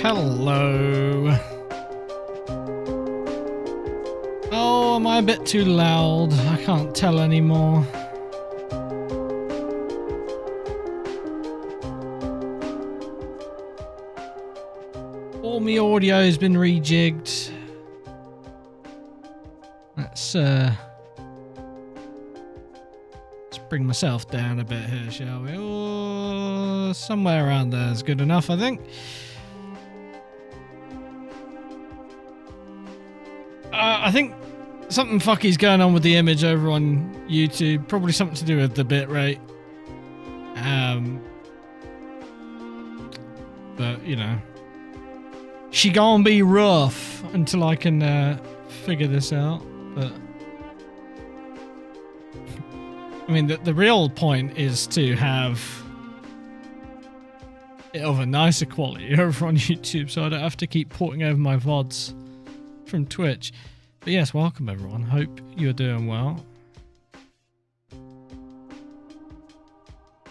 Hello. Oh, am I a bit too loud? I can't tell anymore. All my audio has been rejigged. Let's bring myself down a bit here, shall we? Oh, somewhere around there is good enough, I think. I think something fucky's going on with the image over on YouTube. Probably something to do with the bitrate. But, you know. She gonna be rough until I can figure this out. But I mean, the real point is to have it of a nicer quality over on YouTube, so I don't have to keep porting over my VODs from Twitch. But yes, welcome everyone. Hope you're doing well.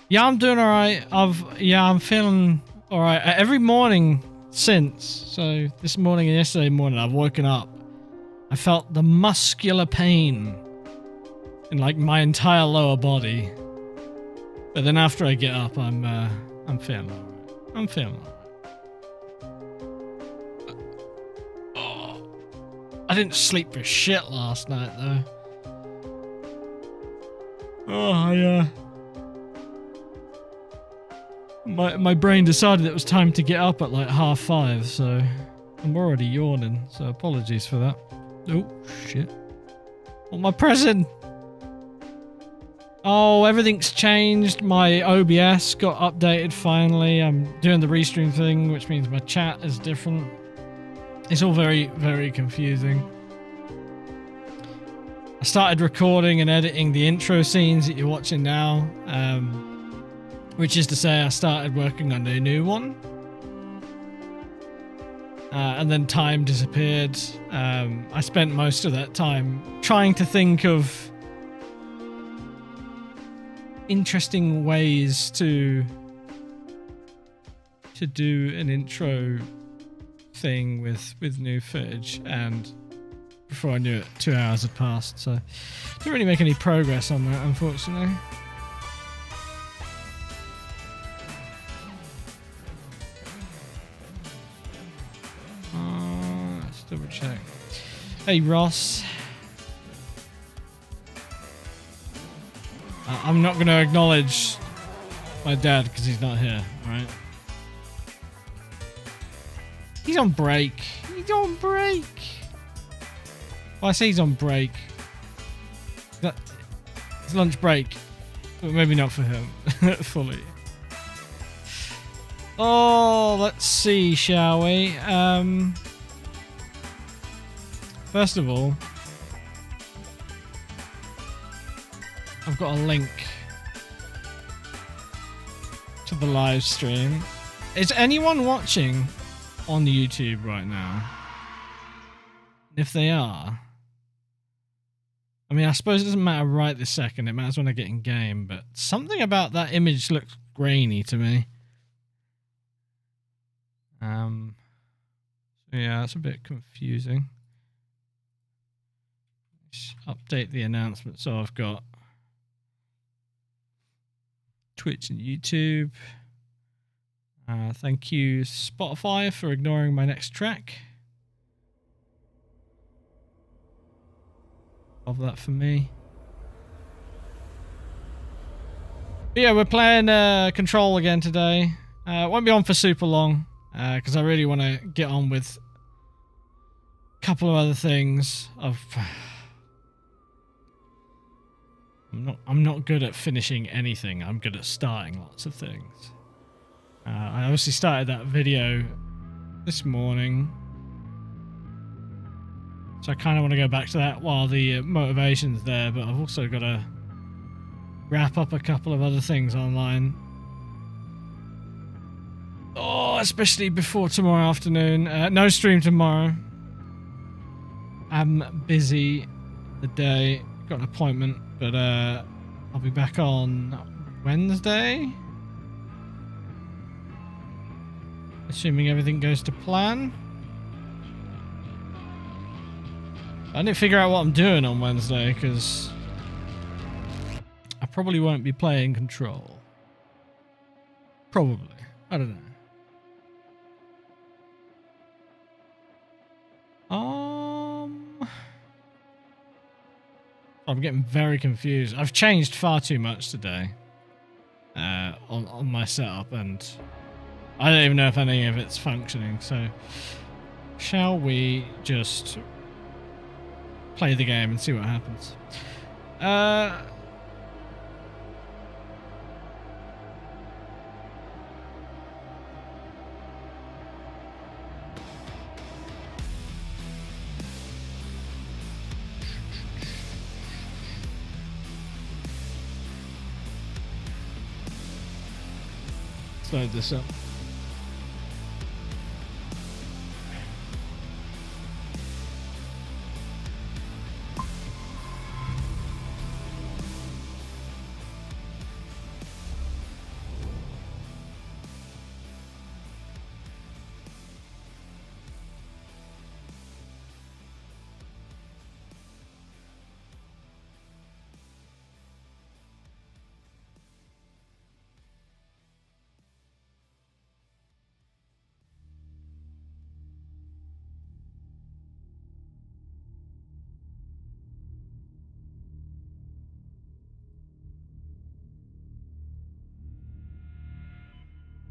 Yeah, I'm doing alright. I'm feeling alright. Every morning since, so this morning and yesterday morning, I've woken up. I felt the muscular pain in like my entire lower body. But then after I get up, I'm feeling alright. I'm feeling alright. I didn't sleep for shit last night though. Oh yeah. My brain decided it was time to get up at like 5:30, so I'm already yawning, so apologies for that. Oh shit. What am I pressing? Oh, everything's changed. My OBS got updated finally. I'm doing the restream thing, which means my chat is different. It's all very, very confusing. I started recording and editing the intro scenes that you're watching now, which is to say I started working on a new one. And then time disappeared. I spent most of that time trying to think of interesting ways to do an intro thing with new footage, and before I knew it 2 hours had passed, so didn't really make any progress on that, unfortunately. Let's double check. Hey Ross, I'm not going to acknowledge my dad because he's not here, alright? He's on break. He's on break. Well, I say he's on break. It's lunch break. But maybe not for him. Fully. Oh, let's see, shall we? First of all, I've got a link to the live stream. Is anyone watching on YouTube right now? If they are, I mean, I suppose it doesn't matter right this second. It matters when I get in game, but something about that image looks grainy to me. So yeah, it's a bit confusing. Let's update the announcement. So I've got Twitch and YouTube. Thank you, Spotify, for ignoring my next track. Love that for me. But yeah, we're playing Control again today. Won't be on for super long because I really want to get on with a couple of other things. I'm not good at finishing anything. I'm good at starting lots of things. I obviously started that video this morning, so I kind of want to go back to that while the motivation's there, but I've also got to wrap up a couple of other things online. Oh, especially before tomorrow afternoon. No stream tomorrow. I'm busy the day. Got an appointment, but I'll be back on Wednesday. Assuming everything goes to plan. I need to figure out what I'm doing on Wednesday, because I probably won't be playing Control. Probably. I don't know. I'm getting very confused. I've changed far too much today on my setup, and I don't even know if any of it's functioning. So, shall we just play the game and see what happens? Let's load this up.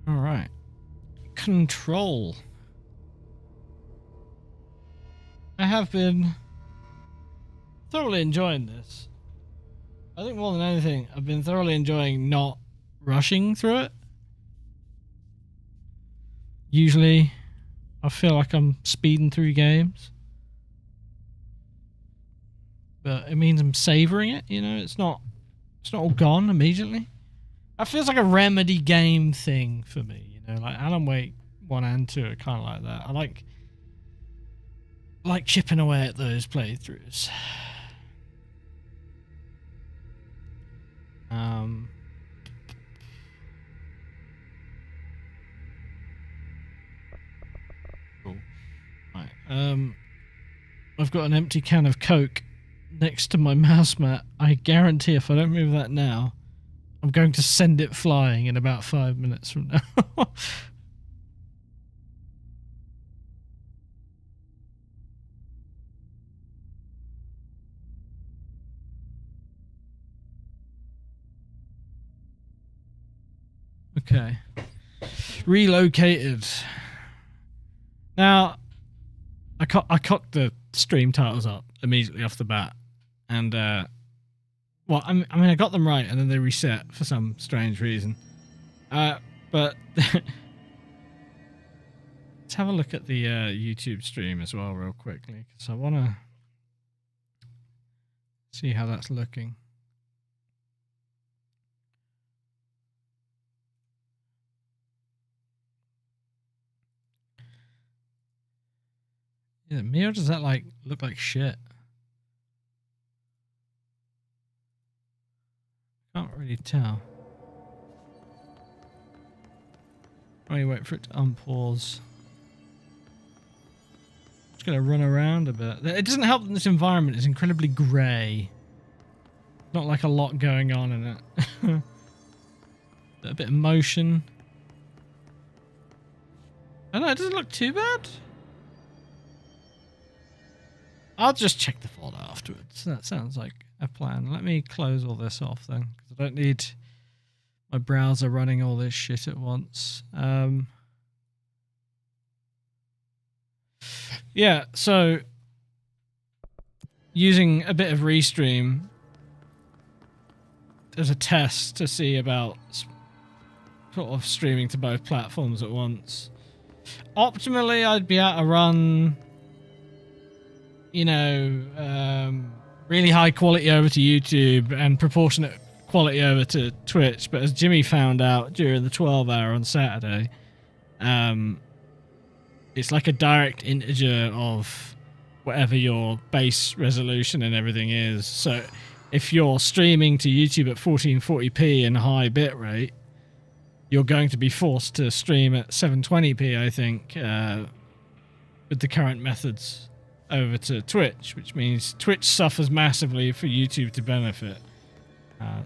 All right. Control. I have been thoroughly enjoying this. I think more than anything, I've been thoroughly enjoying not rushing through it. Usually, I feel like I'm speeding through games. But it means I'm savoring it, you know? It's not all gone immediately. That feels like a Remedy game thing for me, you know, like Alan Wake 1 and 2 are kind of like that. I like chipping away at those playthroughs. Cool. Right. I've got an empty can of Coke next to my mouse mat. I guarantee if I don't move that now, I'm going to send it flying in about 5 minutes from now. Okay. Relocated. Now, I cocked the stream titles up immediately off the bat. And, well, I mean, I got them right, and then they reset for some strange reason. But let's have a look at the YouTube stream as well real quickly, because I want to see how that's looking. Is it me, or does that like look like shit? Can't really tell. Let me wait for it to unpause. Just gonna run around a bit. It doesn't help that this environment is incredibly grey. Not like a lot going on in it. A bit of motion. I don't know, it doesn't look too bad. I'll just check the folder afterwards. That sounds like a plan. Let me close all this off then, because I don't need my browser running all this shit at once. Yeah, so using a bit of Restream as a test to see about sort of streaming to both platforms at once. Optimally, I'd be able to run, you know, really high quality over to YouTube and proportionate quality over to Twitch. But as Jimmy found out during the 12 hour on Saturday, it's like a direct integer of whatever your base resolution and everything is. So if you're streaming to YouTube at 1440p and high bitrate, you're going to be forced to stream at 720p, I think, with the current methods over to Twitch, which means Twitch suffers massively for YouTube to benefit.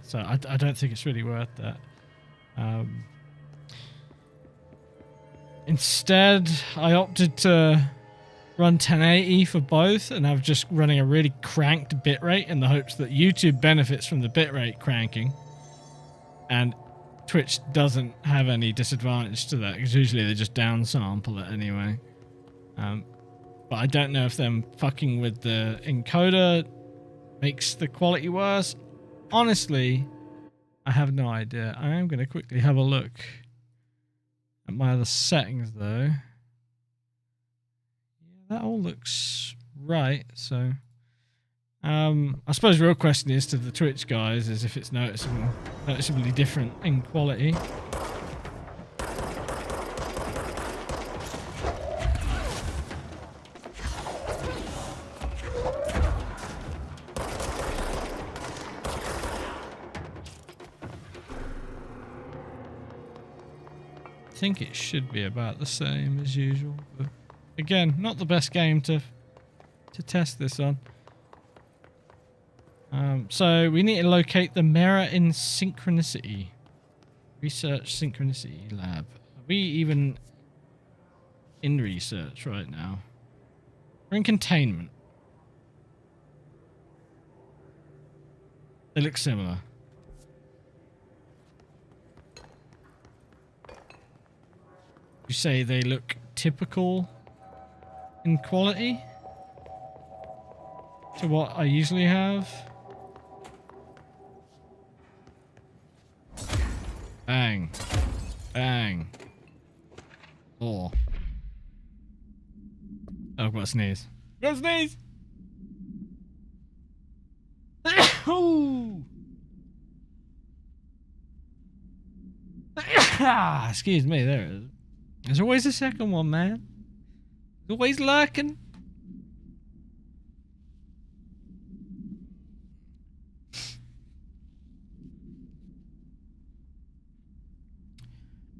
So I don't think it's really worth that. Instead, I opted to run 1080 for both, and I'm just running a really cranked bitrate in the hopes that YouTube benefits from the bitrate cranking, and Twitch doesn't have any disadvantage to that, because usually they just downsample it anyway. But I don't know if them fucking with the encoder makes the quality worse. Honestly, I have no idea. I am going to quickly have a look at my other settings, though. Yeah, that all looks right, so... I suppose the real question is to the Twitch guys is if it's noticeably different in quality. I think it should be about the same as usual, but again, not the best game to test this on. So we need to locate the mirror in Synchronicity. Research Synchronicity Lab. Are we even in research right now? We're in containment. They look similar. You say they look typical in quality to what I usually have. Bang. Bang. Oh. I've got to sneeze. Got to sneeze! Excuse me, there it is. There's always a second one, man. There's always lurking.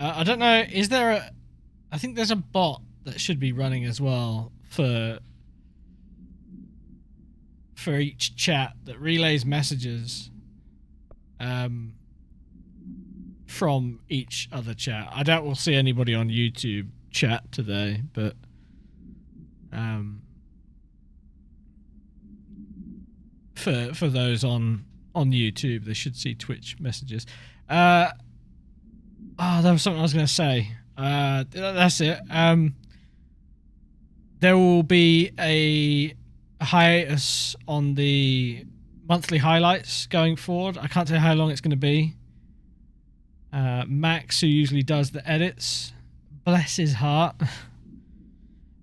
I don't know, is there a... I think there's a bot that should be running as well for each chat that relays messages from each other chat. I doubt we'll see anybody on YouTube chat today, but for those on YouTube, they should see Twitch messages. Oh, there was something I was going to say. That's it. There will be a hiatus on the monthly highlights going forward. I can't tell you how long it's going to be. Max, who usually does the edits, bless his heart,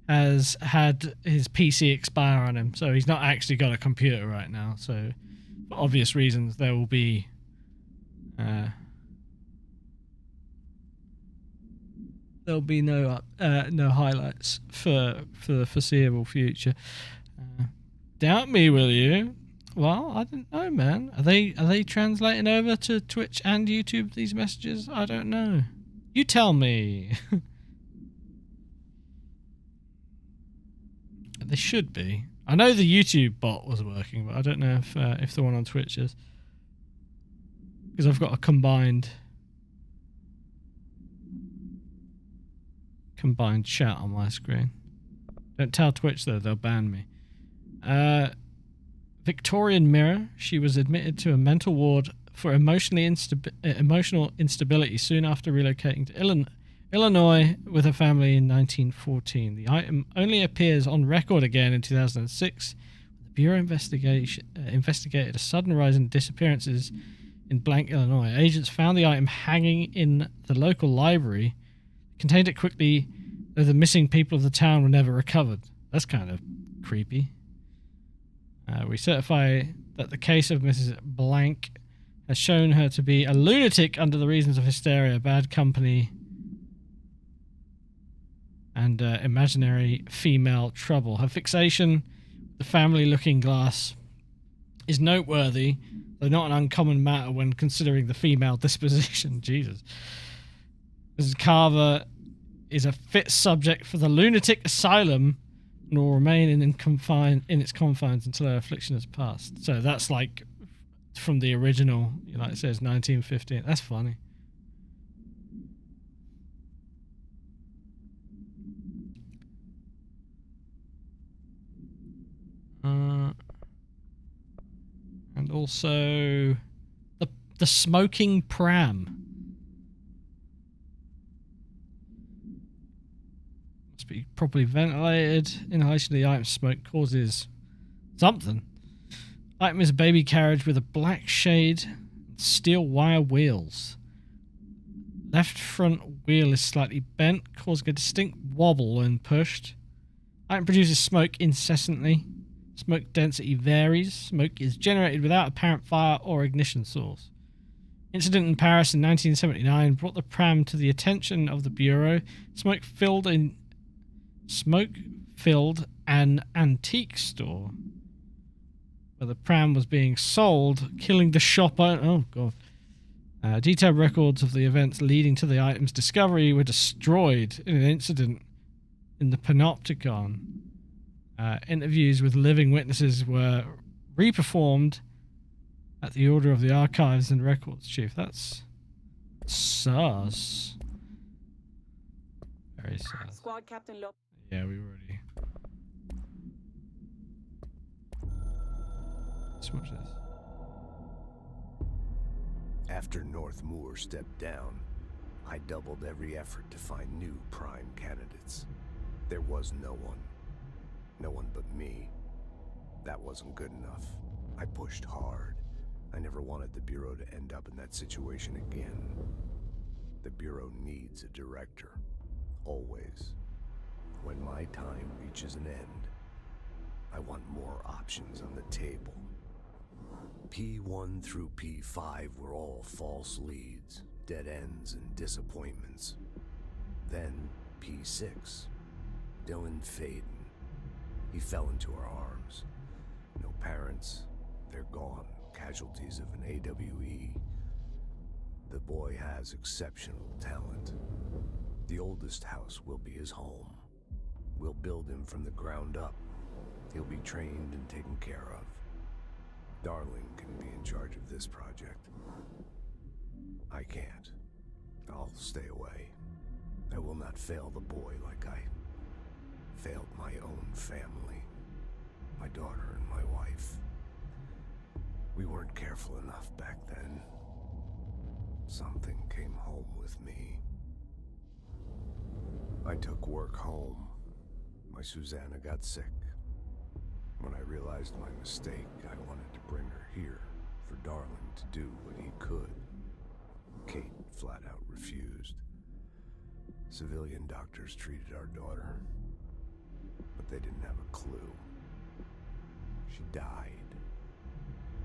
has had his PC expire on him, so he's not actually got a computer right now. So, for obvious reasons, there will be no highlights for the foreseeable future. Doubt me, will you? Well, I don't know, man. Are they translating over to Twitch and YouTube these messages? I don't know. You tell me. They should be. I know the YouTube bot was working, but I don't know if the one on Twitch is, because I've got a combined chat on my screen. Don't tell Twitch though; they'll ban me. Victorian Mirror. She was admitted to a mental ward for emotional instability soon after relocating to Illinois with her family in 1914. The item only appears on record again in 2006. The Bureau investigated a sudden rise in disappearances in blank, Illinois. Agents found the item hanging in the local library, contained it quickly, though the missing people of the town were never recovered. That's kind of creepy. We certify that the case of Mrs. Blank has shown her to be a lunatic under the reasons of hysteria, bad company, and imaginary female trouble. Her fixation, the family looking glass, is noteworthy, though not an uncommon matter when considering the female disposition. Jesus. Mrs. Carver is a fit subject for the lunatic asylum and will remain in its confines until her affliction has passed. So that's like from the original, like it says 1915. That's funny. And also the smoking pram. Must be properly ventilated. Inhalation of the item smoke causes something. Item is a baby carriage with a black shade, steel wire wheels. Left front wheel is slightly bent, causing a distinct wobble when pushed. Item produces smoke incessantly. Smoke density varies. Smoke is generated without apparent fire or ignition source. Incident in Paris in 1979 brought the pram to the attention of the Bureau. Smoke filled an antique store where the pram was being sold, killing the shop owner. Oh, God. Detailed records of the events leading to the item's discovery were destroyed in an incident in the Panopticon. Interviews with living witnesses were reperformed at the order of the Archives and Records Chief. That's sus. Very sus. Squad Captain Lopez. Yeah, we already. Let's watch this. After North Moore stepped down, I doubled every effort to find new prime candidates. There was no one. No one but me. That wasn't good enough. I pushed hard. I never wanted the Bureau to end up in that situation again. The Bureau needs a director. Always. When my time reaches an end, I want more options on the table. P1 through P5 were all false leads, dead ends, and disappointments. Then P6, Dylan Faden. He fell into our arms. No parents, they're gone, casualties of an AWE. The boy has exceptional talent. The oldest house will be his home. We'll build him from the ground up. He'll be trained and taken care of. Darling can be in charge of this project. I can't. I'll stay away. I will not fail the boy like I failed my own family. My daughter and my wife. We weren't careful enough back then. Something came home with me. I took work home. My Susanna got sick. When I realized my mistake, I wanted to bring her here for Darling to do what he could. Kate flat out refused. Civilian doctors treated our daughter, but they didn't have a clue. She died.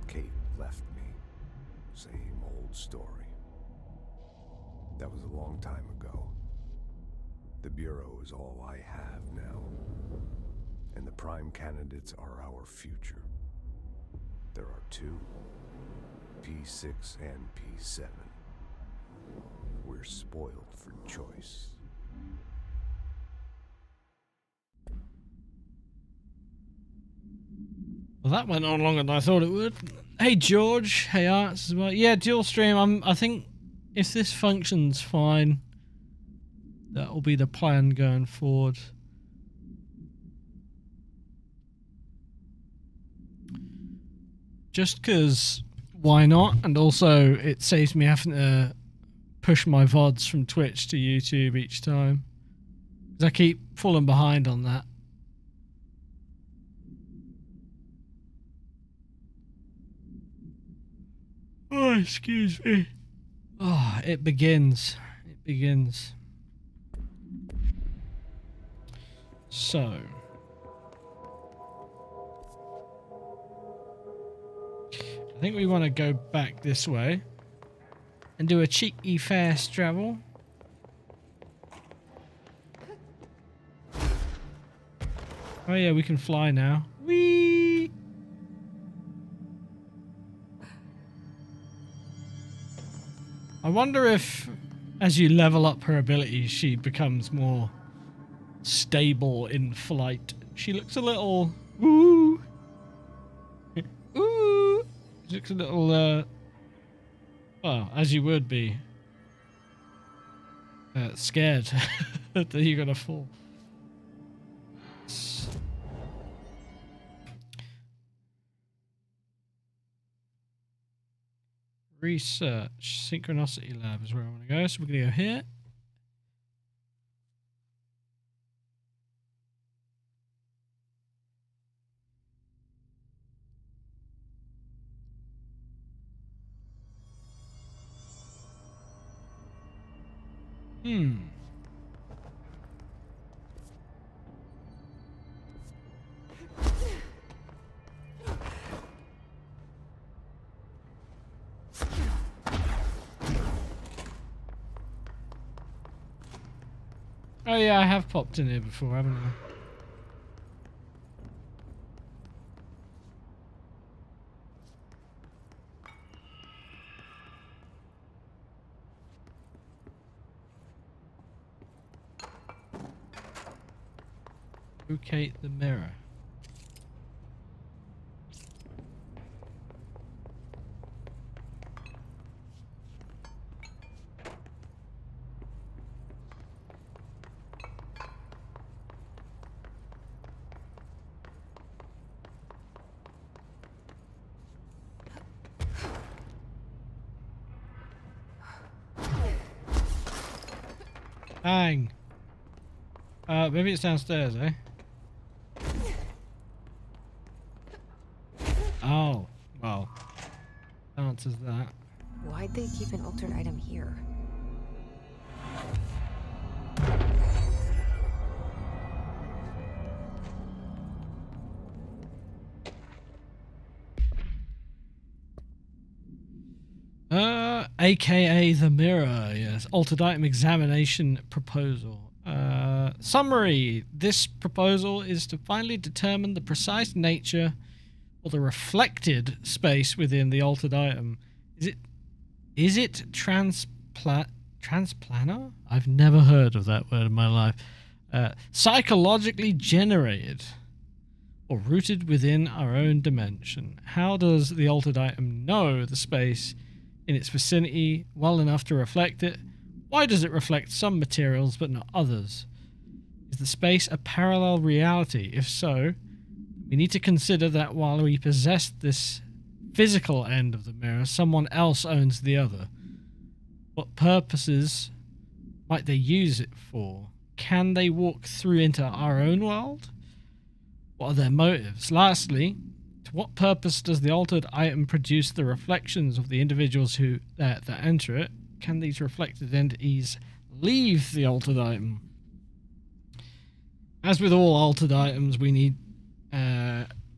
Kate left me. Same old story. That was a long time ago. The Bureau is all I have now. And the prime candidates are our future. There are two, P6 and P7. We're spoiled for choice. Well, that went on longer than I thought it would. Hey George, hey Arts as well. Yeah, dual stream. I think if this functions fine, that will be the plan going forward. Just because, why not? And also, it saves me having to push my VODs from Twitch to YouTube each time. Because I keep falling behind on that. Oh, excuse me. Oh, it begins. It begins. So. I think we want to go back this way and do a cheeky fast travel. Oh yeah, we can fly now. Whee! I wonder if as you level up her abilities, she becomes more stable in flight. She looks a little ooh. Ooh. She looks a little well, as you would be. Scared that you're gonna fall. Research. Synchronicity Lab is where I want to go. So we're going to go here. Oh yeah, I have popped in here before, haven't I? Locate the mirror. Bang. Maybe it's downstairs, eh? Oh, well. Answers that. Why'd they keep an altered item here? AKA the mirror, yes. Altered item examination proposal. Summary. This proposal is to finally determine the precise nature or the reflected space within the altered item. Is it transplanar? I've never heard of that word in my life. Psychologically generated or rooted within our own dimension. How does the altered item know the space in its vicinity well enough to reflect it? Why does it reflect some materials but not others? Is the space a parallel reality? If so, we need to consider that while we possess this physical end of the mirror, someone else owns the other. What purposes might they use it for? Can they walk through into our own world? What are their motives? Lastly, to what purpose does the altered item produce the reflections of the individuals who that enter it? Can these reflected entities leave the altered item? As with all altered items, we need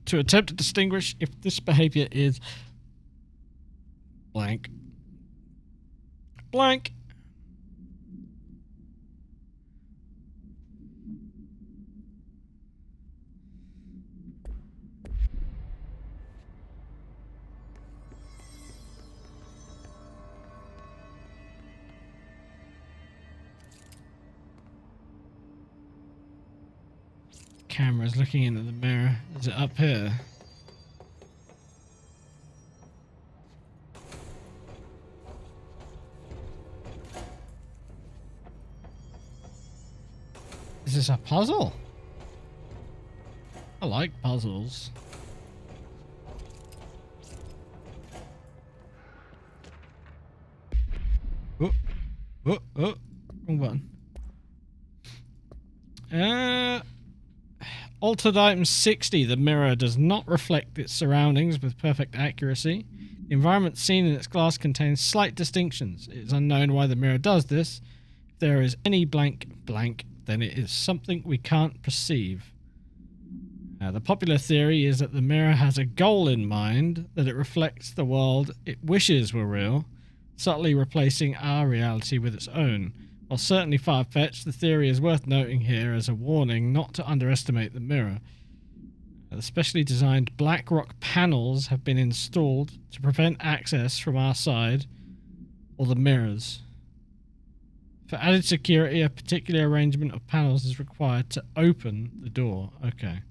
to attempt to distinguish if this behavior is blank. Blank. Camera's looking into the mirror. Is it up here? Is this a puzzle? I like puzzles. Oh, wrong button. Altered item 60. The mirror does not reflect its surroundings with perfect accuracy. The environment seen in its glass contains slight distinctions. It is unknown why the mirror does this. If there is any blank, then it is something we can't perceive. The popular theory is that the mirror has a goal in mind, that it reflects the world it wishes were real, subtly replacing our reality with its own. While certainly far-fetched, the theory is worth noting here as a warning not to underestimate the mirror. The specially designed black rock panels have been installed to prevent access from our side or the mirrors. For added security, a particular arrangement of panels is required to open the door. Okay.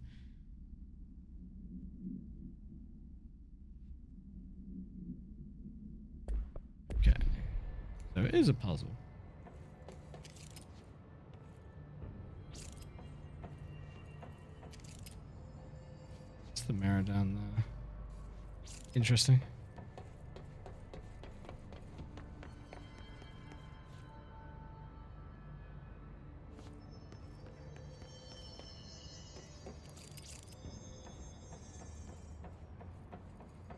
Okay. So it is a puzzle. What's the mirror down there? Interesting.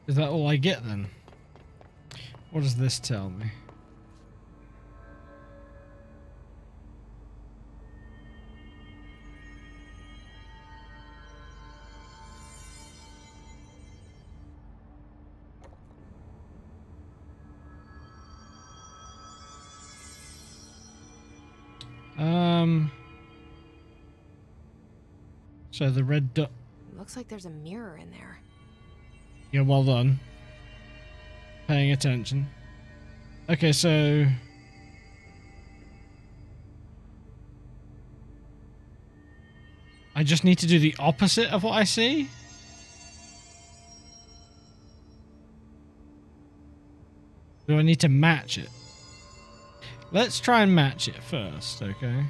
Is that all I get then? What does this tell me? So the red dot. Looks like there's a mirror in there. Yeah, well done. Paying attention. Okay, so I just need to do the opposite of what I see? Do I need to match it? Let's try and match it first, okay?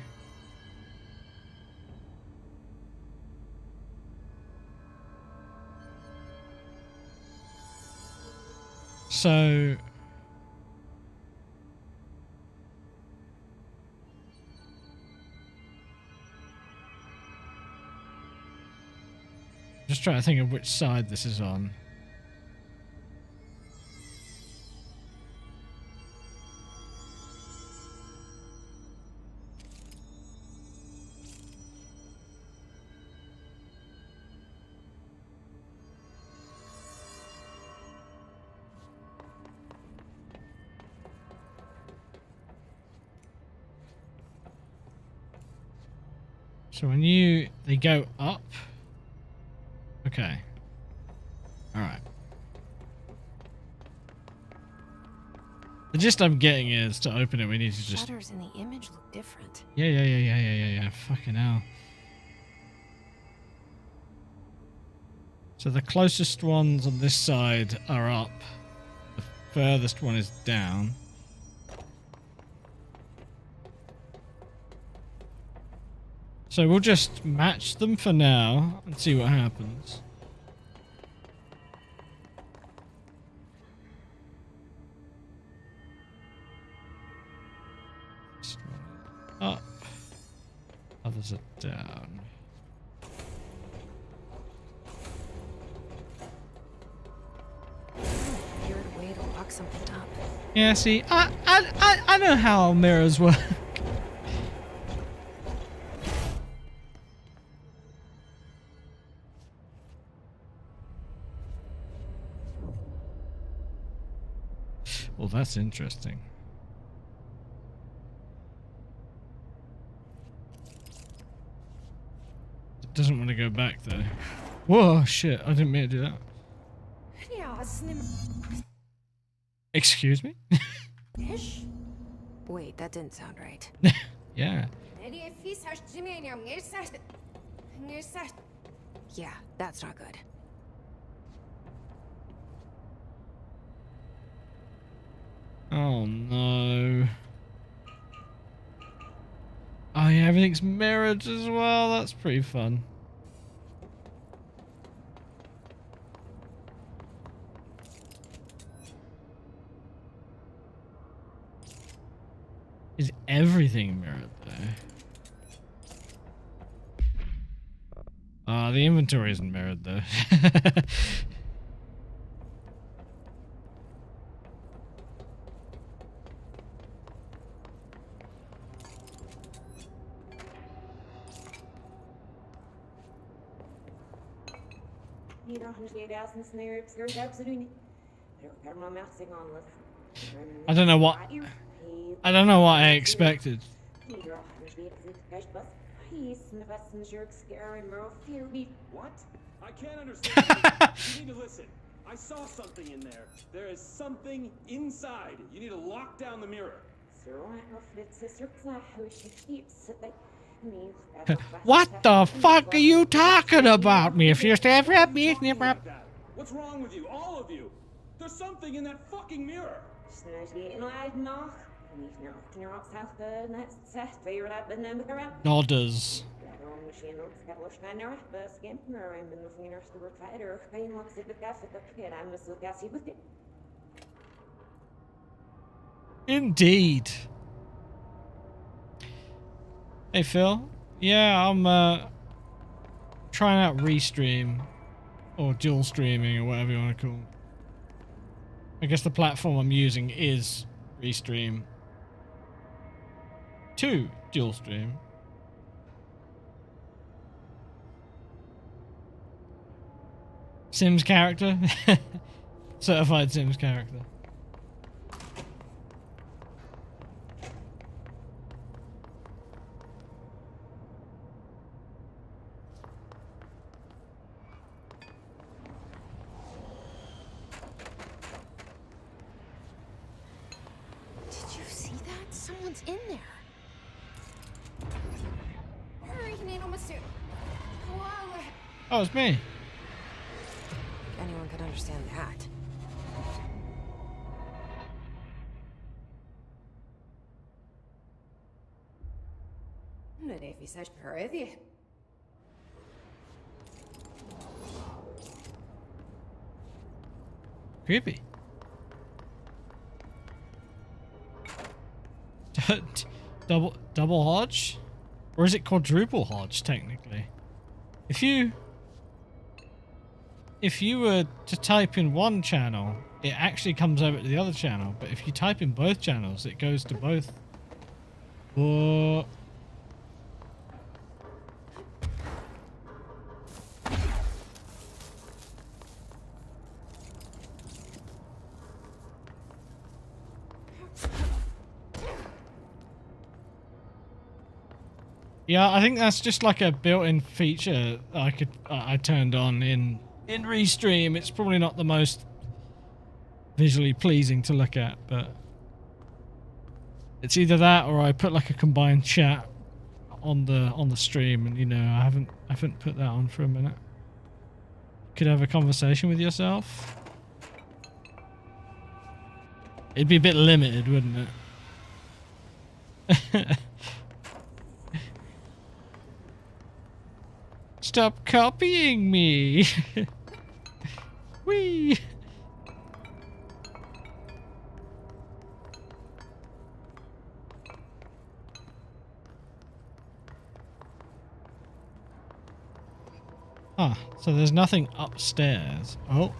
So just trying to think of which side this is on. So when they go up. Okay. All right. The gist I'm getting is to open it, we need to just. Shutters in the image look different. Yeah. Fucking hell. So the closest ones on this side are up. The furthest one is down. So we'll just match them for now and see what happens. This one up, others are down. Weird way to lock something up. Yeah, see, I know how mirrors work. Well, that's interesting. It doesn't want to go back though. Whoa, shit! I didn't mean to do that. Excuse me? Wait, that didn't sound right. Yeah. Yeah, that's not good. Oh no. Oh yeah, everything's mirrored as well. That's pretty fun. Is everything mirrored though? The inventory isn't mirrored though. I don't know what I expected. What? I can't understand. You need to listen. I saw something in there. There is something inside. You need to lock down the mirror. What the fuck are you talking about me? If you step at me, snip up. Like that. What's wrong with you, all of you? There's something in that fucking mirror. Nodders. Indeed. Hey Phil. Yeah, I'm trying out Restream or dual streaming or whatever you want to call it. I guess the platform I'm using is Restream 2 dual stream. Sims character? Certified Sims character. Did you see that? Someone's in there. Hurry, Nanomasu. Whoa. Oh, it's me. Anyone could understand that. Nadie fizeste parede. Creepy. Double Hodge? Or is it quadruple Hodge, technically? If you were to type in one channel, it actually comes over to the other channel. But if you type in both channels, it goes to both. Whoa. Yeah, I think that's just like a built-in feature I turned on in Restream. It's probably not the most visually pleasing to look at, but it's either that or I put like a combined chat on the stream, and you know, I haven't put that on for a minute. Could have a conversation with yourself. It'd be a bit limited, wouldn't it? Stop copying me. Whee. Ah, so there's nothing upstairs. Oh.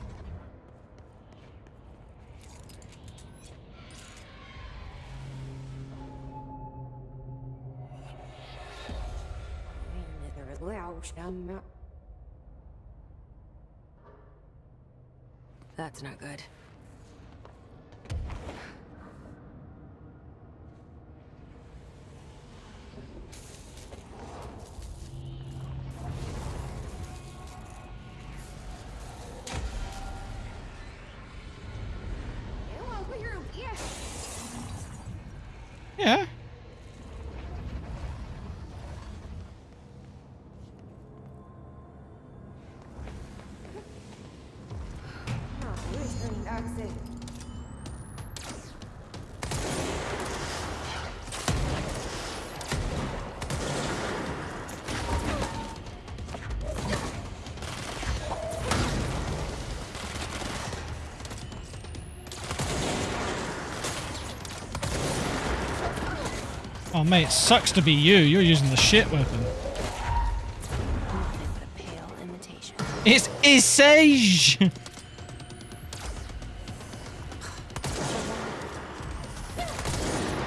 That's not good. Yeah. Oh mate, it sucks to be you. You're using the shit weapon. Nothing but a pale imitation. It's Isage!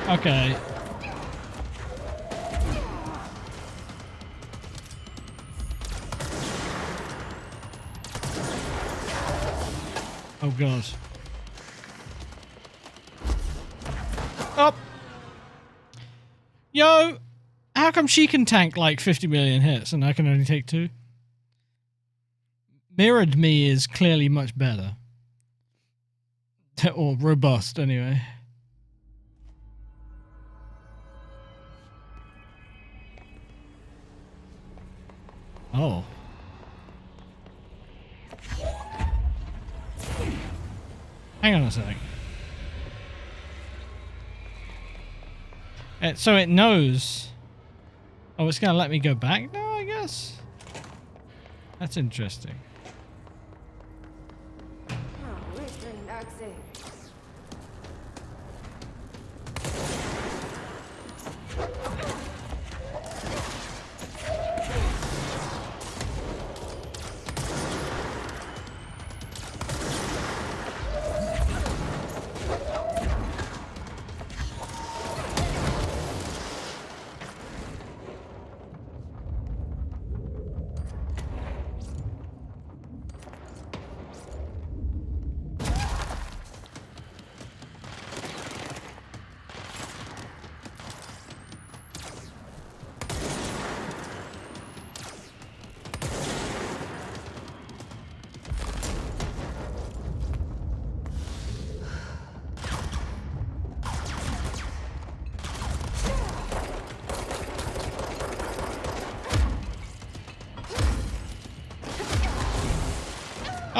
Okay. Oh god. Up! Yo! How come she can tank like 50 million hits and I can only take 2? Mirrored me is clearly much better. Or robust, anyway. Oh. Hang on a sec. So it knows. Oh, it's gonna let me go back now, I guess? That's interesting.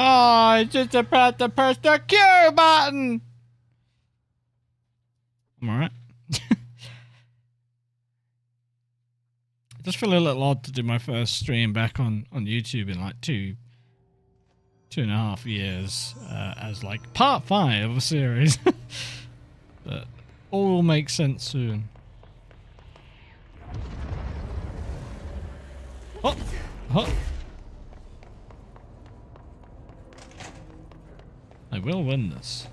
Oh, I just about to press the Q button. I'm alright. I just feel a little odd to do my first stream back on YouTube in like two and a half years as like part 5 of a series. But all will make sense soon. Oh, oh. I will win this.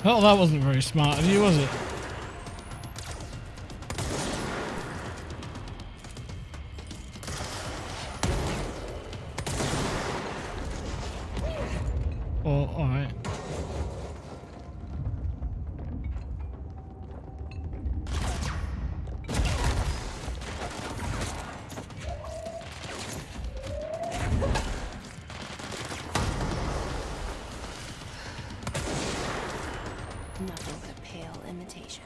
Oh, that wasn't very smart of you, was it? Oh, alright. Nothing but a pale imitation.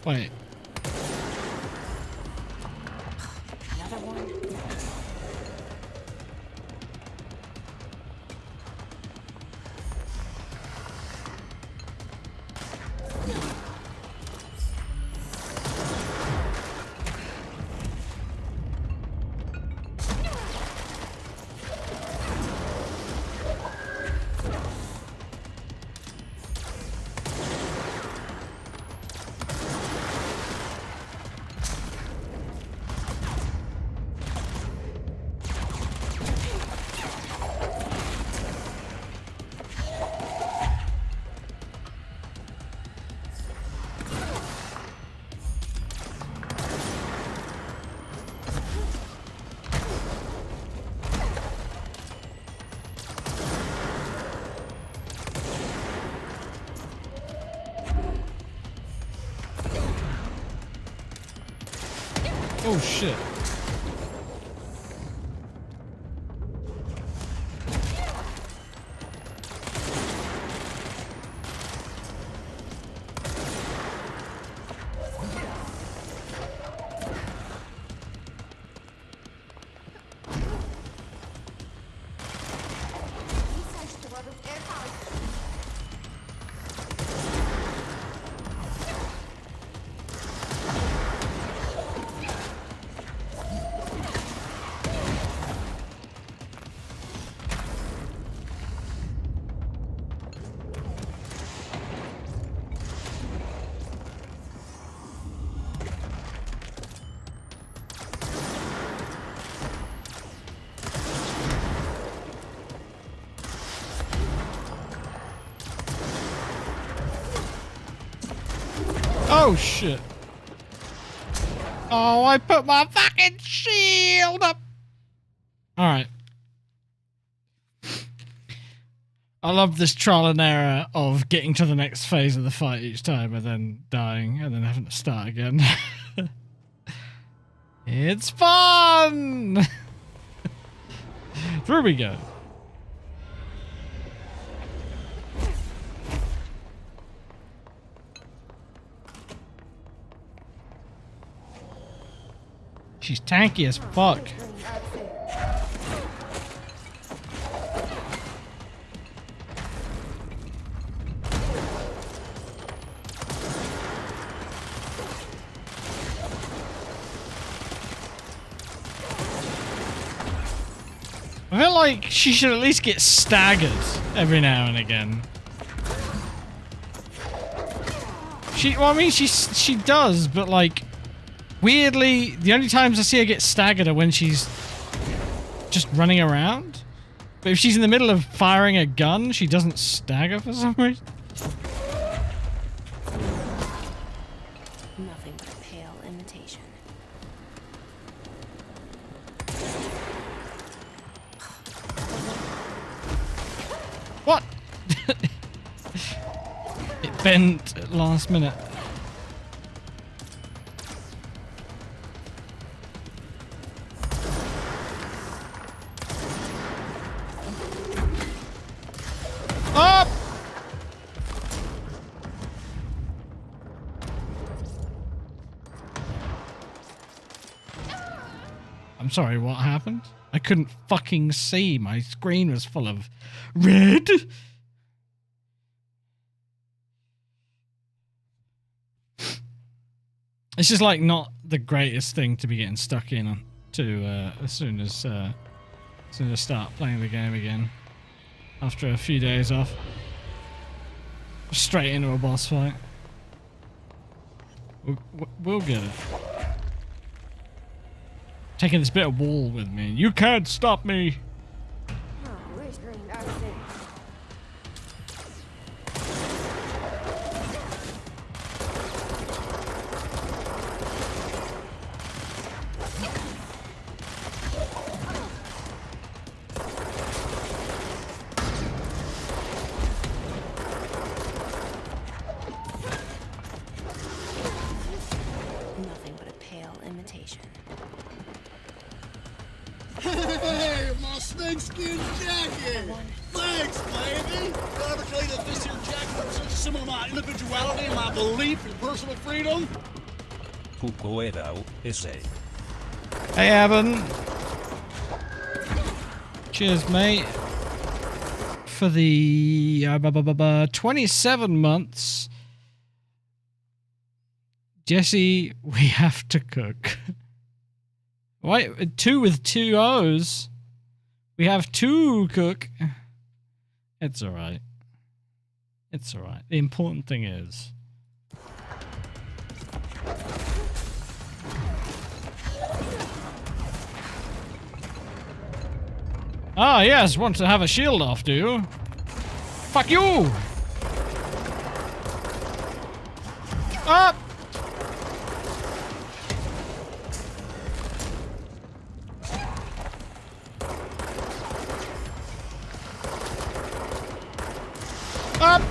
Wait. Another one? Oh shit. Oh shit. Oh, I put my fucking shield up. Alright. I love this trial and error of getting to the next phase of the fight each time and then dying and then having to start again. It's fun! Through we go. She's tanky as fuck. I feel like she should at least get staggered every now and again. Well, I mean, she does, but like, weirdly, the only times I see her get staggered are when she's just running around. But if she's in the middle of firing a gun, she doesn't stagger for some reason. Nothing but a pale imitation. What? It bent at last minute. Up! I'm sorry, what happened? I couldn't fucking see. My screen was full of red. It's just like not the greatest thing to be getting stuck in to as soon as I start playing the game again after a few days off. Straight into a boss fight. We'll get it. Taking this bit of wall with me. You can't stop me. Oh, where's green accent? Nothing but a pale imitation. Hey, my snakeskin jacket! Thanks, baby! Gotta tell you that this here jacket represents a symbol of my individuality and my belief in personal freedom. Fukueda SA. Hey, Evan. Cheers, mate. For the 27 months, Jesse, we have to cook. Wait, 2 with 2 O's. We have to cook. It's alright. It's alright. The important thing is... Ah, yes, want to have a shield off, do you? Fuck you! Up! Up!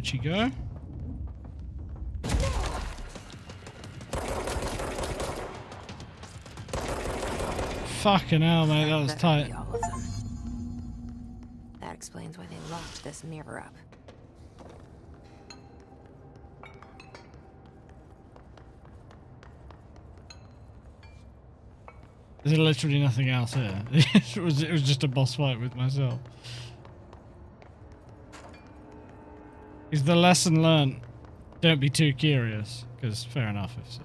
she go. Fucking hell, mate, that was Better tight. be all of them. That explains why they locked this mirror up. There's literally nothing else here. it was just a boss fight with myself. Is the lesson learned? Don't be too curious, because fair enough if so.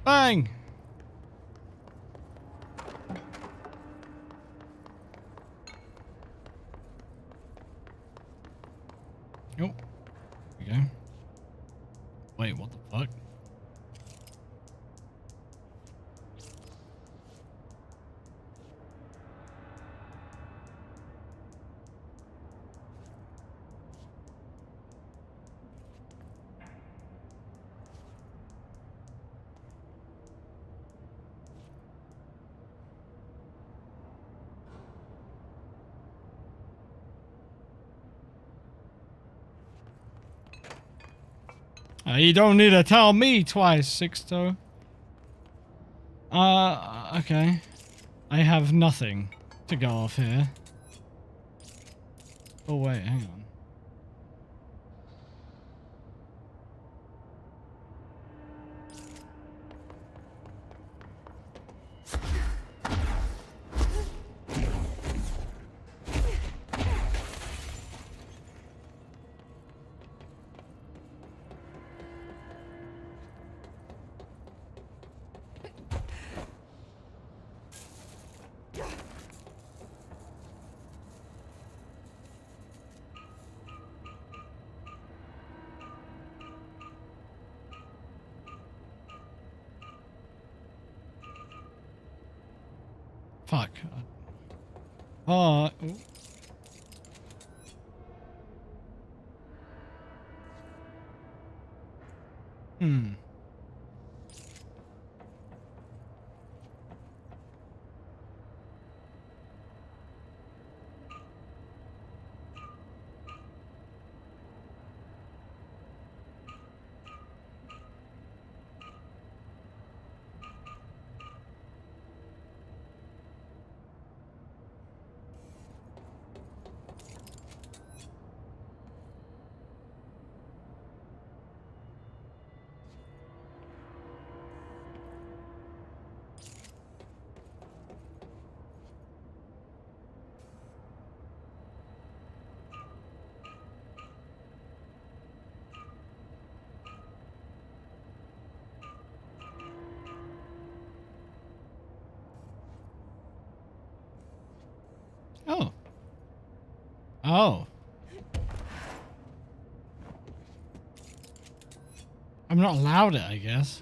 Bang! Oh, here we go. Wait, what the fuck? You don't need to tell me twice, Sixto. Okay. I have nothing to go off here. Oh, wait, hang on. Fuck. Oh. Hmm. Oh. Oh. I'm not allowed it, I guess.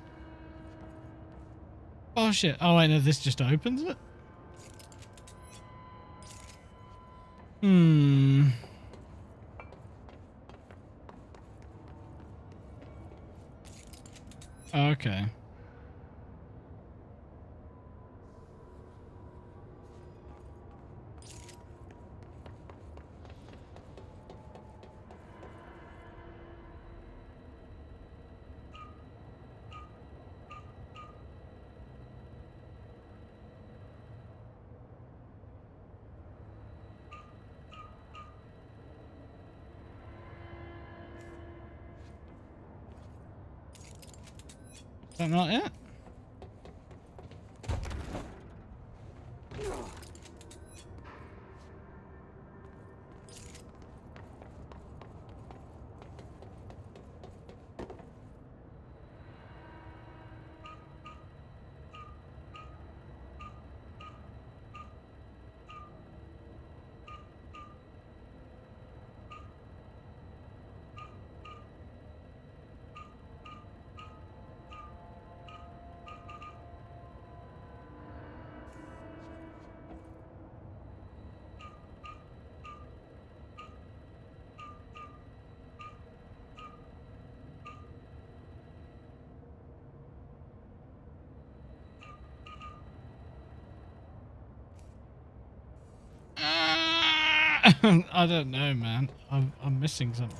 Oh shit. Oh wait, no, this just opens it? Hmm. Okay. Is that not it? I don't know, man. I'm missing something.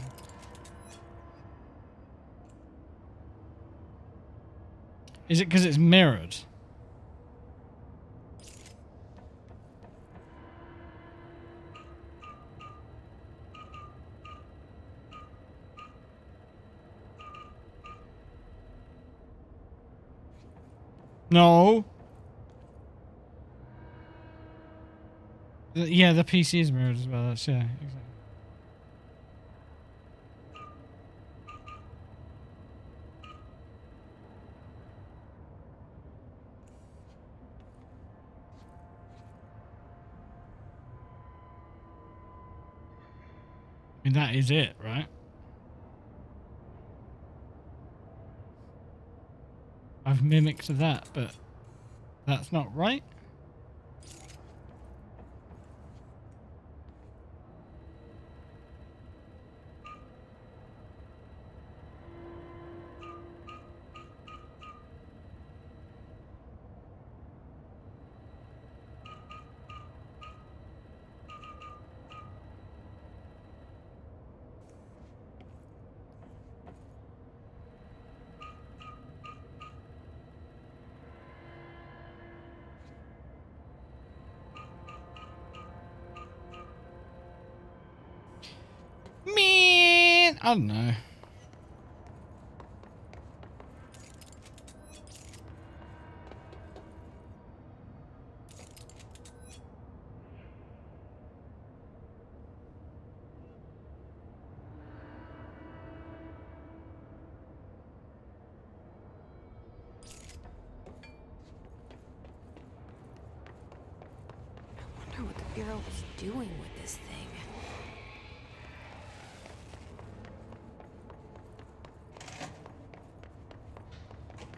Is it because it's mirrored? No. Yeah, the PC is mirrored as well. That's yeah, exactly. I mean, that is it, right? I've mimicked that, but that's not right. Man, I don't know. I wonder what the Bureau was doing with this thing.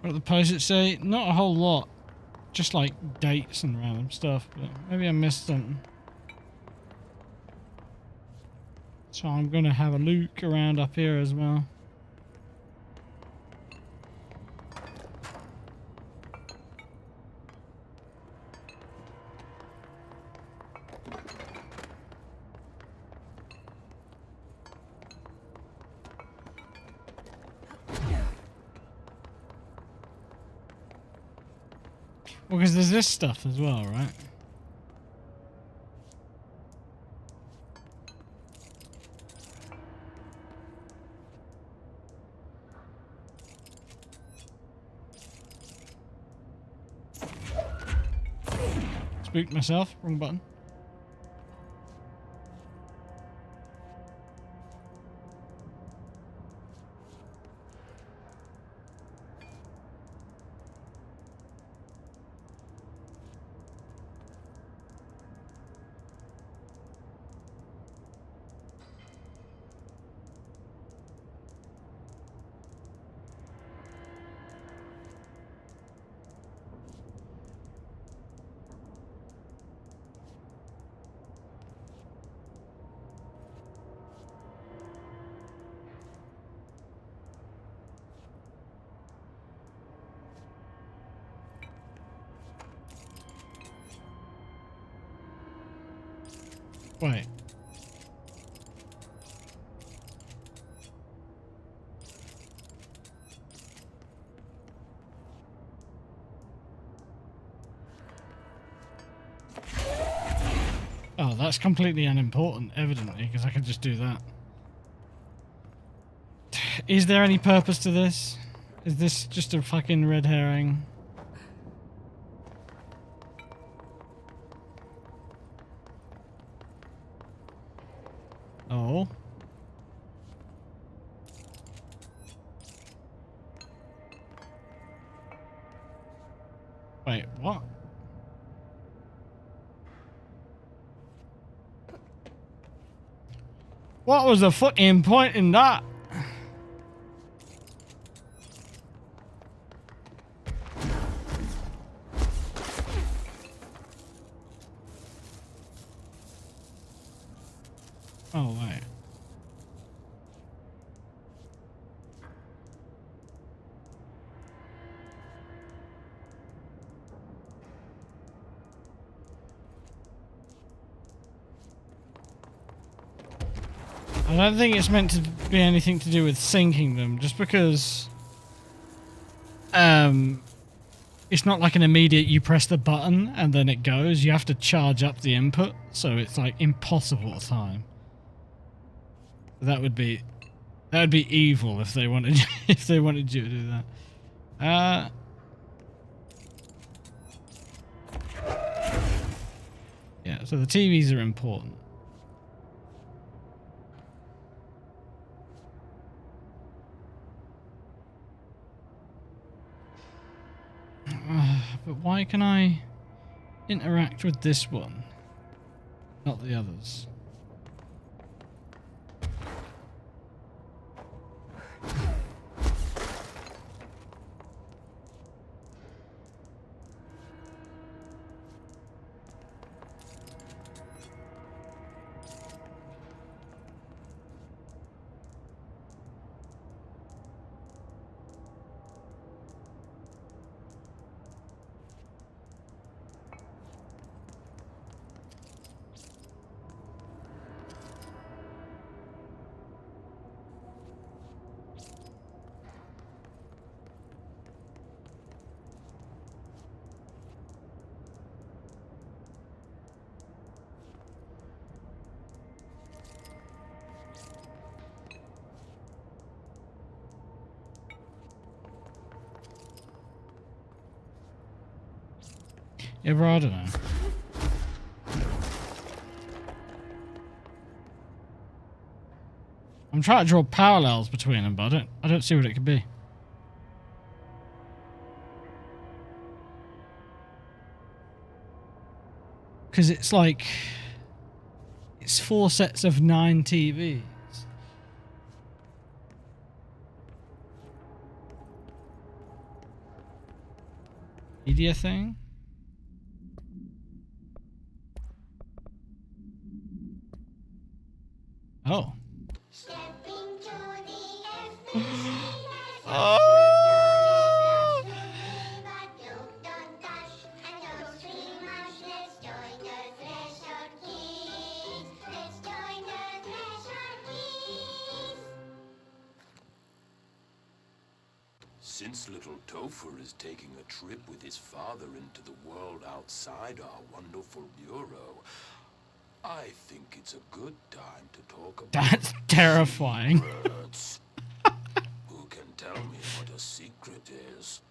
What did the post-it say? Not a whole lot. Just like dates and random stuff, but maybe I missed something. So I'm gonna have a look around up here as well. Well, because there's this stuff as well, right? Spooked myself. Wrong button. Wait. Oh, that's completely unimportant, evidently, because I can just do that. Is there any purpose to this? Is this just a fucking red herring? Oh. Wait, what? What was the fucking point in that? Oh, wait. I don't think it's meant to be anything to do with syncing them, just because it's not like an immediate you press the button and then it goes. You have to charge up the input, so it's like impossible time. That would be evil if they wanted if they wanted you to do that. Yeah, so the TVs are important. But why can I interact with this one, not the others? Yeah, bro, I don't know. I'm trying to draw parallels between them, but I don't see what it could be. Because it's like it's 4 sets of 9 TVs. Media thing? Oh. Oh. Since little Topher is taking a trip with his father into the world outside our wonderful bureau, I think it's a good time to talk about That's terrifying. secrets. Who can tell me what a secret is?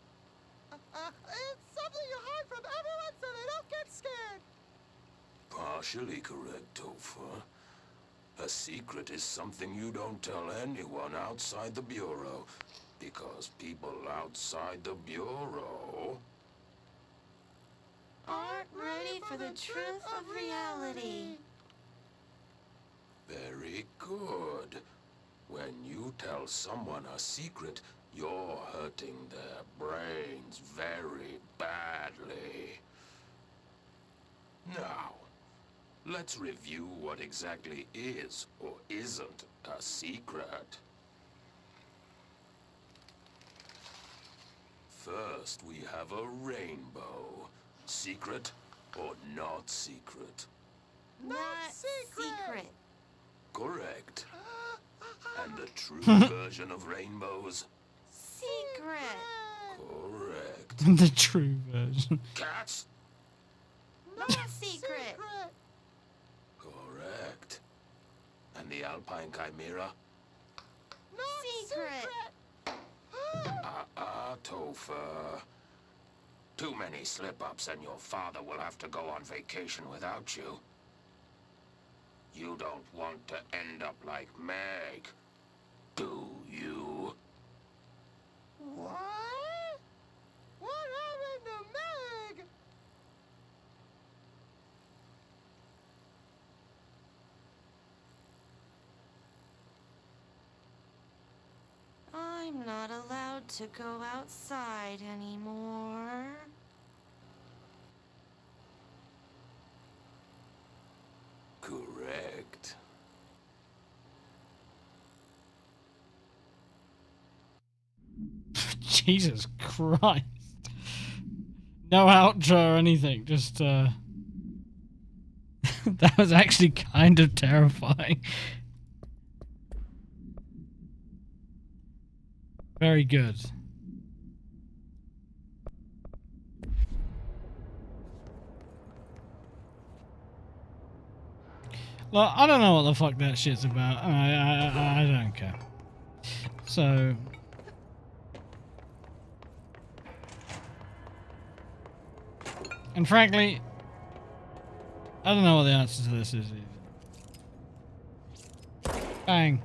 It's something you hide from everyone so they don't get scared. Partially correct, Topher. A secret is something you don't tell anyone outside the Bureau, because people outside the Bureau Aren't ready for the truth of reality. Very good. When you tell someone a secret, you're hurting their brains very badly. Now, let's review what exactly is or isn't a secret. First, we have a rainbow. Secret or not secret? Not secret. Correct. And the true version of rainbows? Secret. Correct. The true version. Cats? Not secret. Correct. And the Alpine Chimera? Secret. Topher. Too many slip-ups and your father will have to go on vacation without you. You don't want to end up like Meg, do you? What? What happened to Meg? I'm not allowed to go outside anymore. Correct. Jesus Christ. No outro or anything, just that was actually kind of terrifying. Very good. Look, I don't know what the fuck that shit's about. I don't care. So... And frankly, I don't know what the answer to this is either. Bang.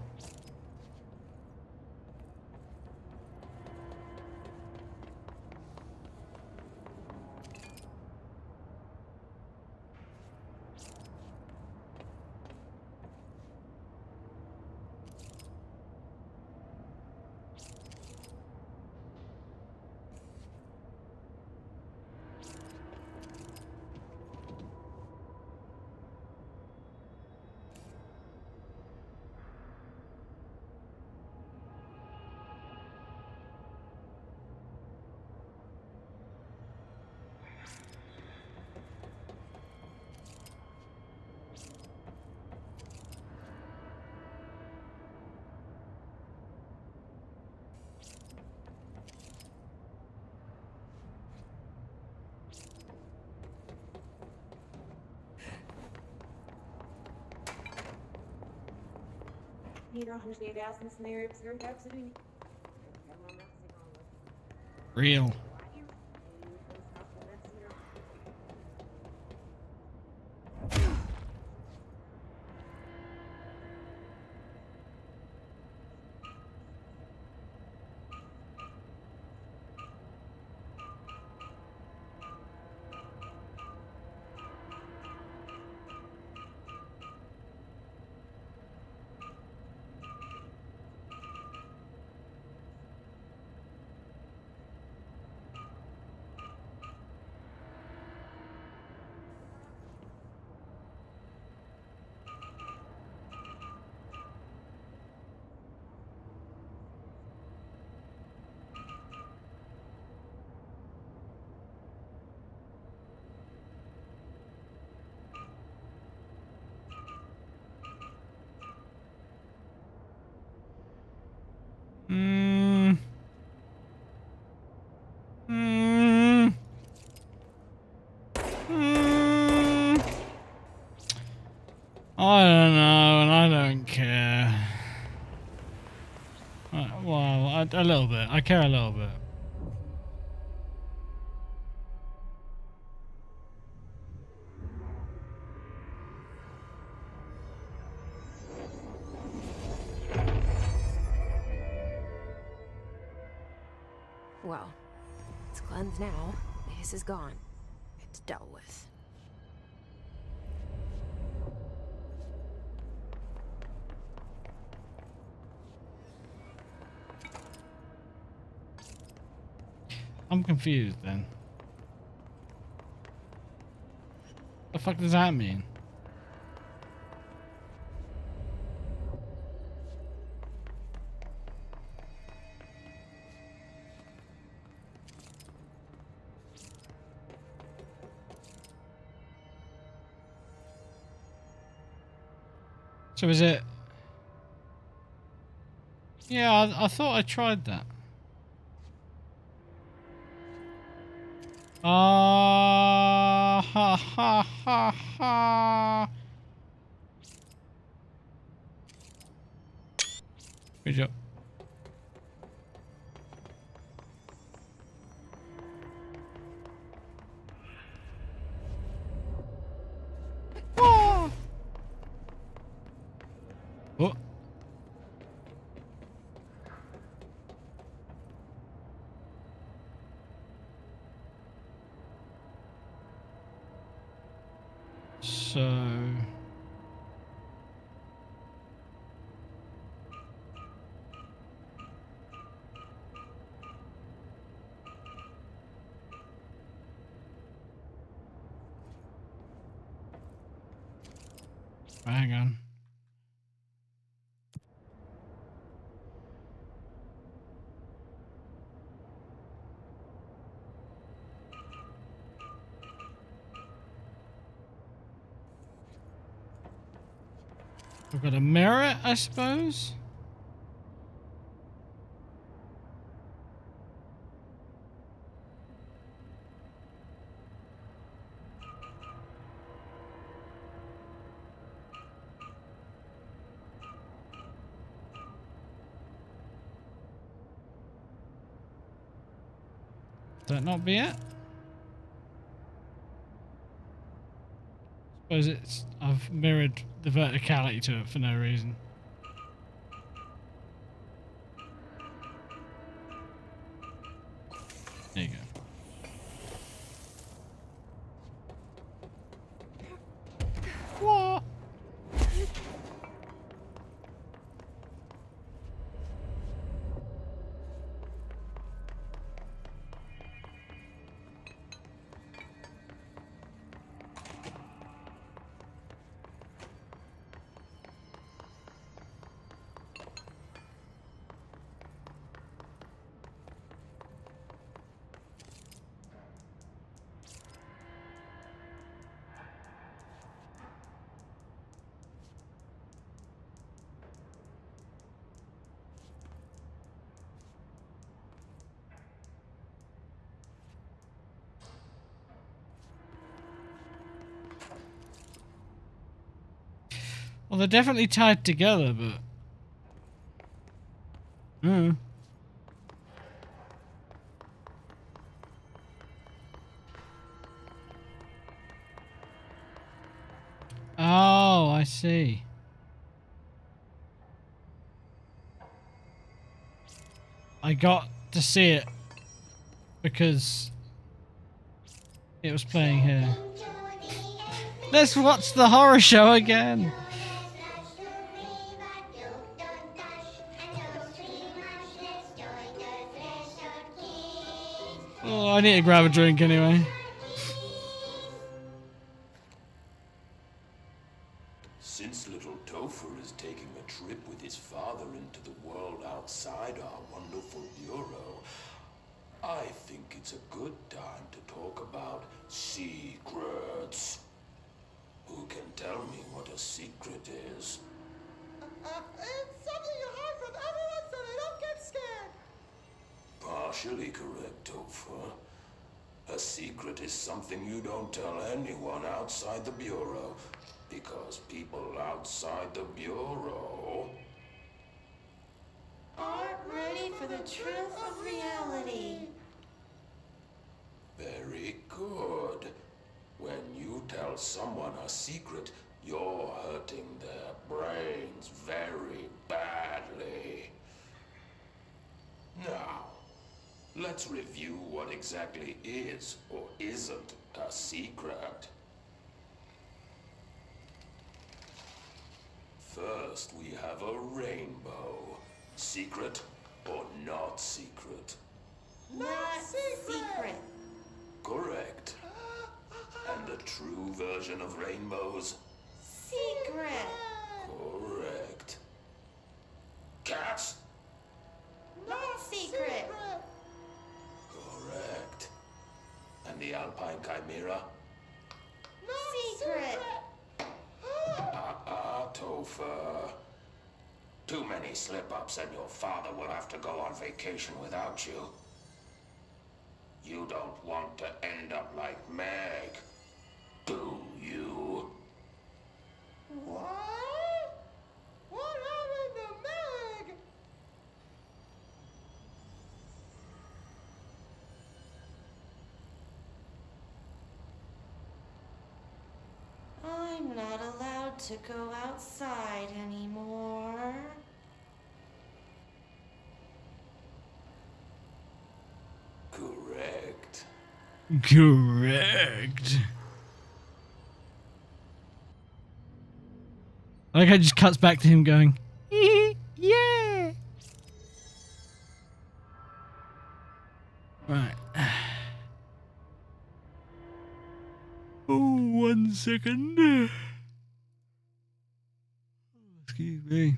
Real. Hmm. Hmm. Hmm. I don't know, and I don't care. Well, a little bit. I care a little bit. Well, it's cleansed now. The hiss is gone. It's dealt with. I'm confused then. The fuck does that mean? So is it? Yeah, I thought I tried that. Ha ha ha ha. Good job. Ah. Oh. So hang on. We've got a mirror, I suppose. that not be it? Suppose it's I've mirrored the verticality to it for no reason. There you go. Whoa. Well, they're definitely tied together, but... Oh, I see. I got to see it because it was playing here. Let's watch the horror show again. Oh, I need to grab a drink anyway. Since little Topher is taking a trip with his father into the world outside our wonderful bureau, I think it's a good time to talk about secrets. Who can tell me what a secret is? It's something you hide from everyone so they don't get scared. Partially correct, Topher. A secret is something you don't tell anyone outside the Bureau, because people outside the Bureau aren't ready for the truth of reality. Very good. When you tell someone a secret, you're hurting their brains very badly. Now, let's review what exactly is or isn't a secret. First, we have a rainbow. Secret or not secret? Not secret. Correct. And the true version of rainbows? Secret. Correct. Cats? Not secret. Correct. And the Alpine Chimera? Secret. Topher. Too many slip-ups and your father will have to go on vacation without you. You don't want to end up like Meg, do you? What? What happened to Meg? I'm not allowed to go outside anymore. Correct. Correct. I like how it just cuts back to him going, yeah. Right. Oh, 1 second. Excuse me.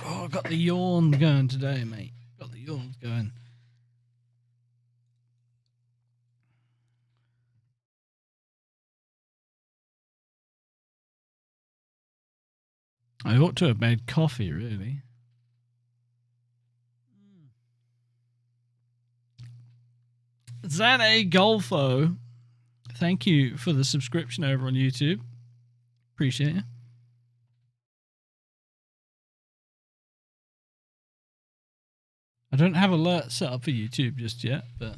Oh, I got the yawn going today, mate. Got the yawns going. I ought to have made coffee, really. Zane Golfo, thank you for the subscription over on YouTube. Appreciate it. I don't have alerts set up for YouTube just yet, but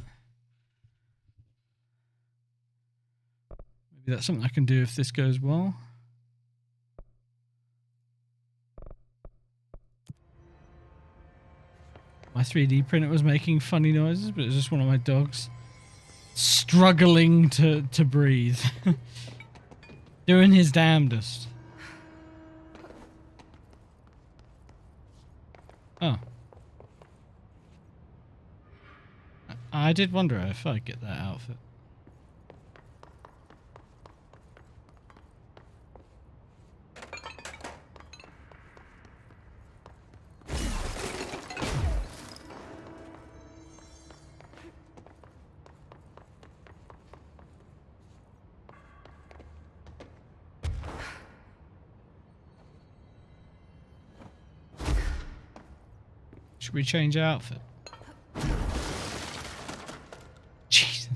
maybe that's something I can do if this goes well. My 3D printer was making funny noises, but it was just one of my dogs struggling to breathe. Doing his damnedest. Oh. I did wonder if I'd get that outfit. Should we change outfit? Jesus.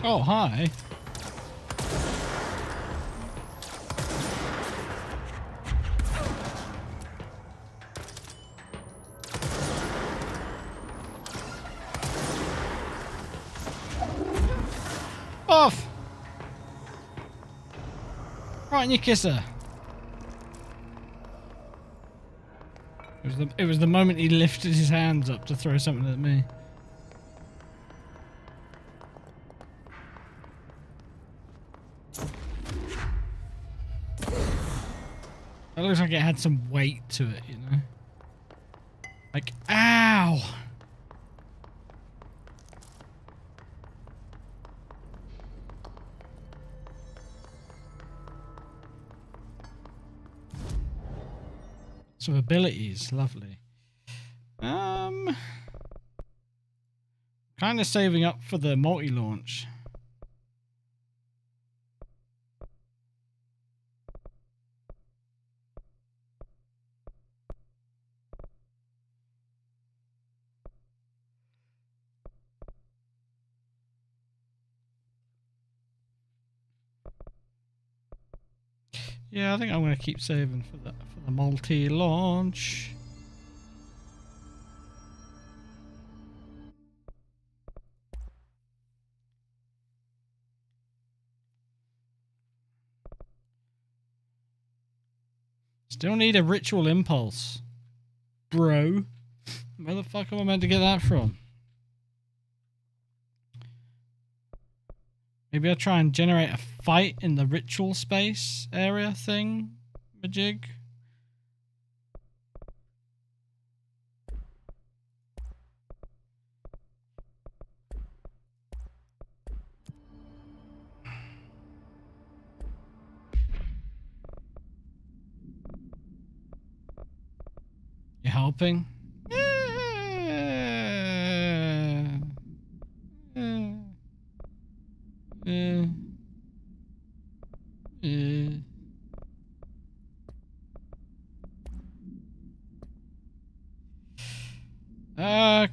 Oh, hi. Off! Right in your kisser. It was the moment he lifted his hands up to throw something at me. It looks like it had some weight to it, you know? Like, ow! Some abilities, lovely. Kind of saving up for the multi-launch. Yeah, I think I'm going to keep saving for the multi-launch. Still need a ritual impulse, bro. Where the fuck am I meant to get that from? Maybe I'll try and generate a fight in the ritual space area thing, majig. You helping?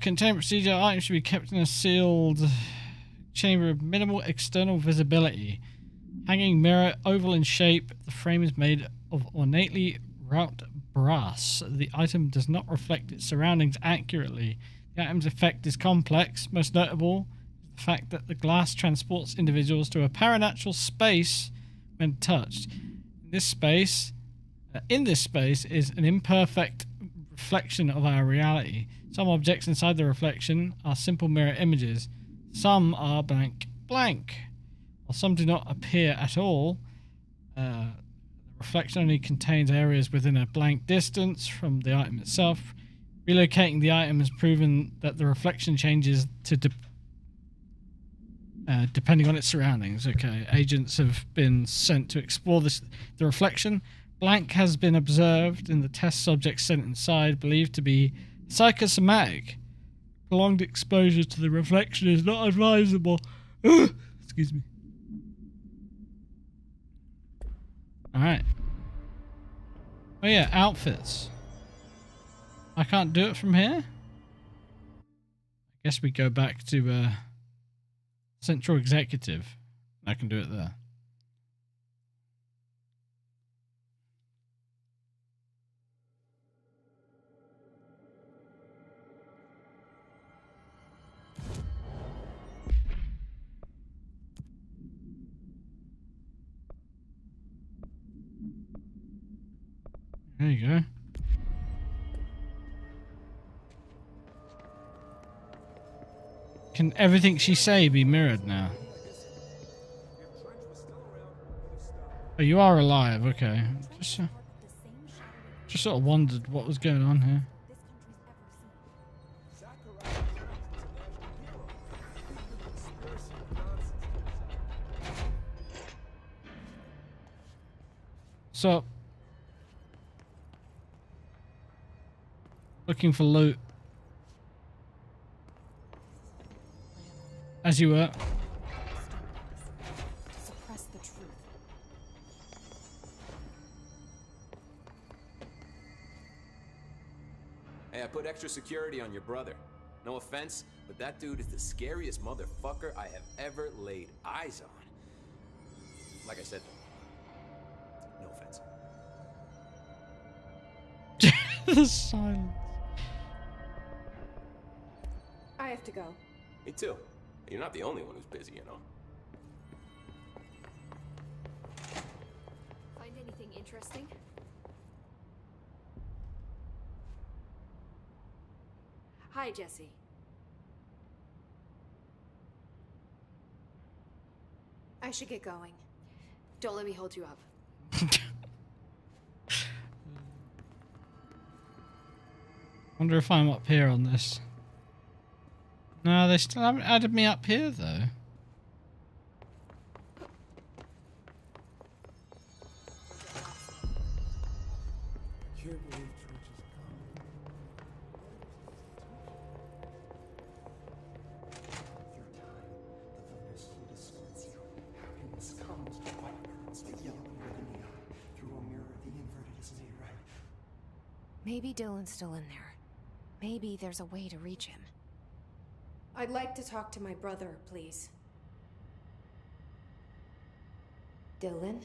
Containment procedure items should be kept in a sealed chamber of minimal external visibility. Hanging mirror, oval in shape. The frame is made of ornately wrought brass. The item does not reflect its surroundings accurately. The item's effect is complex. Most notable is the fact that the glass transports individuals to a paranatural space when touched. In this space is an imperfect reflection of our reality. Some objects inside the reflection are simple mirror images. Some are blank. While some do not appear at all, the reflection only contains areas within a blank distance from the item itself. Relocating the item has proven that the reflection changes to depending on its surroundings. Okay, agents have been sent to explore the reflection. Blank has been observed in the test subject sent inside, believed to be psychosomatic. Prolonged exposure to the reflection is not advisable. Excuse me. Alright. Oh yeah, outfits. I can't do it from here? I guess we go back to Central Executive. I can do it there. There you go. Can everything she say be mirrored now? Oh, you are alive. Okay. Just sort of wondered what was going on here. So, looking for loot. As you were. Suppress the truth. Hey, I put extra security on your brother. No offense, but that dude is the scariest motherfucker I have ever laid eyes on. Like I said, no offense. The silence. I have to go. Me too. You're not the only one who's busy, you know. Find anything interesting? Hi, Jesse. I should get going. Don't let me hold you up. Wonder if I'm up here on this. No, they still haven't added me up here, though. Maybe Dylan's still in there. Maybe there's a way to reach him. I'd like to talk to my brother, please. Dylan?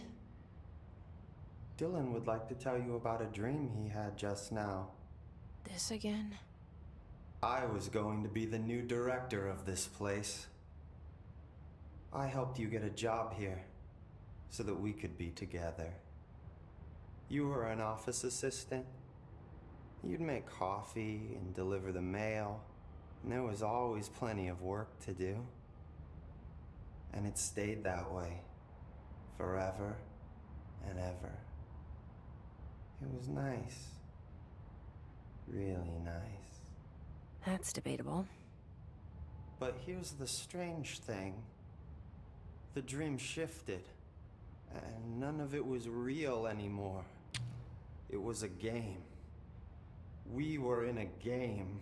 Dylan would like to tell you about a dream he had just now. This again? I was going to be the new director of this place. I helped you get a job here so that we could be together. You were an office assistant. You'd make coffee and deliver the mail, and there was always plenty of work to do. And it stayed that way, forever and ever. It was nice. Really nice. That's debatable. But here's the strange thing. The dream shifted, and none of it was real anymore. It was a game. We were in a game,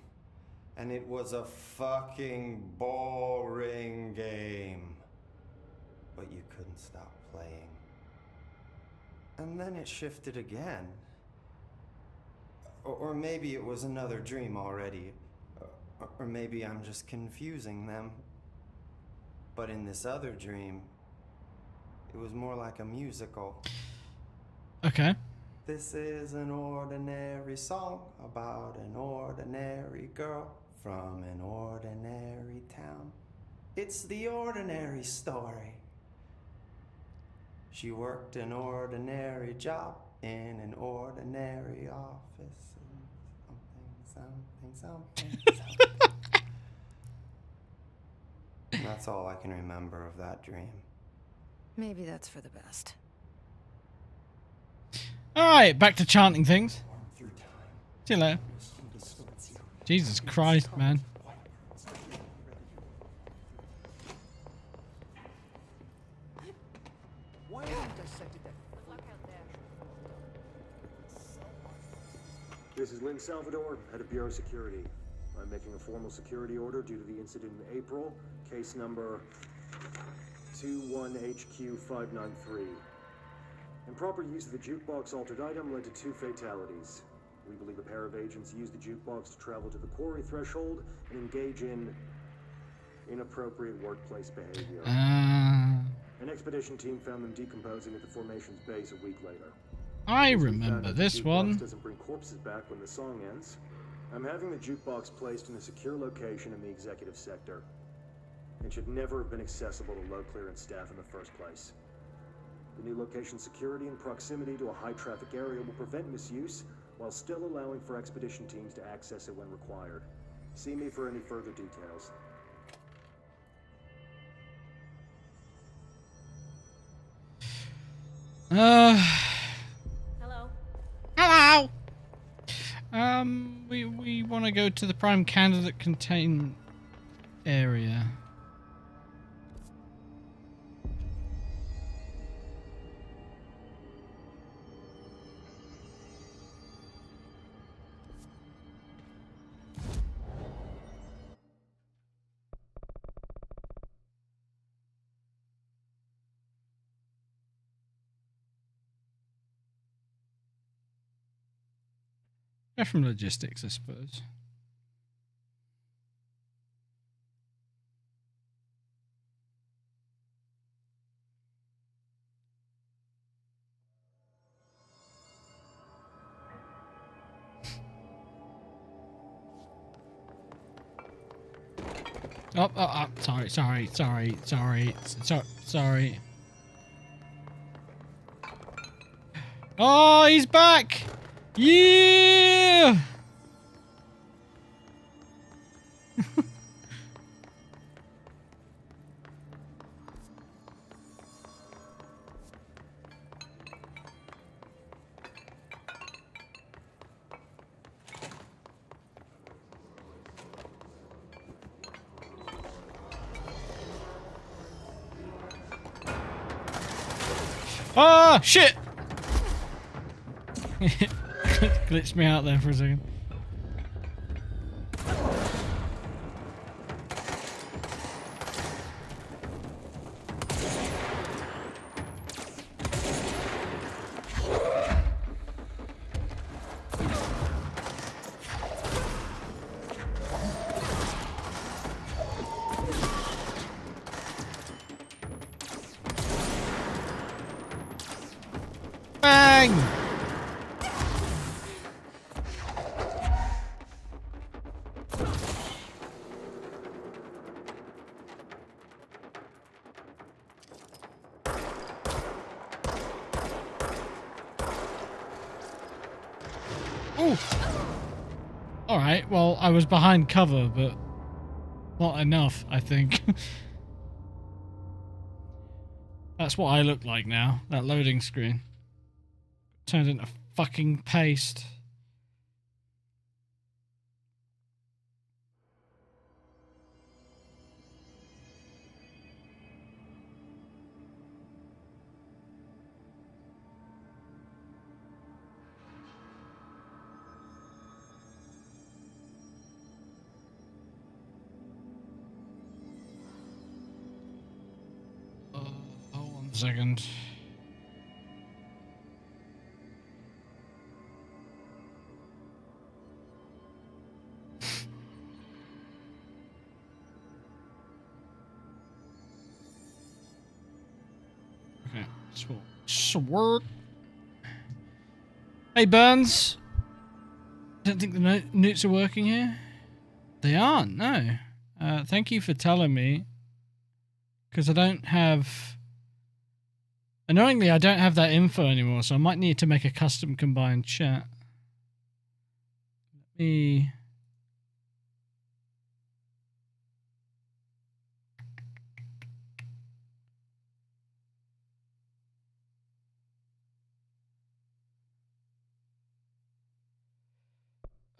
and it was a fucking boring game. But you couldn't stop playing. And then it shifted again. Or maybe it was another dream already. Or maybe I'm just confusing them. But in this other dream, it was more like a musical. Okay. This is an ordinary song about an ordinary girl from an ordinary town. It's the ordinary story. She worked an ordinary job in an ordinary office. And something. And that's all I can remember of that dream. Maybe that's for the best. Alright, back to chanting things. See you later. Jesus Christ, man. This is Lynn Salvador, head of Bureau Security. I'm making a formal security order due to the incident in April, case number 21HQ593. Improper use of the jukebox altered item led to 2 fatalities. We believe a pair of agents used the jukebox to travel to the quarry threshold and engage in inappropriate workplace behavior. An expedition team found them decomposing at the formation's base a week later. I remember this one. Doesn't bring corpses back when the song ends. I'm having the jukebox placed in a secure location in the executive sector. It should never have been accessible to low clearance staff in the first place. The new location's security and proximity to a high traffic area will prevent misuse while still allowing for expedition teams to access it when required. See me for any further details. Hello. Hello. We want to go to the prime candidate containment area. They're from logistics, I suppose. Sorry. Oh, he's back! Yeah! Ah, shit! Glitched me out there for a second. Bang! Ooh. Alright, well, I was behind cover, but not enough, I think. That's what I look like now, that loading screen. Turned into fucking paste. Hold on a second. Okay, sword. Hey, Burns. Don't think the newts are working here. They aren't. No. Thank you for telling me. Because I don't have. Annoyingly, I don't have that info anymore, so I might need to make a custom combined chat. Let me.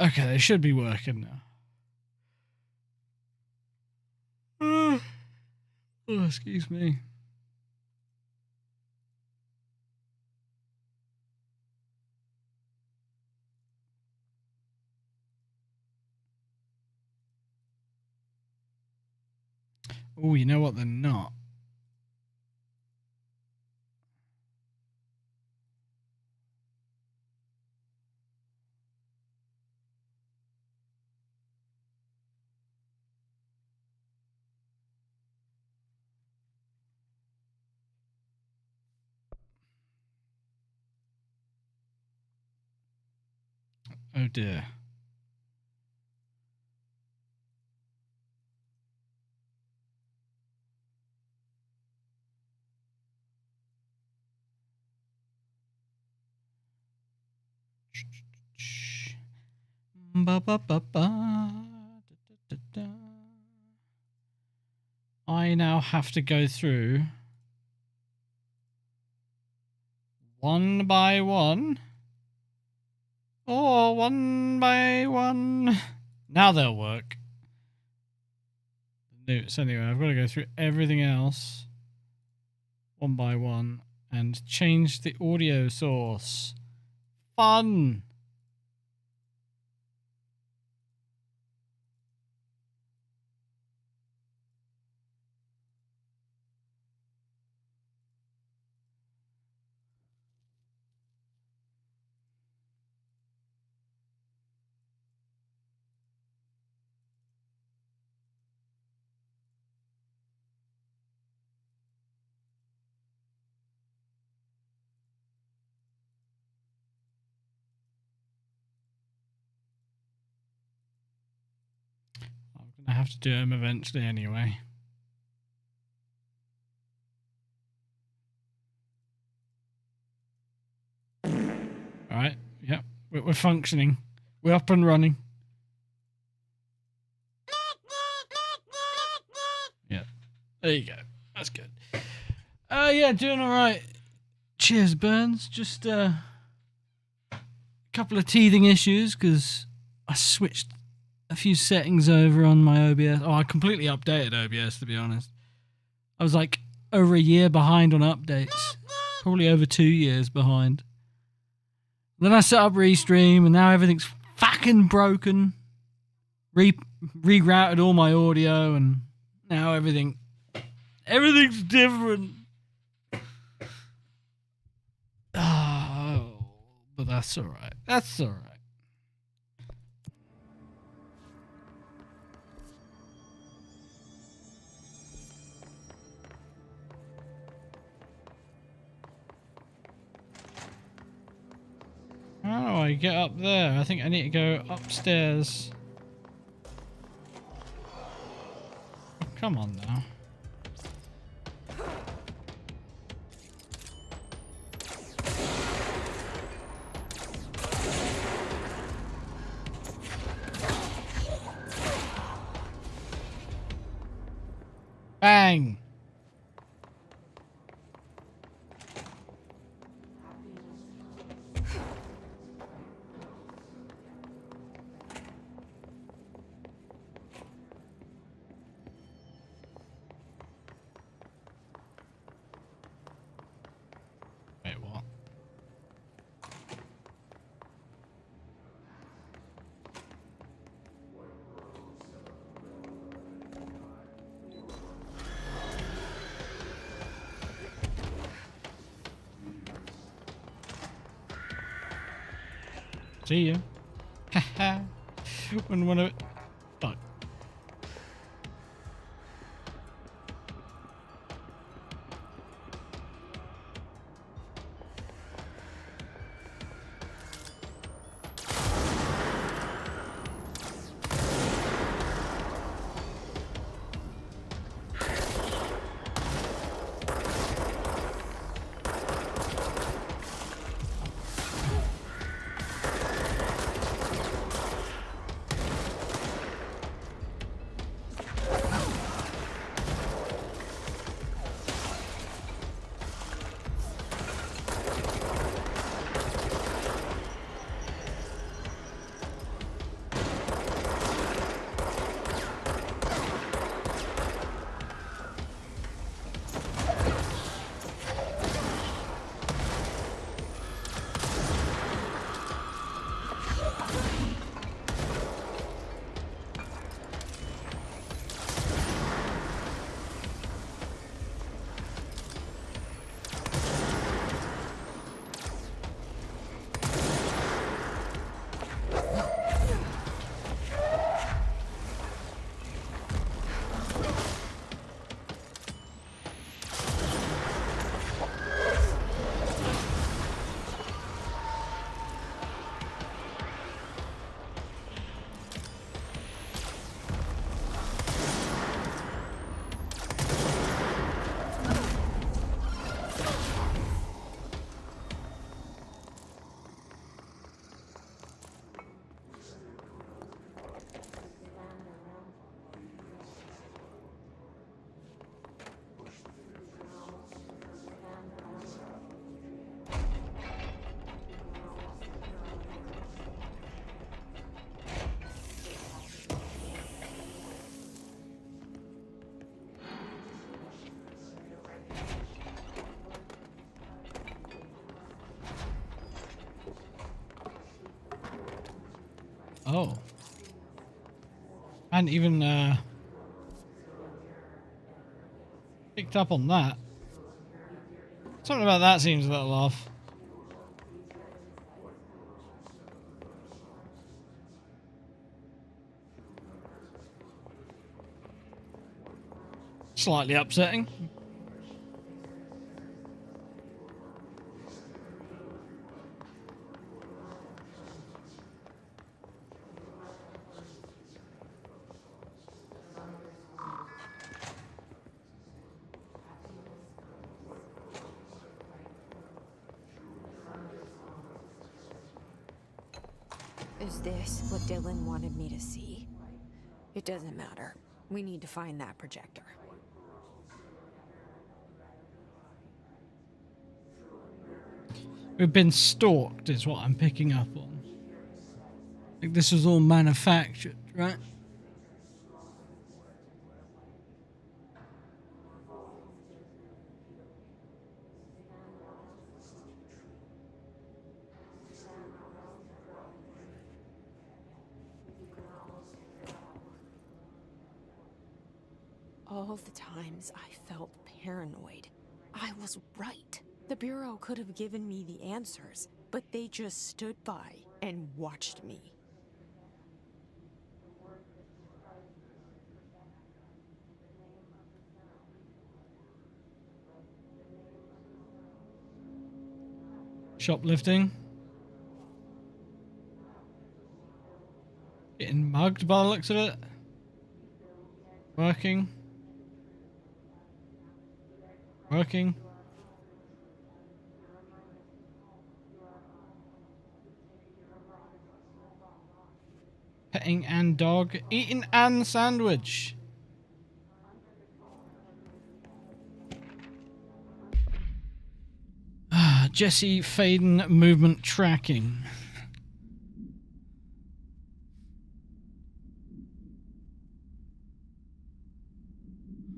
Okay, they should be working now. Oh, excuse me. Oh, you know what? They're not. Oh dear. Ba, ba, ba, ba. Da, da, da, da. I now have to go through one by one. Or one by one. Now they'll work. Notes anyway. I've got to go through everything else one by one and change the audio source. Fun. I have to do them eventually anyway. Alright, yep, we're functioning. We're up and running. Yeah, there you go. That's good. Yeah, doing alright. Cheers, Burns. Just a couple of teething issues because I switched a few settings over on my OBS. Oh, I completely updated OBS, to be honest. I was like over a year behind on updates. Probably over 2 years behind. Then I set up Restream and now everything's fucking broken. Rerouted all my audio and now everything's different. Oh, but that's alright. That's alright. How do I get up there? I think I need to go upstairs. Come on now. Bang! Wait, what? See you. Haha. When one of it. Fuck. Oh. I hadn't even picked up on that. Something about that seems a little off. Slightly upsetting. Is this what Dylan wanted me to see? It doesn't matter. We need to find that projector. We've been stalked, is what I'm picking up on. Like this was all manufactured, right? All the times I felt paranoid, I was right. The Bureau could have given me the answers, but they just stood by and watched me. Shoplifting. Getting mugged by the looks of it. Working. Working. Petting and dog. Eating and sandwich. Jesse Faden movement tracking.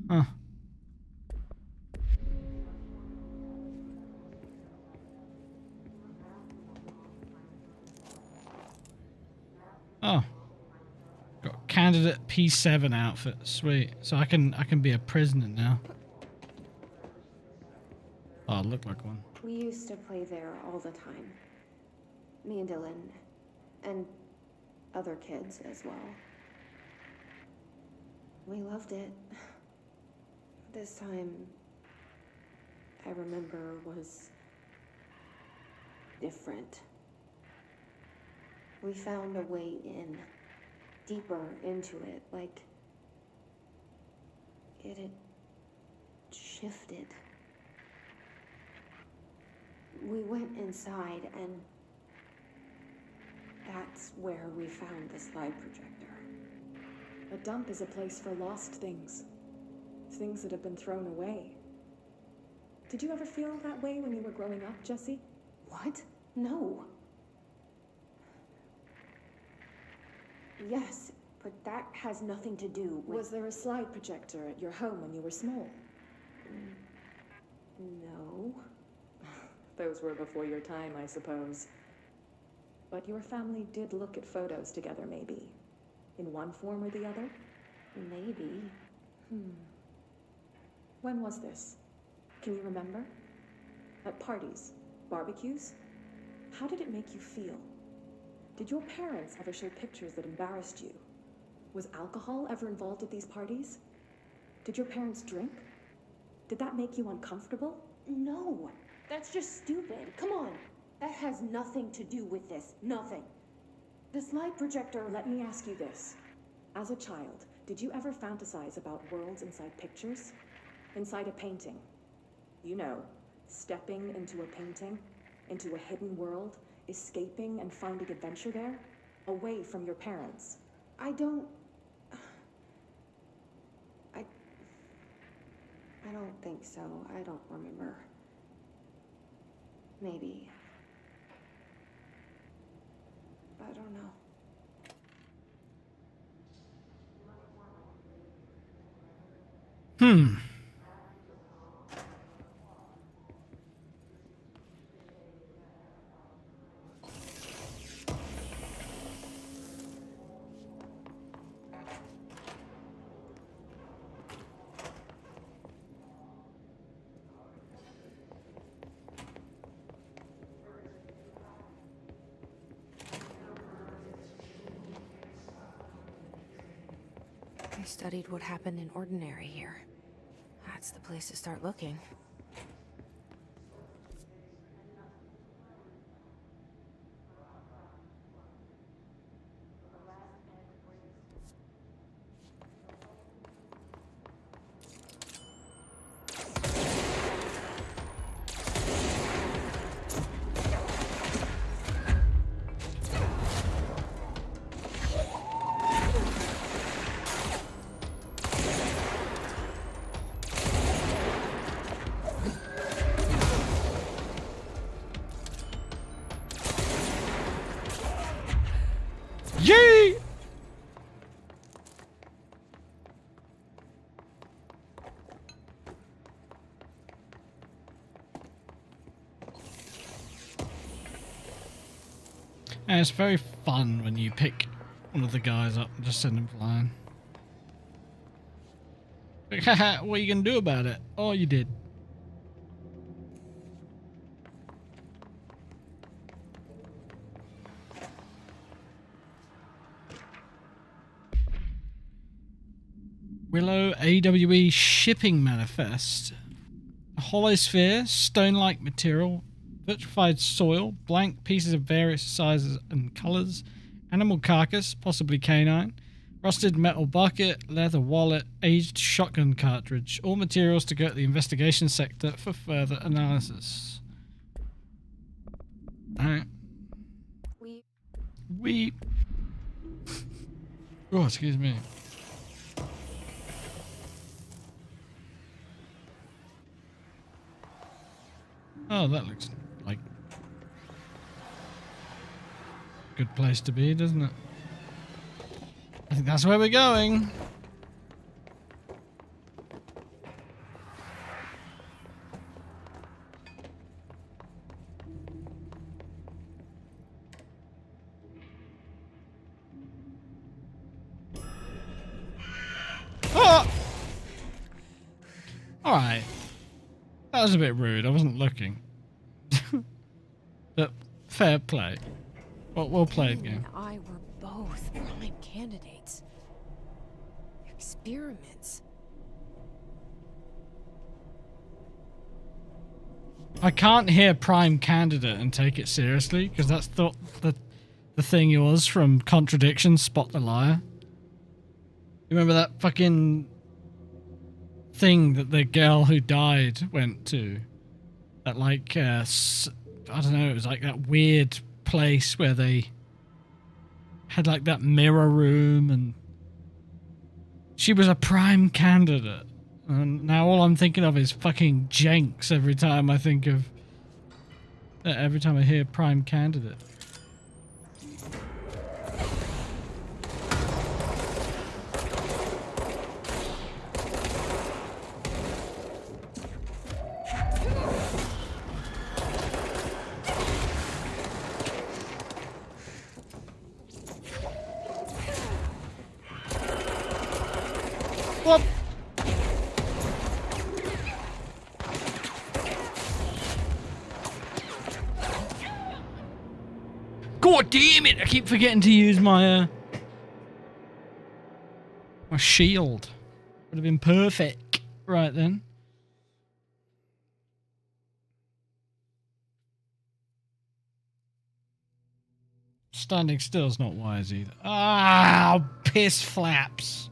Huh. Oh. Got candidate P7 outfit. Sweet. So I can be a prisoner now. Oh, I look like one. We used to play there all the time. Me and Dylan, and other kids as well. We loved it. This time, I remember, was different. We found a way in, deeper into it, like it had shifted. We went inside, and that's where we found the slide projector. A dump is a place for lost things. Things that have been thrown away. Did you ever feel that way when you were growing up, Jesse? What? No. Yes, but that has nothing to do with... Was there a slide projector at your home when you were small? No. Those were before your time, I suppose. But your family did look at photos together, maybe. In one form or the other? Maybe. When was this? Can you remember? At parties? Barbecues? How did it make you feel? Did your parents ever show pictures that embarrassed you? Was alcohol ever involved at these parties? Did your parents drink? Did that make you uncomfortable? No. That's just stupid. Come on. That has nothing to do with this. Nothing. The slide projector, let me ask you this. As a child, did you ever fantasize about worlds inside pictures? Inside a painting? You know, stepping into a painting, into a hidden world, escaping and finding adventure there, away from your parents. I don't think so. I don't remember. Maybe. I don't know. I studied what happened in Ordinary here. That's the place to start looking. Yay! And it's very fun when you pick one of the guys up and just send them flying. Like, haha, what are you gonna do about it? Oh, you did. Willow AWE shipping manifest. A hollow sphere, stone-like material, vitrified soil, blank pieces of various sizes and colors, animal carcass, possibly canine, rusted metal bucket, leather wallet, aged shotgun cartridge. All materials to go to the investigation sector for further analysis. Alright. We. Oh, excuse me. Oh, that looks like a good place to be, doesn't it? I think that's where we're going. Oh! Alright. That was a bit rude. I wasn't looking. But fair play. Well played, game. And I were both prime candidates. Experiments. I can't hear prime candidate and take it seriously because that's the thing it was from Contradiction, Spot the Liar. You remember that fucking thing that the girl who died went to? That like I don't know, it was like that weird place where they had like that mirror room, and she was a prime candidate. And now all I'm thinking of is fucking Jenks every time I think of every time I hear prime candidate. What? God damn it! I keep forgetting to use my my shield. Would have been perfect right then. Standing still's not wise either. Ah, piss flaps.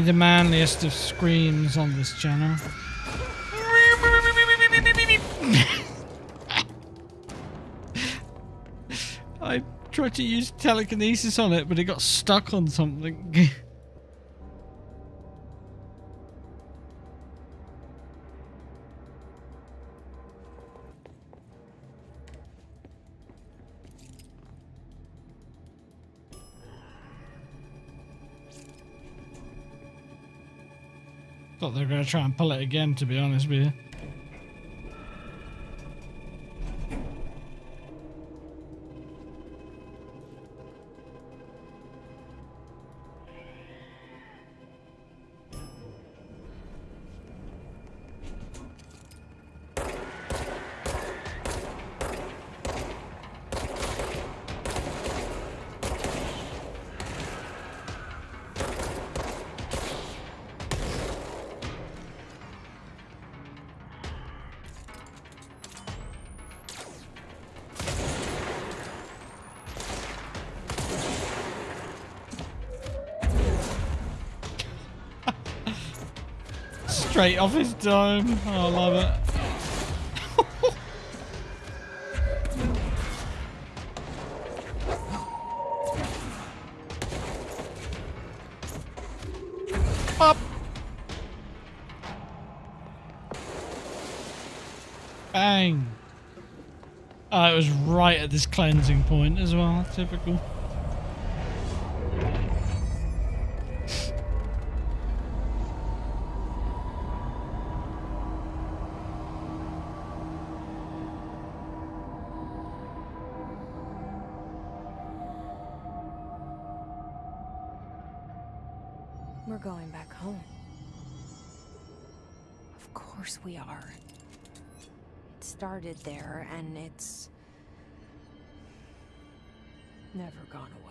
Only the manliest of screams on this channel. I tried to use telekinesis on it, but it got stuck on something. Thought they were going to try and pull it again, to be honest with you. Straight off his dome. Oh, I love it. Up. Bang. Oh, it was right at this cleansing point as well. Typical. We're going back home. Of course we are. It started there, and it's never gone away.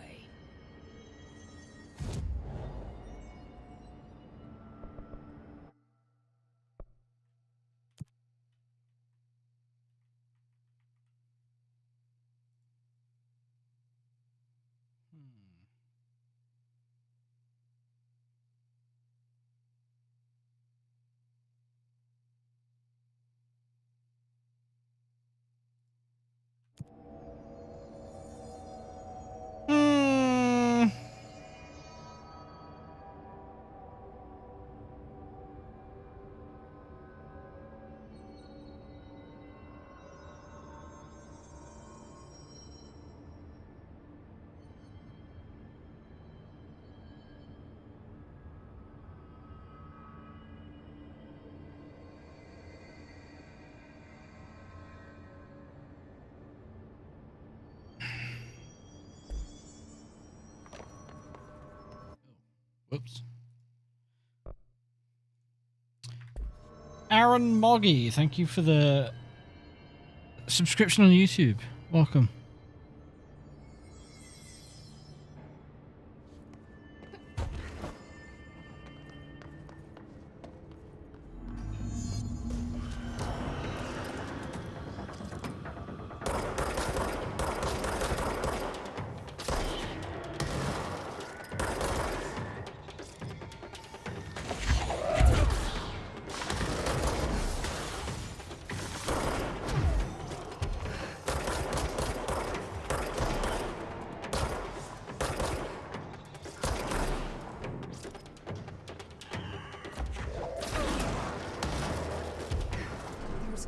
Whoops. Aaron Moggy, thank you for the subscription on YouTube. Welcome.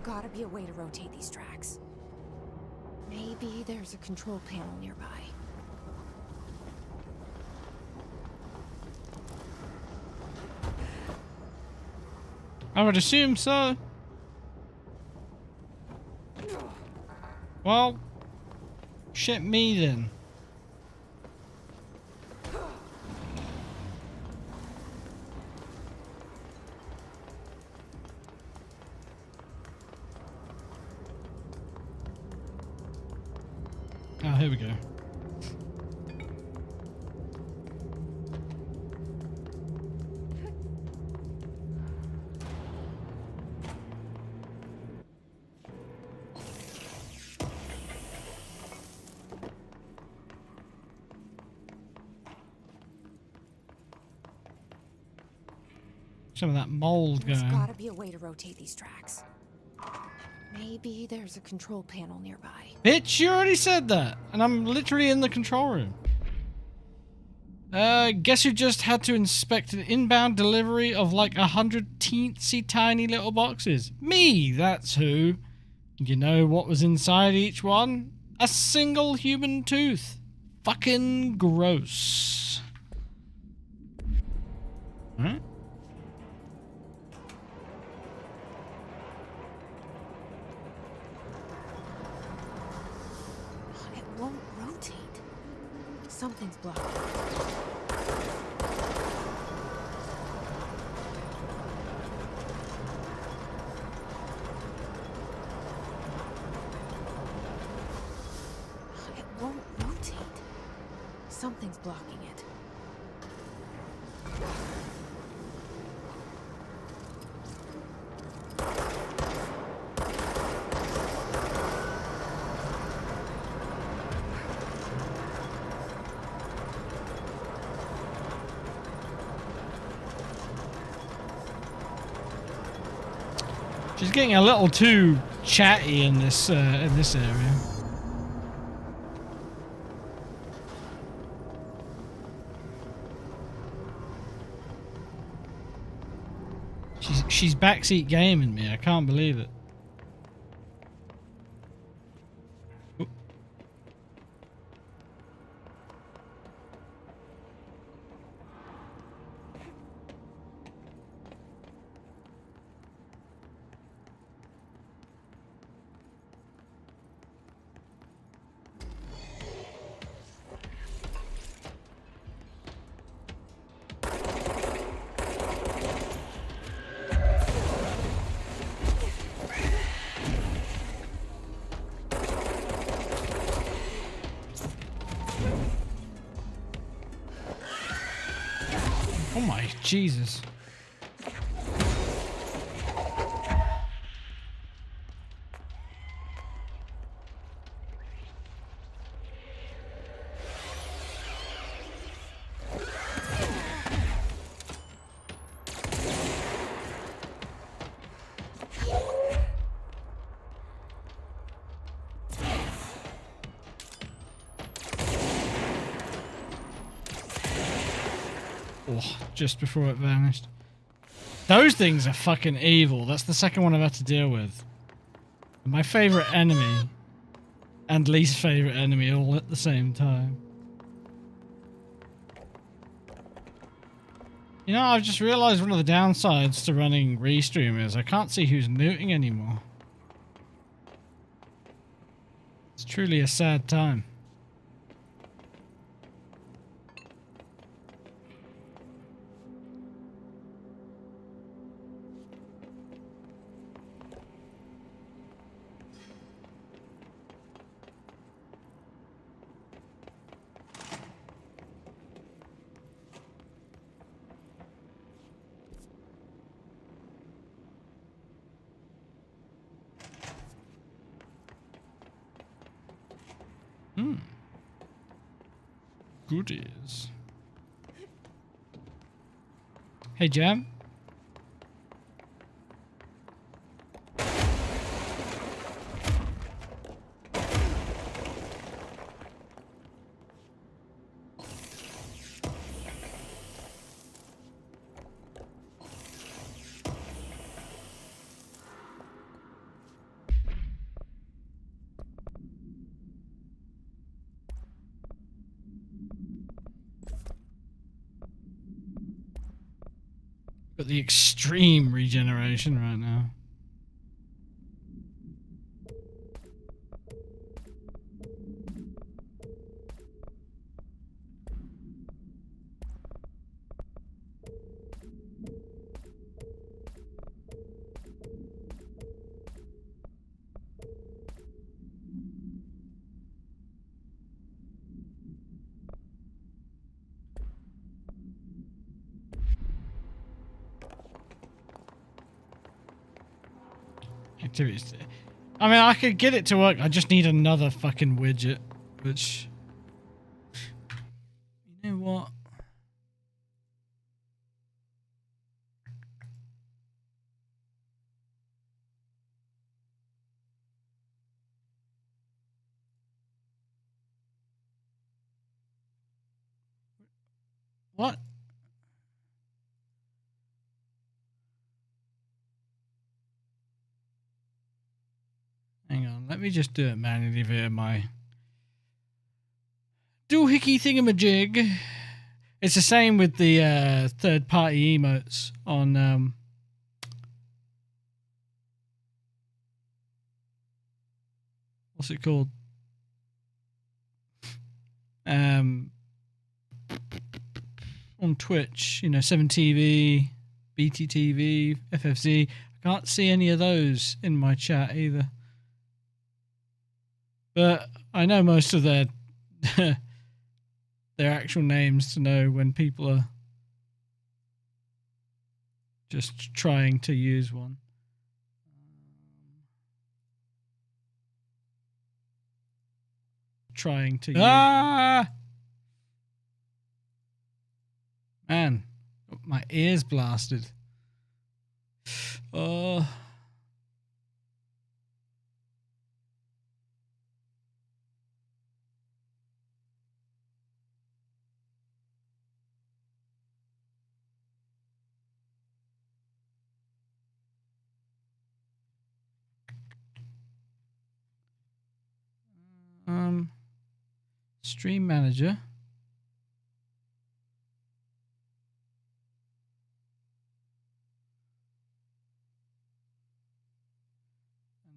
Gotta be a way to rotate these tracks. Maybe there's a control panel nearby. I would assume so. Well, shit me then. Oh, here we go. some of that mold There's going. gotta be a way to rotate these tracks. Maybe there's a control panel nearby. Bitch, you already said that. And I'm literally in the control room. Guess who just had to inspect an inbound delivery of like 100 teensy tiny little boxes? Me, that's who. You know what was inside each one? A single human tooth. Fucking gross. Huh? It won't rotate. Something's blocking. It won't rotate. Something's blocking it. She's getting a little too chatty in this area. She's backseat gaming me. I can't believe it. Oop. Oh my Jesus. Oh, just before it vanished. Those things are fucking evil. That's the second one I've had to deal with. My favorite enemy and least favorite enemy all at the same time. You know, I've just realized one of the downsides to running Restream is I can't see who's muting anymore. It's truly a sad time. Goodies. Hey, Jam. Got the extreme regeneration right now. Activities. I mean, I could get it to work. I just need another fucking widget, which, you know what? What? Hang on, let me just do it manually via my doohickey thingamajig. It's the same with the third-party emotes on what's it called? On Twitch, you know, 7TV, BTTV, FFZ. I can't see any of those in my chat either. But I know most of their their actual names to know when people are just trying to use one. Trying to use. Man, my ears blasted. Oh. Stream manager.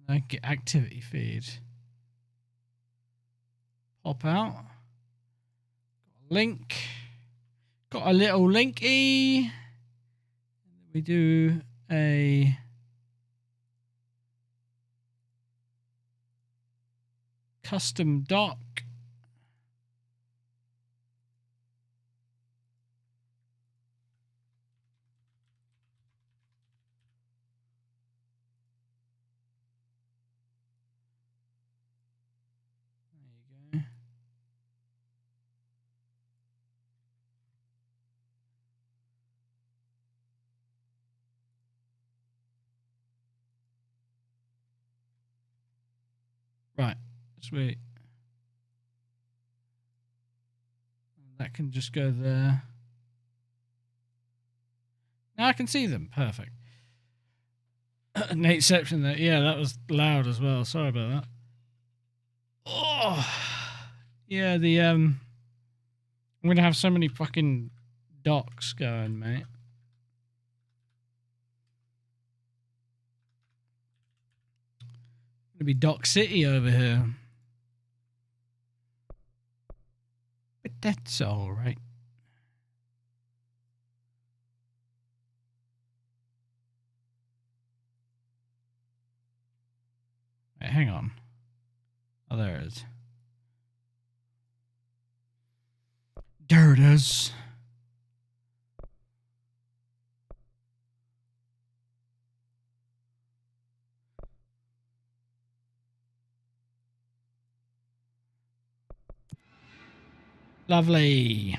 And get activity feed. Pop out. Got a link. Got a little linky. We do a custom doc. Right, sweet. That can just go there. Now I can see them. Perfect. Nateception there. Yeah, that was loud as well. Sorry about that. Oh, yeah. The I'm gonna have so many fucking docs going, mate. Gonna be Doc City over here. But that's all right. Wait, hang on. Oh, there it is. There it is. Lovely.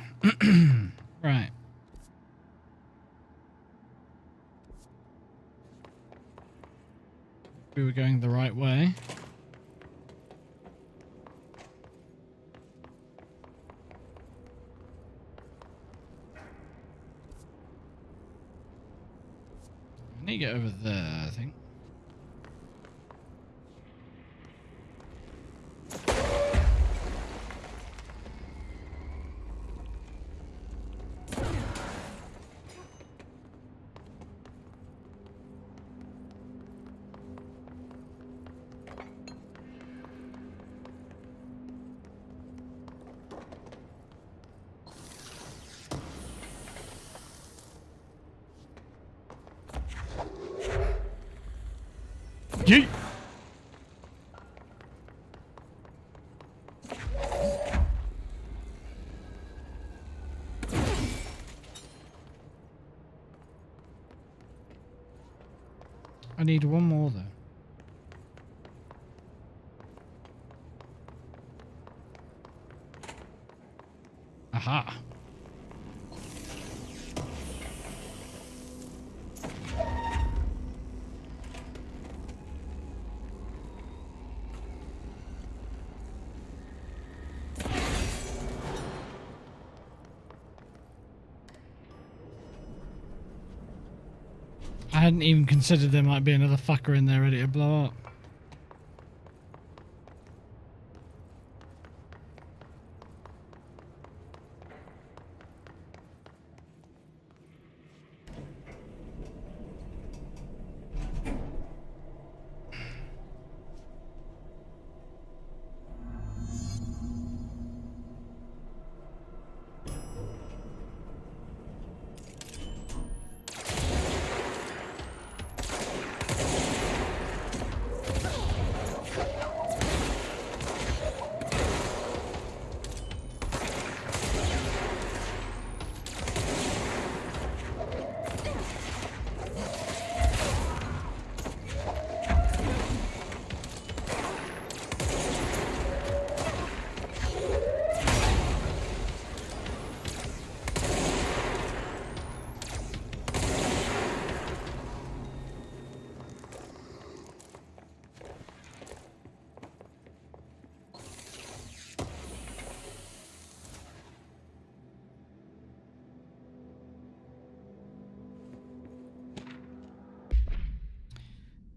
Right. We were going the right way. I need to get over there, I think. Yeet. I need one more though. Aha. hadn't even considered there might be another fucker in there ready to blow up.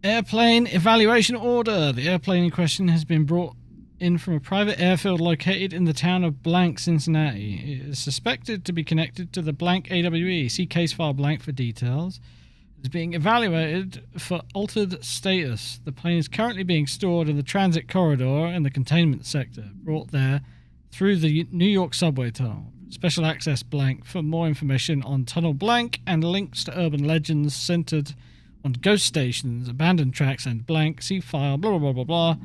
Airplane evaluation order. The airplane in question has been brought in from a private airfield located in the town of Blank, Cincinnati. It is suspected to be connected to the Blank AWE. See case file blank for details. It is being evaluated for altered status. The plane is currently being stored in the transit corridor in the containment sector, brought there through the New York subway tunnel. Special access blank for more information on Tunnel Blank and links to urban legends centered on ghost stations, abandoned tracks, and blank. See file, blah, blah, blah, blah, blah.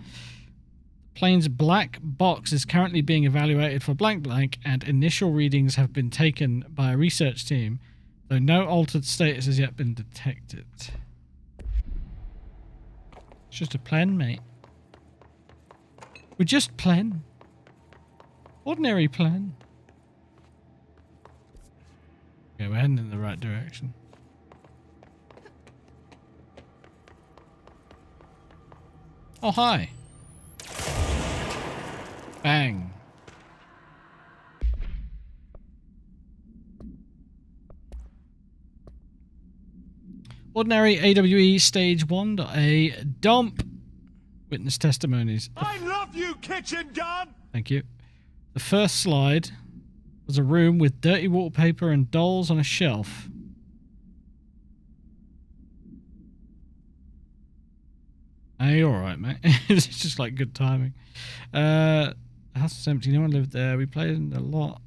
Plane's black box is currently being evaluated for blank blank, and initial readings have been taken by a research team, though no altered status has yet been detected. It's just a plan, mate. We're just plan. Ordinary plan. Okay, we're heading in the right direction. Oh, hi. Bang. Ordinary AWE Stage 1.A dump. Witness testimonies. I love you, kitchen gun! Thank you. The first slide was a room with dirty wallpaper and dolls on a shelf. Hey, alright, mate. It's just like good timing. The house was empty. No one lived there. We played in a lot.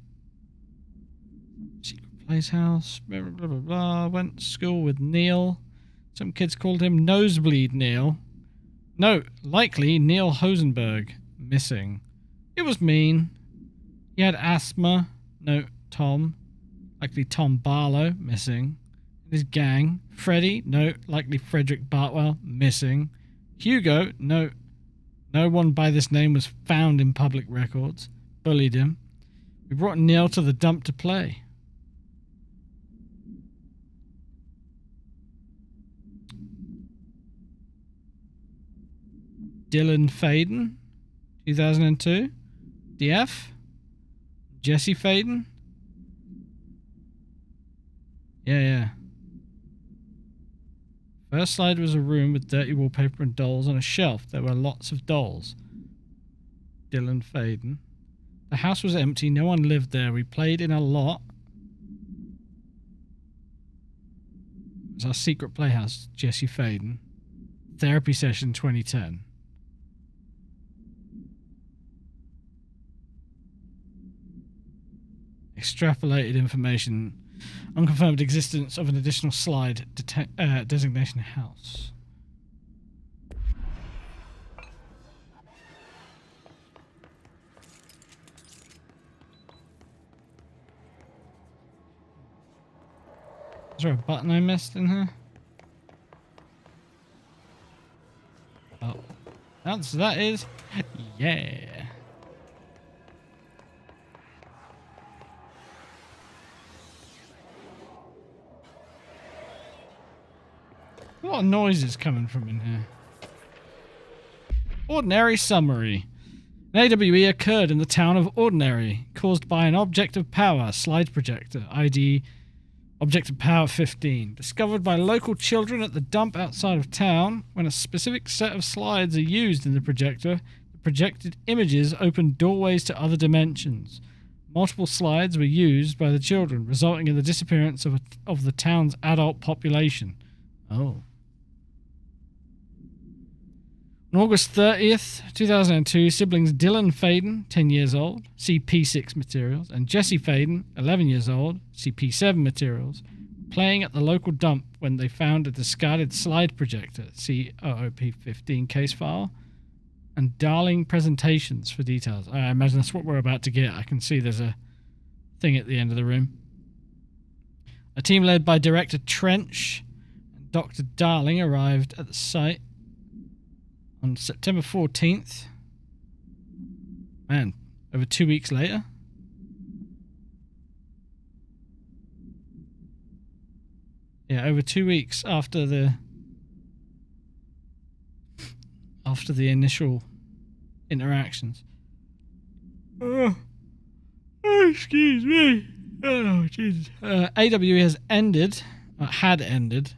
Secret place house. Blah, blah, blah, blah. Went to school with Neil. Some kids called him Nosebleed Neil. No, likely Neil Hosenberg. Missing. It was mean. He had asthma. No, Tom. Likely Tom Barlow. Missing. His gang. Freddie. No, likely Frederick Bartwell. Missing. Hugo, no one by this name was found in public records. Bullied him. We brought Neil to the dump to play. Dylan Faden, 2002. DF. Jesse Faden. Yeah. First slide was a room with dirty wallpaper and dolls on a shelf. There were lots of dolls. Dylan Faden. The house was empty. No one lived there. We played in a lot. It was our secret playhouse. Jesse Faden. Therapy session 2010. Extrapolated information. Unconfirmed existence of an additional slide. Designation house. Is there a button I missed in here? Oh. That is. Yeah. A lot of noises coming from in here. Ordinary summary. An AWE occurred in the town of Ordinary, caused by an object of power, slide projector, ID Object of Power 15. Discovered by local children at the dump outside of town. When a specific set of slides are used in the projector, the projected images open doorways to other dimensions. Multiple slides were used by the children, resulting in the disappearance of the town's adult population. Oh. On August 30th, 2002, siblings Dylan Faden, 10 years old, CP6 materials, and Jesse Faden, 11 years old, CP7 materials, playing at the local dump when they found a discarded slide projector, COOP15 case file, and Darling presentations for details. I imagine that's what we're about to get. I can see there's a thing at the end of the room. A team led by Director Trench and Dr. Darling arrived at the site on September 14th. Man, over 2 weeks later. Yeah, over 2 weeks after the initial interactions. Excuse me. Oh, Jesus. AWE has ended, had ended,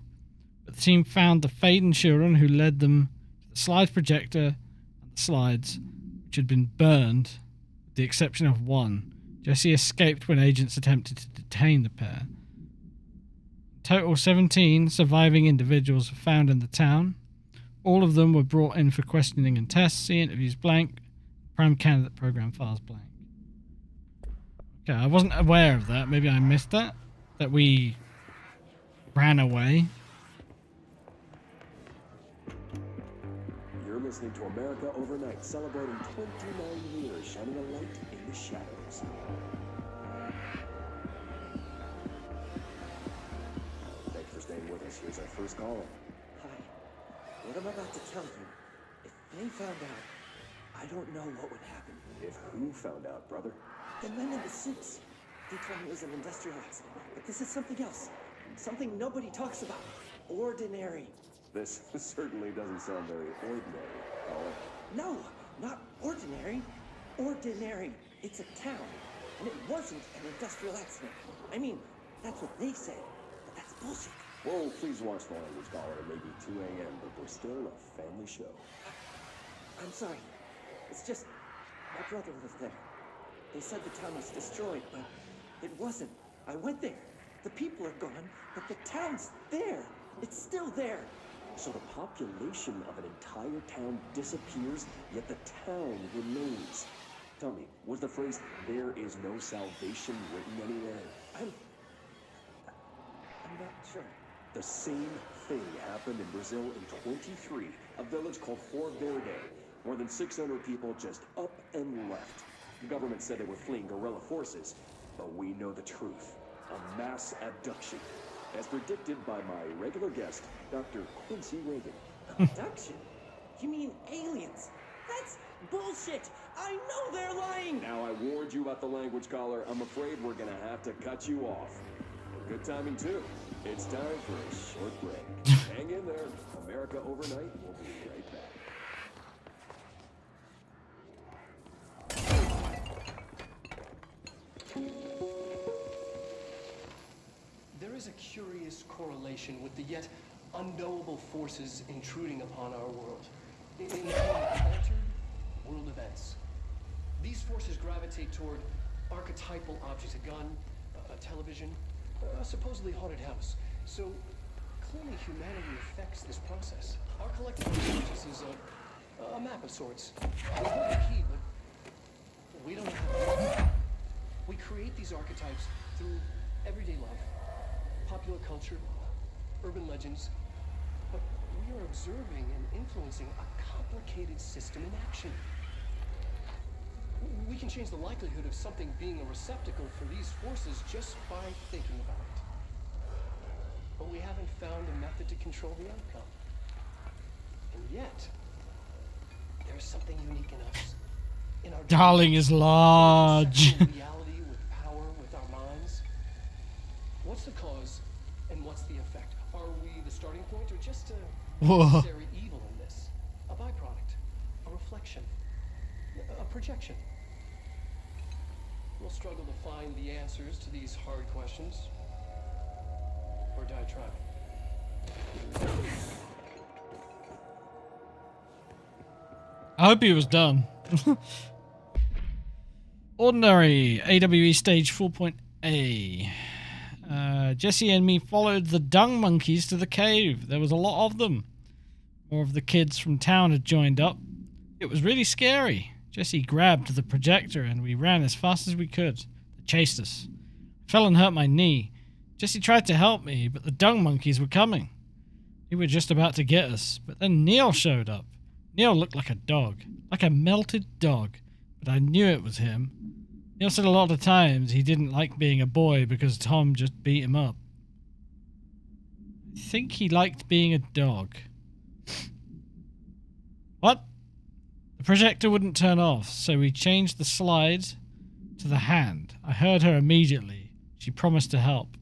but the team found the Faden children who led them to the slides projector and the slides, which had been burned, with the exception of one. Jesse escaped when agents attempted to detain the pair. In total, 17 surviving individuals were found in the town. All of them were brought in for questioning and tests. The interviews blank. Prime candidate program files blank. Okay, I wasn't aware of that. Maybe I missed that. That we ran away. You're listening to America Overnight, celebrating 29 years, shining a light in the shadows. Thanks for staying with us. Here's our first caller. What I'm about to tell you, if they found out, I don't know what would happen. If who found out, brother? The men in the suits. They told me it was an industrial accident, but this is something else. Something nobody talks about. Ordinary. This certainly doesn't sound very ordinary, caller. No, not ordinary. Ordinary. It's a town, and it wasn't an industrial accident. I mean, that's what they said, but that's bullshit. Whoa, please watch the language, caller. It may be 2 a.m., but we're still a family show. I'm sorry. It's just, my brother lived there. They said the town was destroyed, but it wasn't. I went there. The people are gone, but the town's there. It's still there. So the population of an entire town disappears, yet the town remains. Tell me, was the phrase, "there is no salvation," written anywhere? I'm not sure. The same thing happened in Brazil in 23, a village called Flor Verde. More than 600 people just up and left. The government said they were fleeing guerrilla forces, but we know the truth. A mass abduction, as predicted by my regular guest, Dr. Quincy Reagan. Abduction? You mean aliens? That's bullshit! I know they're lying! Now I warned you about the language, caller. I'm afraid we're gonna have to cut you off. Good timing, too. It's time for a short break. Hang in there. America Overnight. We'll be right back. There is a curious correlation with the yet unknowable forces intruding upon our world. In altered world events. These forces gravitate toward archetypal objects, a gun, a television, a supposedly haunted house. So clearly humanity affects this process. Our collective consciousness is a map of sorts. We hold the key, but we don't have it. We create these archetypes through everyday life, popular culture, urban legends, but we are observing and influencing a complicated system in action. We can change the likelihood of something being a receptacle for these forces just by thinking about it. But we haven't found a method to control the outcome. And yet, there's something unique in us. In our Darling is large. reality with power, with our minds. What's the cause and what's the effect? Are we the starting point or just a necessary evil in this? A byproduct, a reflection, a projection? We'll struggle to find the answers to these hard questions. or die trying. I hope he was done. Ordinary AWE stage 4.A. Jesse and me followed the dung monkeys to the cave. There was a lot of them. More of the kids from town had joined up. It was really scary. Jesse grabbed the projector and we ran as fast as we could. They chased us. I fell and hurt my knee. Jesse tried to help me, but the dung monkeys were coming. They were just about to get us, but then Neil showed up. Neil looked like a dog, like a melted dog, but I knew it was him. Neil said a lot of times he didn't like being a boy because Tom just beat him up. I think he liked being a dog. What? The projector wouldn't turn off, so we changed the slide to the hand. I heard her immediately. She promised to help.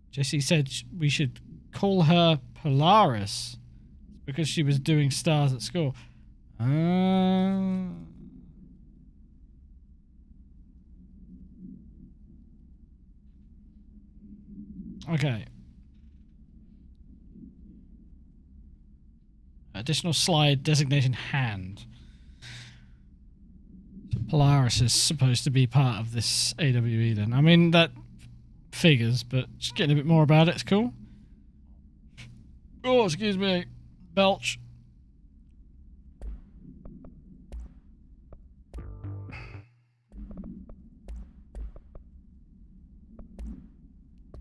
Jesse said we should call her Polaris because she was doing stars at school. Okay. Additional slide designation hand. So Polaris is supposed to be part of this AWE then. I mean, that figures, but just getting a bit more about it, it's cool. Oh, excuse me. Belch.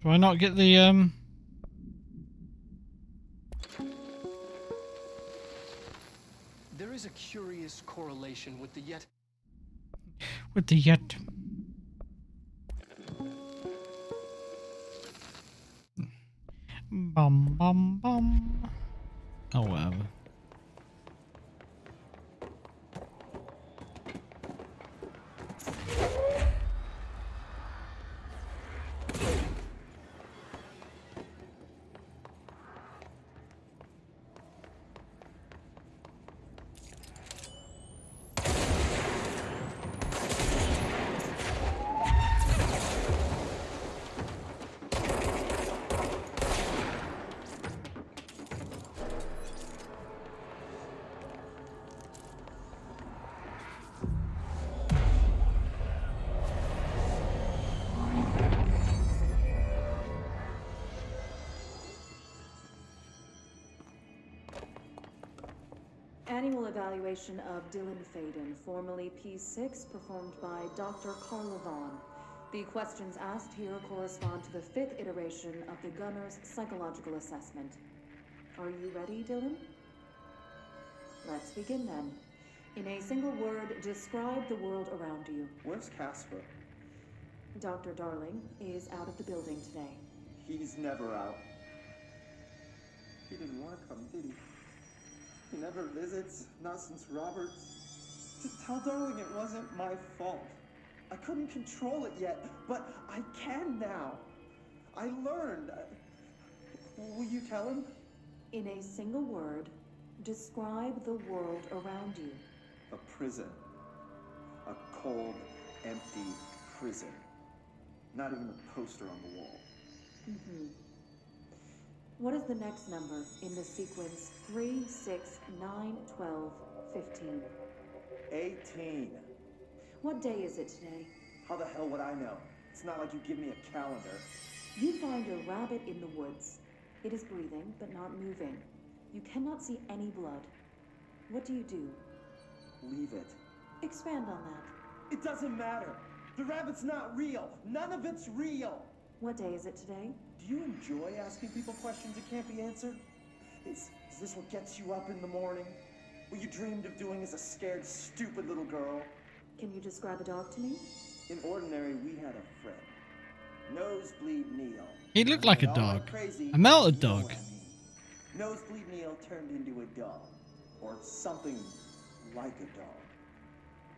Do I not get the, There is a curious correlation with the yet... Bum bum bum. Oh, whatever. Annual evaluation of Dylan Faden, formerly P6, performed by Dr. Carla Vaughn. The questions asked here correspond to the 5th iteration of the Gunner's psychological assessment. Are you ready, Dylan? Let's begin then. In a single word, describe the world around you. Where's Casper? Dr. Darling is out of the building today. He's never out. He didn't want to come, did he? He never visits, not since Roberts. Just tell Darling it wasn't my fault. I couldn't control it yet, but I can now. I learned. Will you tell him? In a single word, describe the world around you. A prison. A cold, empty prison. Not even a poster on the wall. What is the next number in the sequence 3, 6, 9, 12, 15? 18. What day is it today? How the hell would I know? It's not like you give me a calendar. You find a rabbit in the woods. It is breathing, but not moving. You cannot see any blood. What do you do? Leave it. Expand on that. It doesn't matter. The rabbit's not real. None of it's real. What day is it today? Do you enjoy asking people questions that can't be answered? Is this what gets you up in the morning? What you dreamed of doing as a scared, stupid little girl? Can you describe a dog to me? In Ordinary, we had a friend. Nosebleed Neil. He looked like a All dog. went crazy, A melted you know dog. what I mean. Nosebleed Neil turned into a dog. Or something like a dog.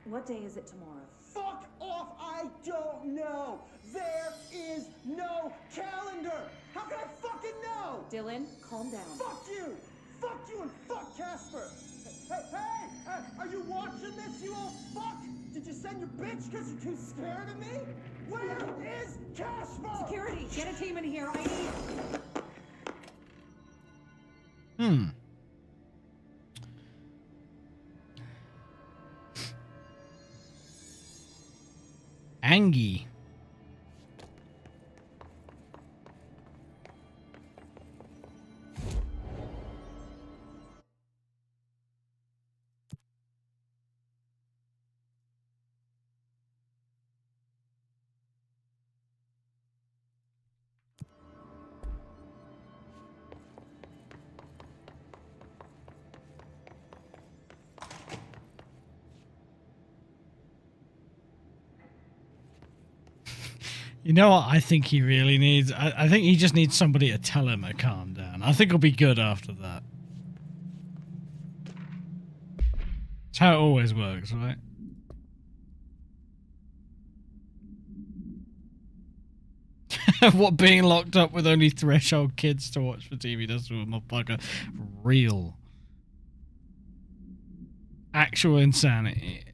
What day is it tomorrow? Fuck off! I don't know! There is no calendar! How can I fucking know? Dylan, calm down. Fuck you! Fuck you and fuck Casper! Hey! Are you watching this, you old fuck? Did you send your bitch because you're too scared of me? Where is Casper? Security, get a team in here. I need. Angie. You know what I think he really needs? I think he just needs somebody to tell him to calm down. I think he'll be good after that. It's how it always works, right? What being locked up with only threshold kids to watch for TV does to a motherfucker. Real. Actual insanity.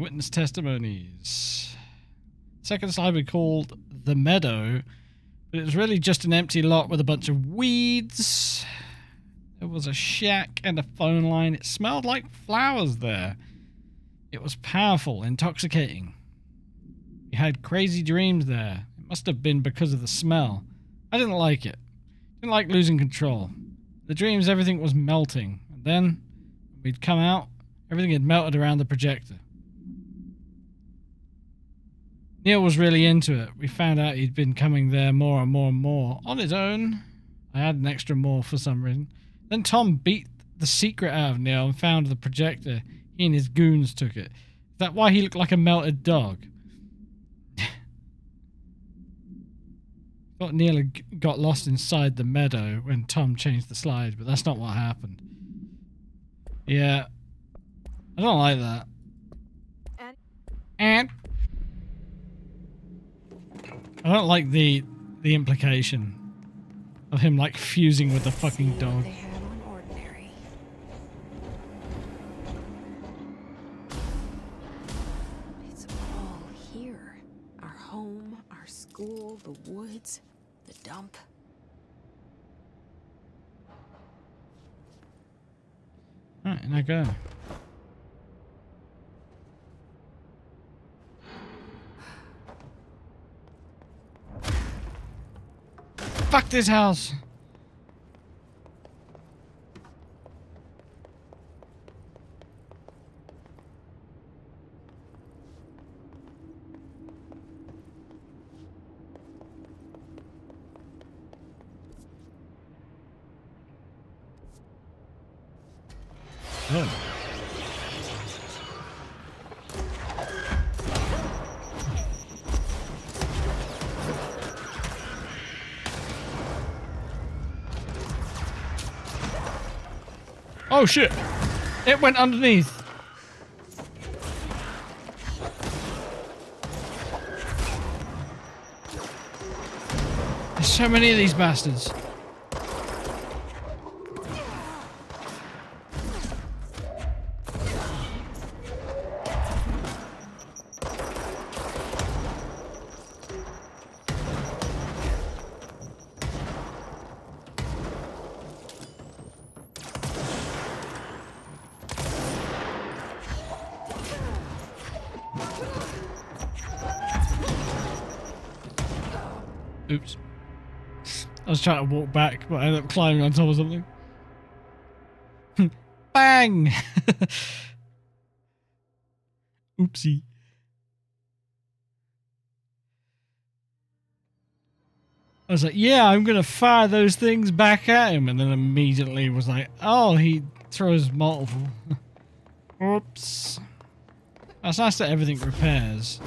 Witness testimonies. Second slide we called The Meadow, but it was really just an empty lot with a bunch of weeds. There was a shack and a phone line. It smelled like flowers there. It was powerful, intoxicating. We had crazy dreams there. It must have been because of the smell. I didn't like it. Didn't like losing control. The dreams, everything was melting. And then, when we'd come out, everything had melted around the projector. Neil was really into it. We found out he'd been coming there more and more and more on his own. I had an extra more for some reason. Then Tom beat the secret out of Neil and found the projector. He and his goons took it. Is that why he looked like a melted dog? Thought Neil had got lost inside the meadow when Tom changed the slide, but that's not what happened. Yeah. I don't like that. And I don't like the implication of him like fusing with the fucking dog. They had on ordinary. It's all here. Our home, our school, the woods, the dump. Alright, now go. Fuck this house! Oh. Oh shit! It went underneath. There's so many of these bastards. Oops. I was trying to walk back, but I ended up climbing on top of something. Bang! Oopsie. I was like, yeah, I'm going to fire those things back at him. And then immediately was like, oh, he throws multiple. Oops. That's nice that everything repairs.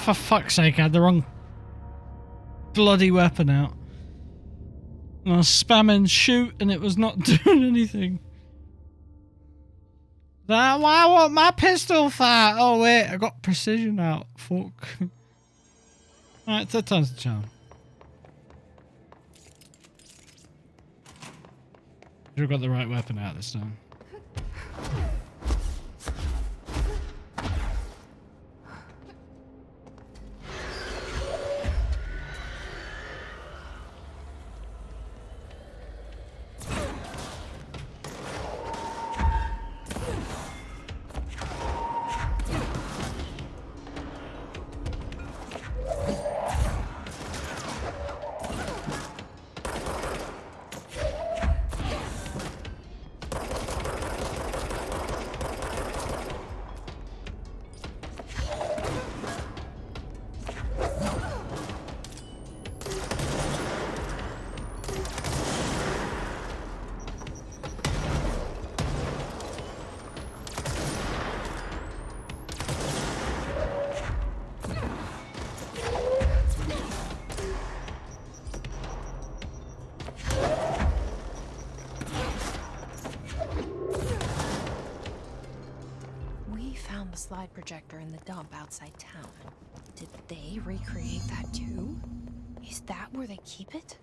for fuck's sake, I had the wrong bloody weapon out. And I was spamming shoot and it was not doing anything. Why I want my pistol fire? Oh wait, I got precision out. Fuck. Alright, third time's the charm. Should have got the right weapon out this time. The slide projector in the dump outside town. Did they recreate that too? Is that where they keep it?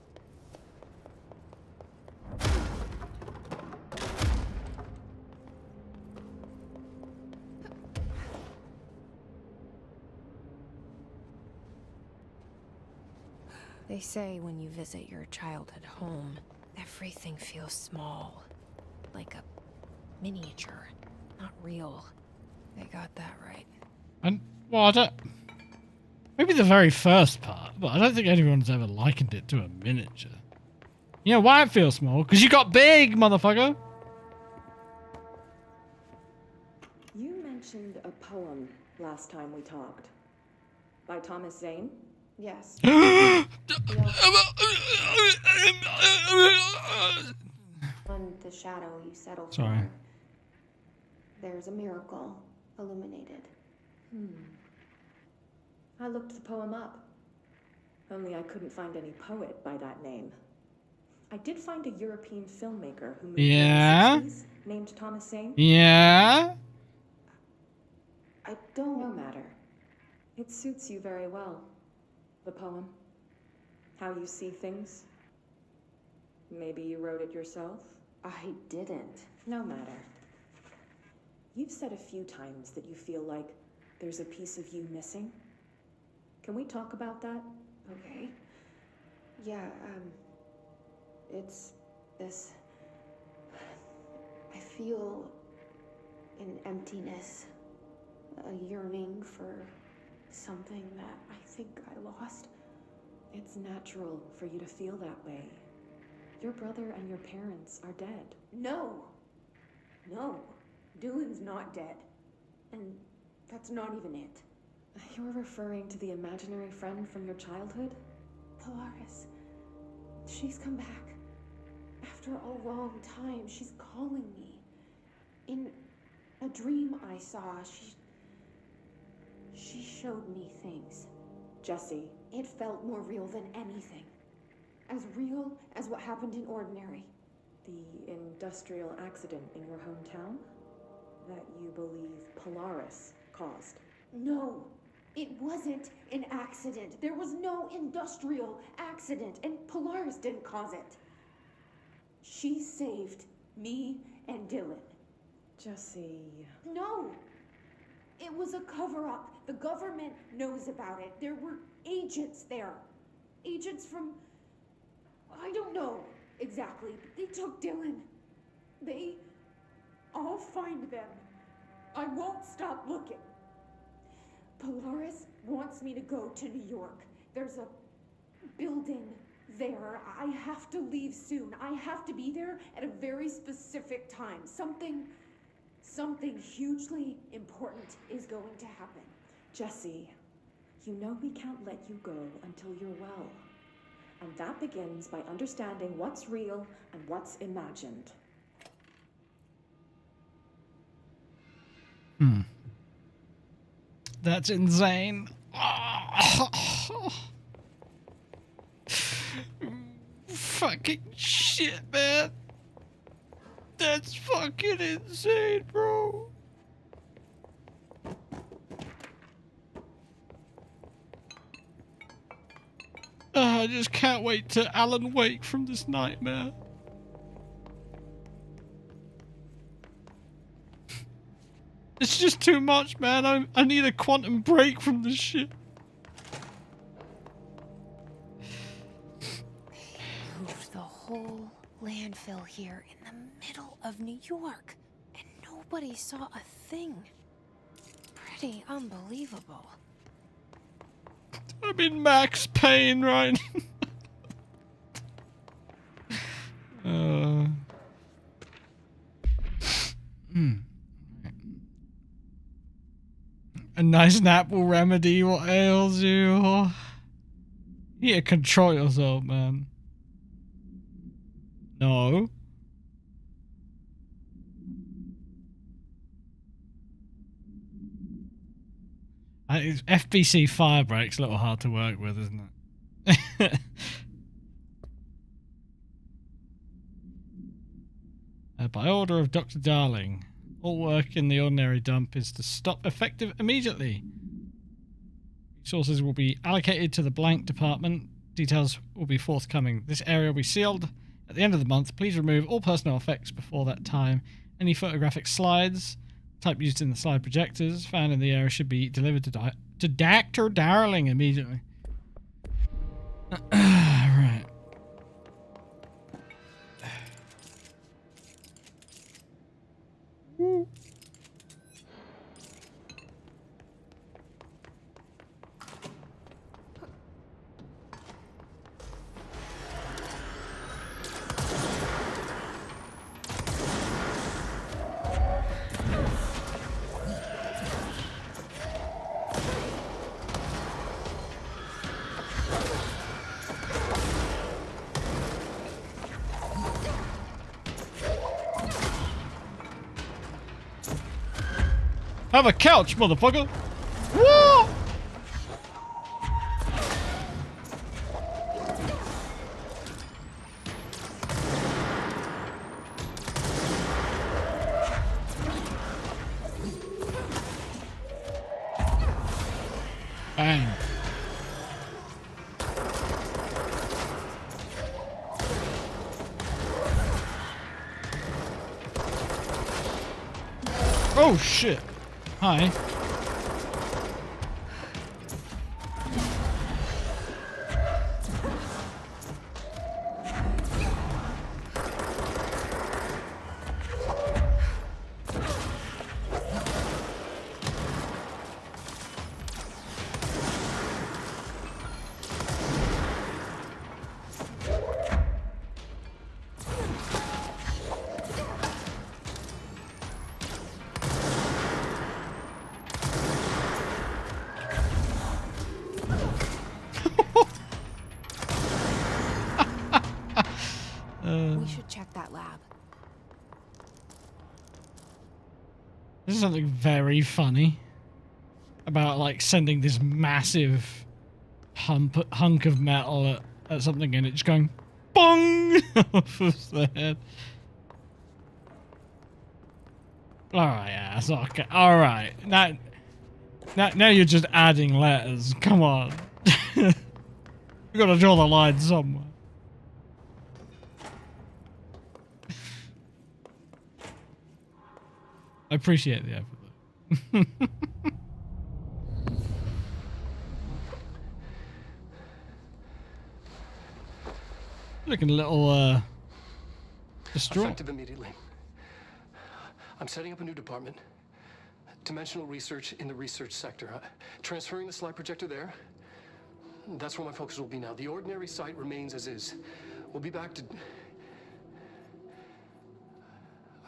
They say when you visit your childhood home, everything feels small. Like a miniature, not real. They got that right. And, well, I don't... Maybe the very first part, but I don't think anyone's ever likened it to a miniature. You know why it feels small? Because you got big, motherfucker! You mentioned a poem last time we talked. By Thomas Zane? Yes. On the shadow you settle Sorry. for, there's a miracle illuminated. I looked the poem up. Only I couldn't find any poet by that name. I did find a European filmmaker who moved Yeah? in the 60s named Thomas Zane. Yeah? I don't no matter. It suits you very well. The poem. How you see things. Maybe you wrote it yourself? I didn't. No matter. You've said a few times that you feel like there's a piece of you missing. Can we talk about that? Okay. Yeah, it's this... I feel an emptiness, a yearning for something that I think I lost. It's natural for you to feel that way. Your brother and your parents are dead. No! No. Dylan's not dead. And that's not even it. You're referring to the imaginary friend from your childhood? Polaris. She's come back. After a long time, she's calling me. In a dream I saw, she showed me things. Jesse. It felt more real than anything. As real as what happened in Ordinary. The industrial accident in your hometown? That you believe Polaris caused? No, it wasn't an accident. There was no industrial accident, and Polaris didn't cause it. She saved me and Dylan. Jesse... No! It was a cover-up. The government knows about it. There were agents there. Agents from... I don't know exactly, but they took Dylan. I'll find them. I won't stop looking. Polaris wants me to go to New York. There's a building there. I have to leave soon. I have to be there at a very specific time. Something hugely important is going to happen. Jesse, you know we can't let you go until you're well. And that begins by understanding what's real and what's imagined. That's insane. Oh. Fucking shit, man. That's fucking insane, bro. I just can't wait to Alan Wake from this nightmare. It's just too much, man. I need a quantum break from this shit. They moved the whole landfill here in the middle of New York, and nobody saw a thing. Pretty unbelievable. I'm in max pain right now. A nice nap will remedy what ails you. You need to control yourself, man. No. FBC Firebreak's a little hard to work with, isn't it? By order of Dr. Darling, all work in the ordinary dump is to stop effective immediately. Resources will be allocated to the blank department. Details will be forthcoming. This area will be sealed at the end of the month. Please remove all personnel effects before that time. Any photographic slides, type used in the slide projectors, found in the area should be delivered to Dr. Darling immediately. Right. Woo. Have a couch, motherfucker! Woo! Bang. Oh shit. Hi. We should check that lab. This is something very funny about like sending this massive hunk of metal at something and it just going bong off of the head. Alright, yeah, that's okay. Alright. Now you're just adding letters. Come on. We gotta draw the line somewhere. I appreciate the effort though. Looking a little distraught. Effective immediately. I'm setting up a new department. Dimensional research in the research sector. Transferring the slide projector there. That's where my focus will be now. The ordinary site remains as is. We'll be back to...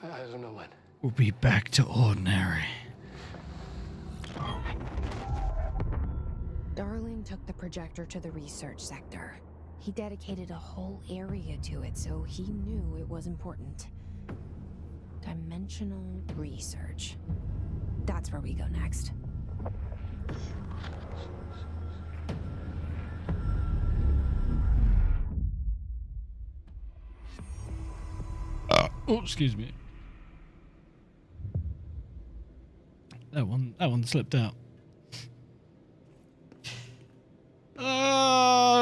I don't know when. We'll be back to ordinary. Darling took the projector to the research sector. He dedicated a whole area to it, so he knew it was important. Dimensional research. That's where we go next. Oh, excuse me. That one slipped out.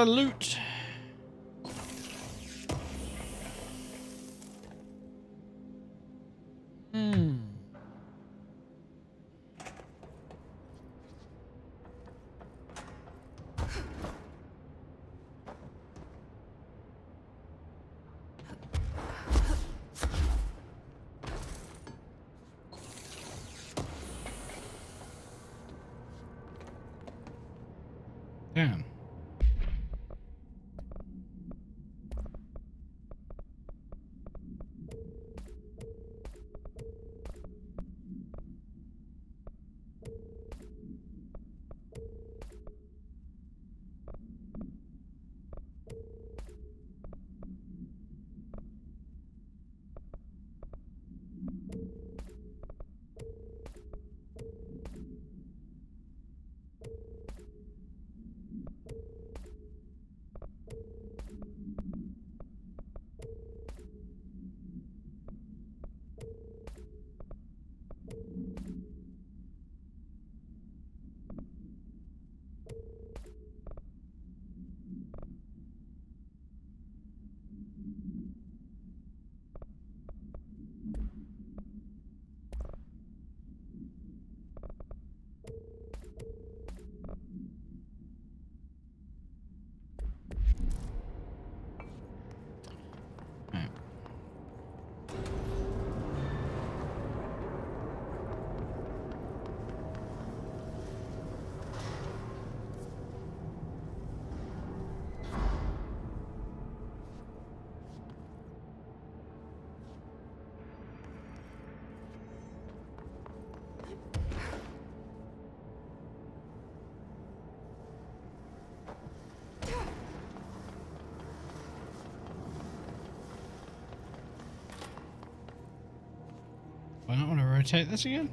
Loot. Damn. I don't want to rotate this again.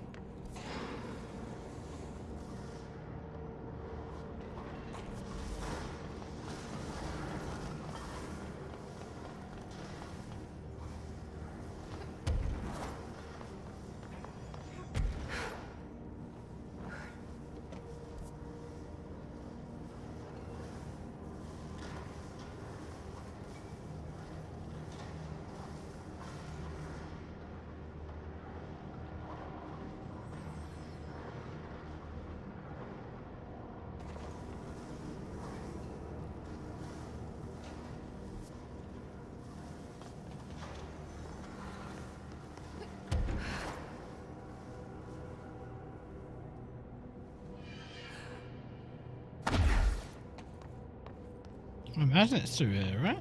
I imagine it's through here, right?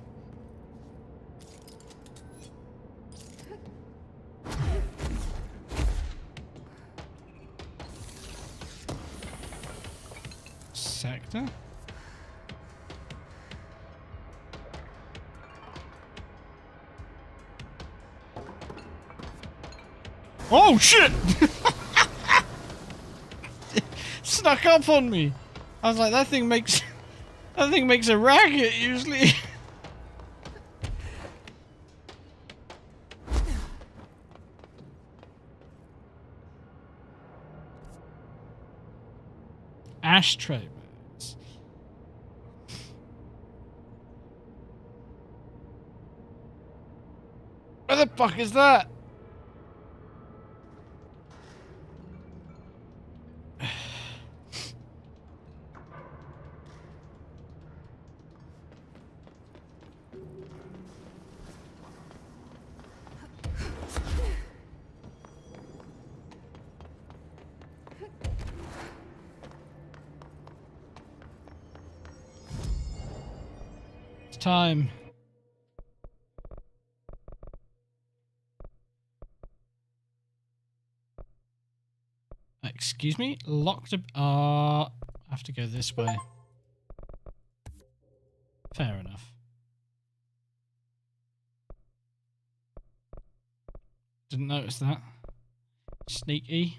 Sector? Oh shit! Snuck up on me. I was like, that thing makes a racket usually. Ashtray bags. Where the fuck is that? Time. Excuse me? Locked up. I have to go this way. Fair enough. Didn't notice that. Sneaky.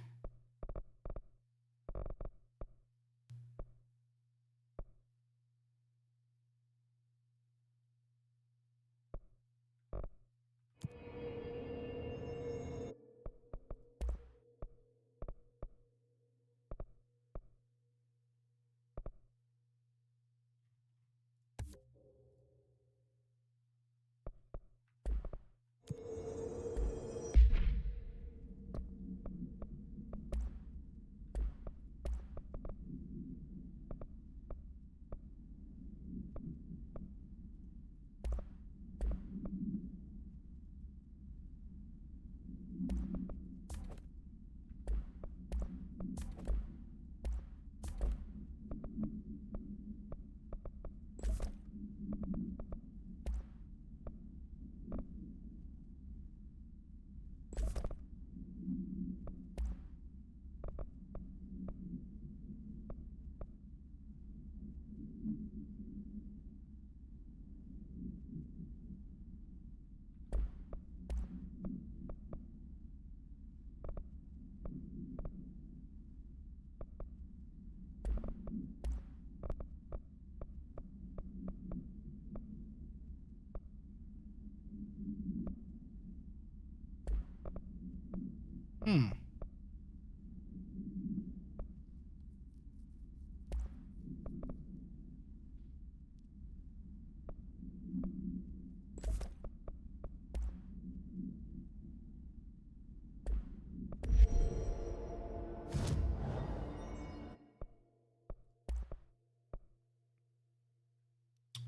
Hmm.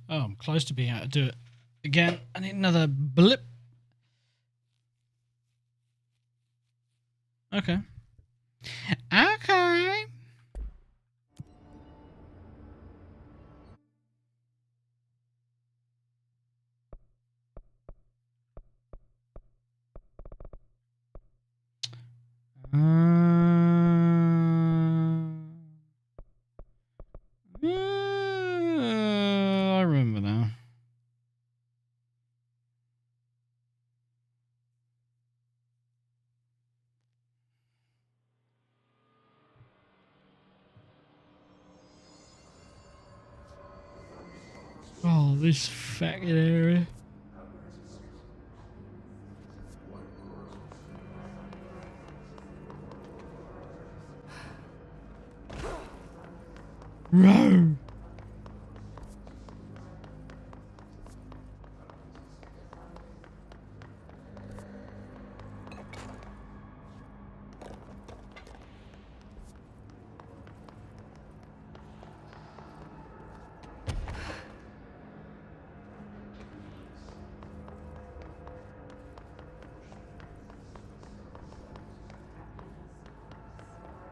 Oh, I'm close to being able to do it again. I need another blip. Okay. Okay. I remember now. Oh, this faggot area. Row.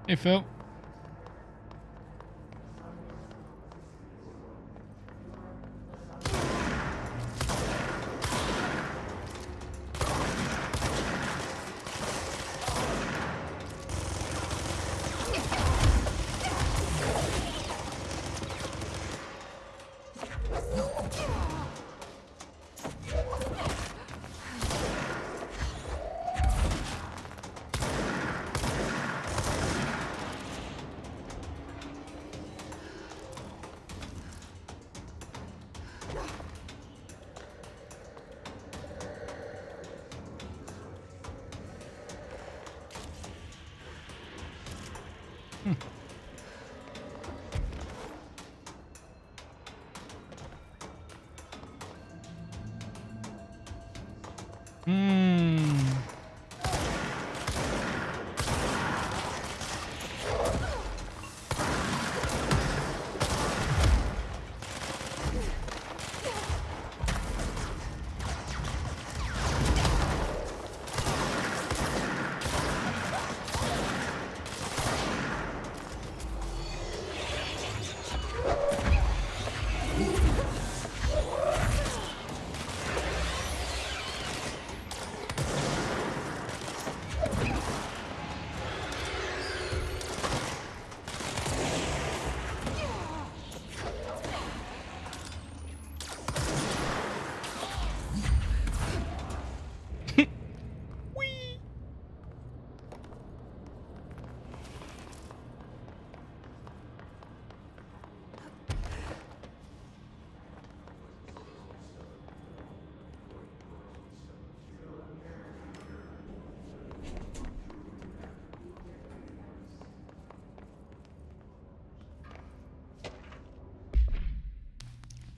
Hey, Phil.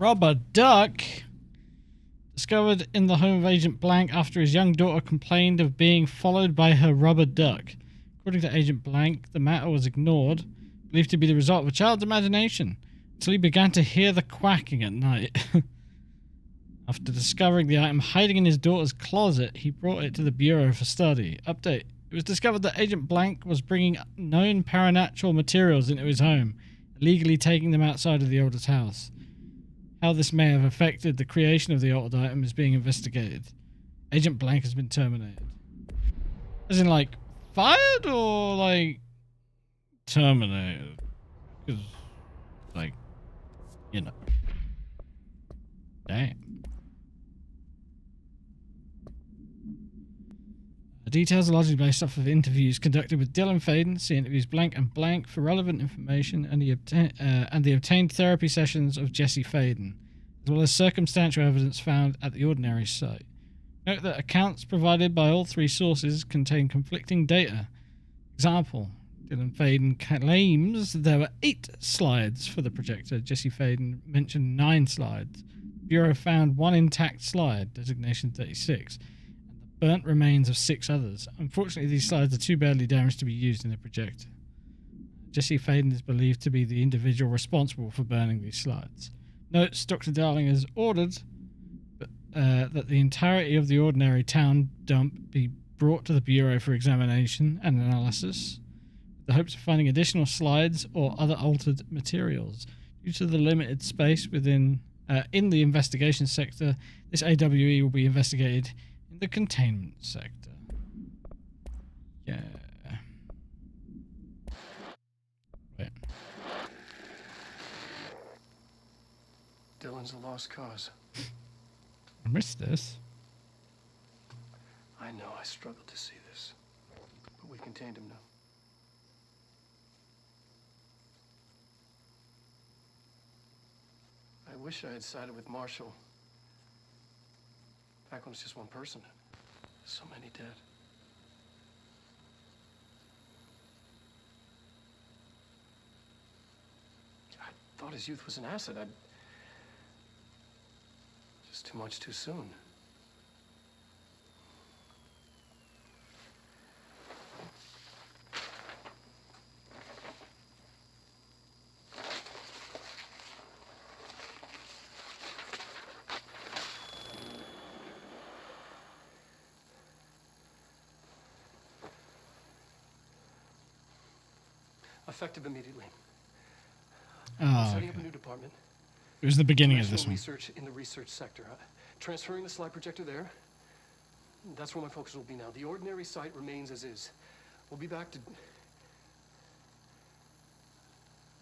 Rubber Duck discovered in the home of Agent Blank after his young daughter complained of being followed by her rubber duck. According to Agent Blank, the matter was ignored, believed to be the result of a child's imagination, until he began to hear the quacking at night. After discovering the item hiding in his daughter's closet, he brought it to the Bureau for study. Update. It was discovered that Agent Blank was bringing known paranatural materials into his home, illegally taking them outside of the Altered house. How this may have affected the creation of the altered item is being investigated. Agent Blank has been terminated. As in, like, fired or, like, terminated? Because, like, you know. Damn. The details are largely based off of interviews conducted with Dylan Faden. See interviews Blank and Blank for relevant information, and the obtained therapy sessions of Jesse Faden, as well as circumstantial evidence found at the Ordinary site. Note that accounts provided by all three sources contain conflicting data. Example, Dylan Faden claims there were 8 slides for the projector. Jesse Faden mentioned 9 slides. Bureau found 1 intact slide, designation 36, and the burnt remains of 6 others. Unfortunately, these slides are too badly damaged to be used in the projector. Jesse Faden is believed to be the individual responsible for burning these slides. Notes, Dr. Darling has ordered that the entirety of the ordinary town dump be brought to the Bureau for examination and analysis, with the hopes of finding additional slides or other altered materials. Due to the limited space within in the investigation sector, this AWE will be investigated in the containment sector. Yeah. Wait. Dylan's a lost cause. I missed this. I know, I struggled to see this. But we contained him now. I wish I had sided with Marshall. Back when it's just one person. So many dead. I thought his youth was an asset. Just too much too soon. Effective immediately. Oh, Setting up okay. a new department. It was the beginning of this National one. Research in the research sector. Transferring the slide projector there. That's where my focus will be now. The ordinary site remains as is. We'll be back to...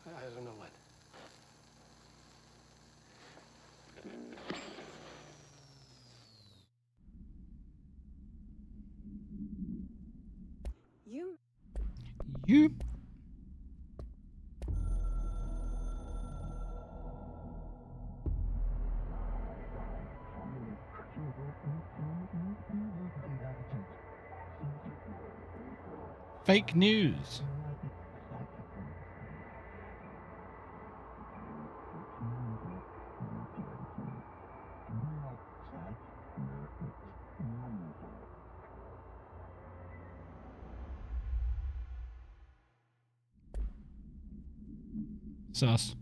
I don't know when. You. Fake news. Sus.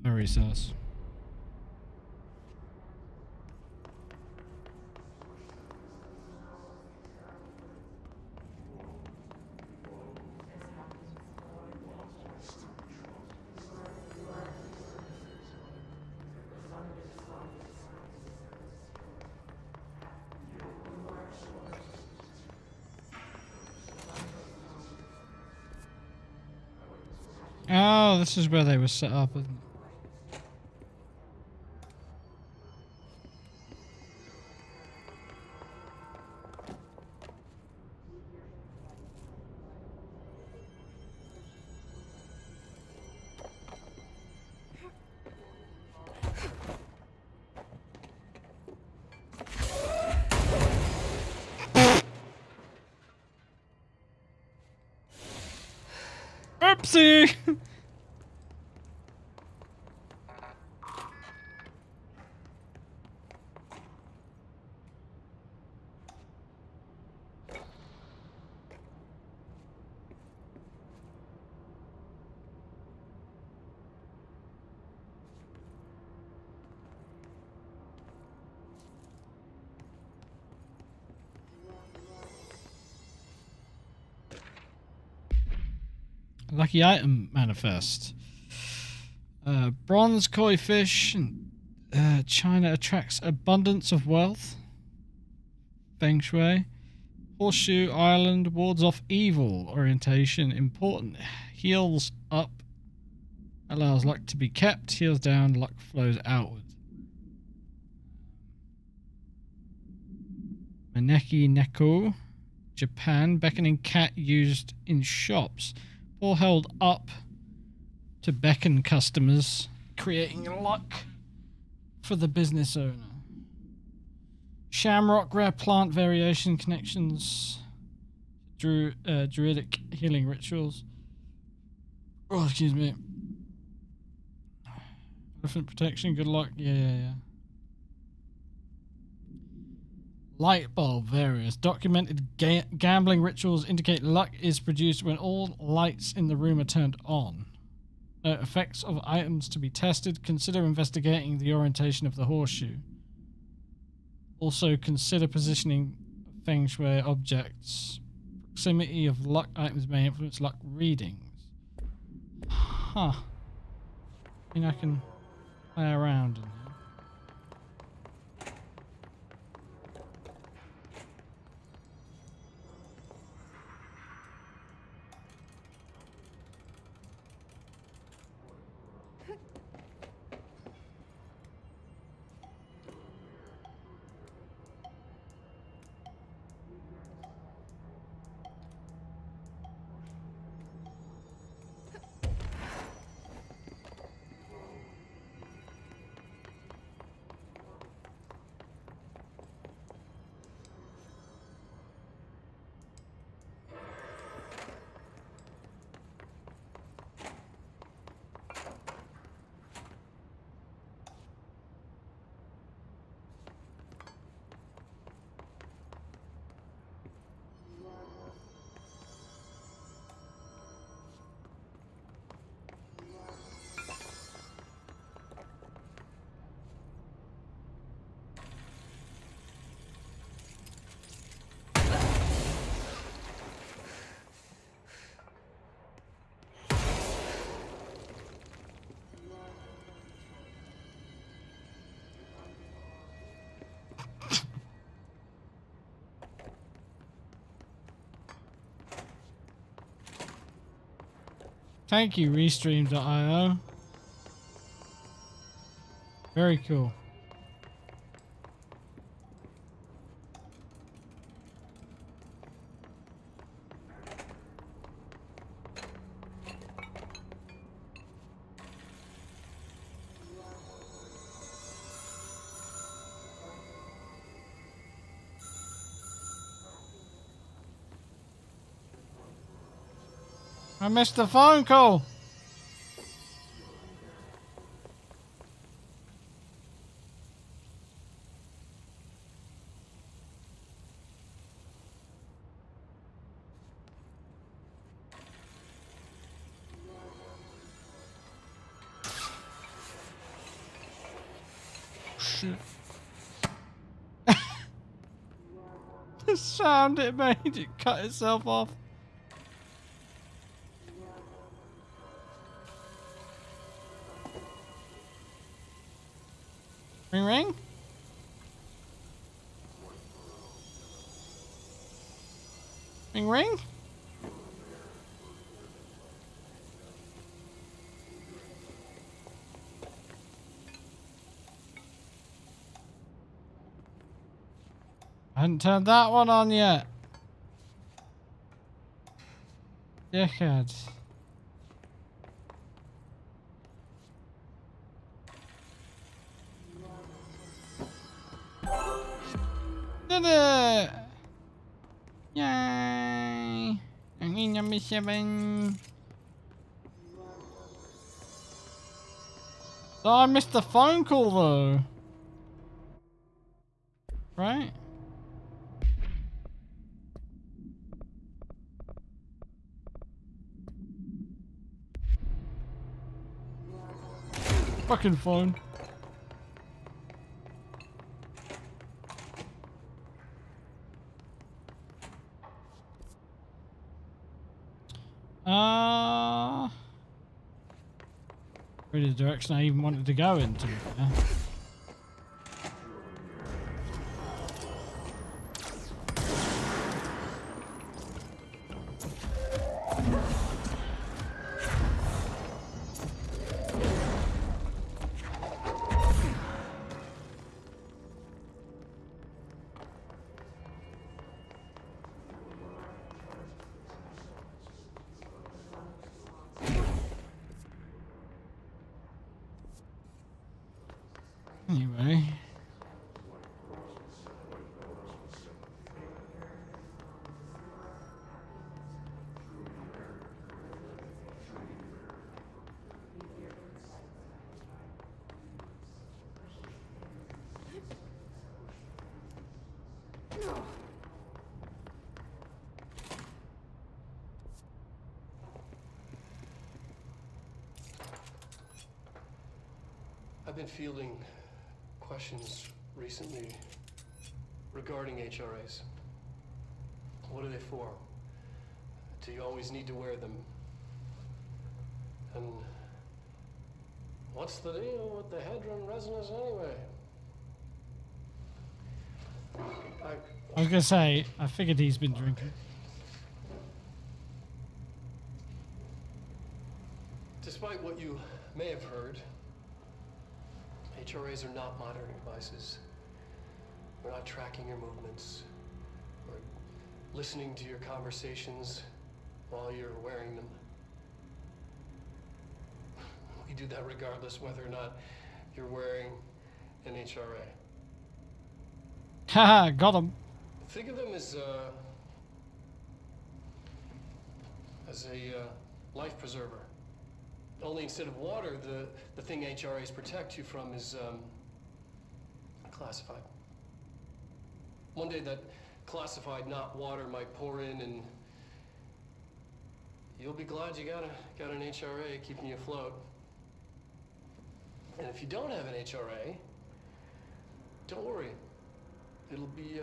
Very sus. Oh, this is where they were set up. Oopsie! Lucky item manifest. Bronze koi fish. China attracts abundance of wealth. Feng Shui. Horseshoe Island wards off evil. Orientation important. Heals up. Allows luck to be kept. Heals down. Luck flows outward. Maneki Neko. Japan. Beckoning cat used in shops. Or held up to beckon customers, creating luck. for the business owner. Shamrock, rare plant variation connections, druidic healing rituals. Oh, excuse me. Elephant protection, good luck. Yeah. Light bulb various. Documented gambling rituals indicate luck is produced when all lights in the room are turned on. Effects of items to be tested. Consider investigating the orientation of the horseshoe. Also consider positioning feng shui objects. Proximity of luck items may influence luck readings. Huh. I mean, I can play around in here. Thank you, Restream.io. Very cool. I missed the phone call. Shit. The sound it made, it cut itself off. Ring ring? Ring ring? I hadn't turned that one on yet. Dickhead. Did it! Yay! I'm in number 7. Oh, I missed the phone call though. Right? Fucking phone. Really the direction I even wanted to go into. Yeah. Anyway. I've been fielding questions recently regarding HRAs. What are they for? Do you always need to wear them? And what's the deal with the Hedron resonance anyway? I was gonna say, I figured he's been drinking. Despite what you may have heard, HRAs are not monitoring devices. We're not tracking your movements. We're listening to your conversations while you're wearing them. We do that regardless whether or not you're wearing an HRA. Haha, got him. Think of them as a life preserver. Only instead of water, the thing HRAs protect you from is classified. One day that classified, not water, might pour in, and you'll be glad you got an HRA keeping you afloat. And if you don't have an HRA, don't worry. It'll be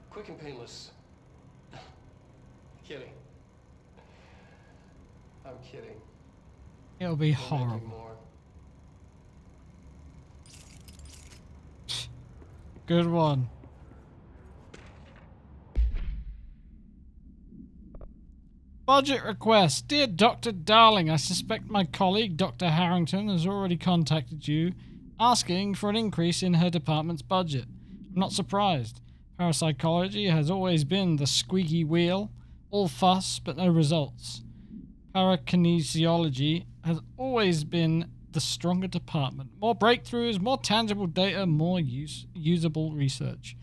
quick and painless. Kidding. I'm kidding. It'll be horrible. Good one. Budget request. Dear Dr. Darling, I suspect my colleague, Dr. Harrington, has already contacted you asking for an increase in her department's budget. I'm not surprised. Parapsychology has always been the squeaky wheel, all fuss but no results. Parakinesiology has always been the stronger department. More breakthroughs, more tangible data, more usable research.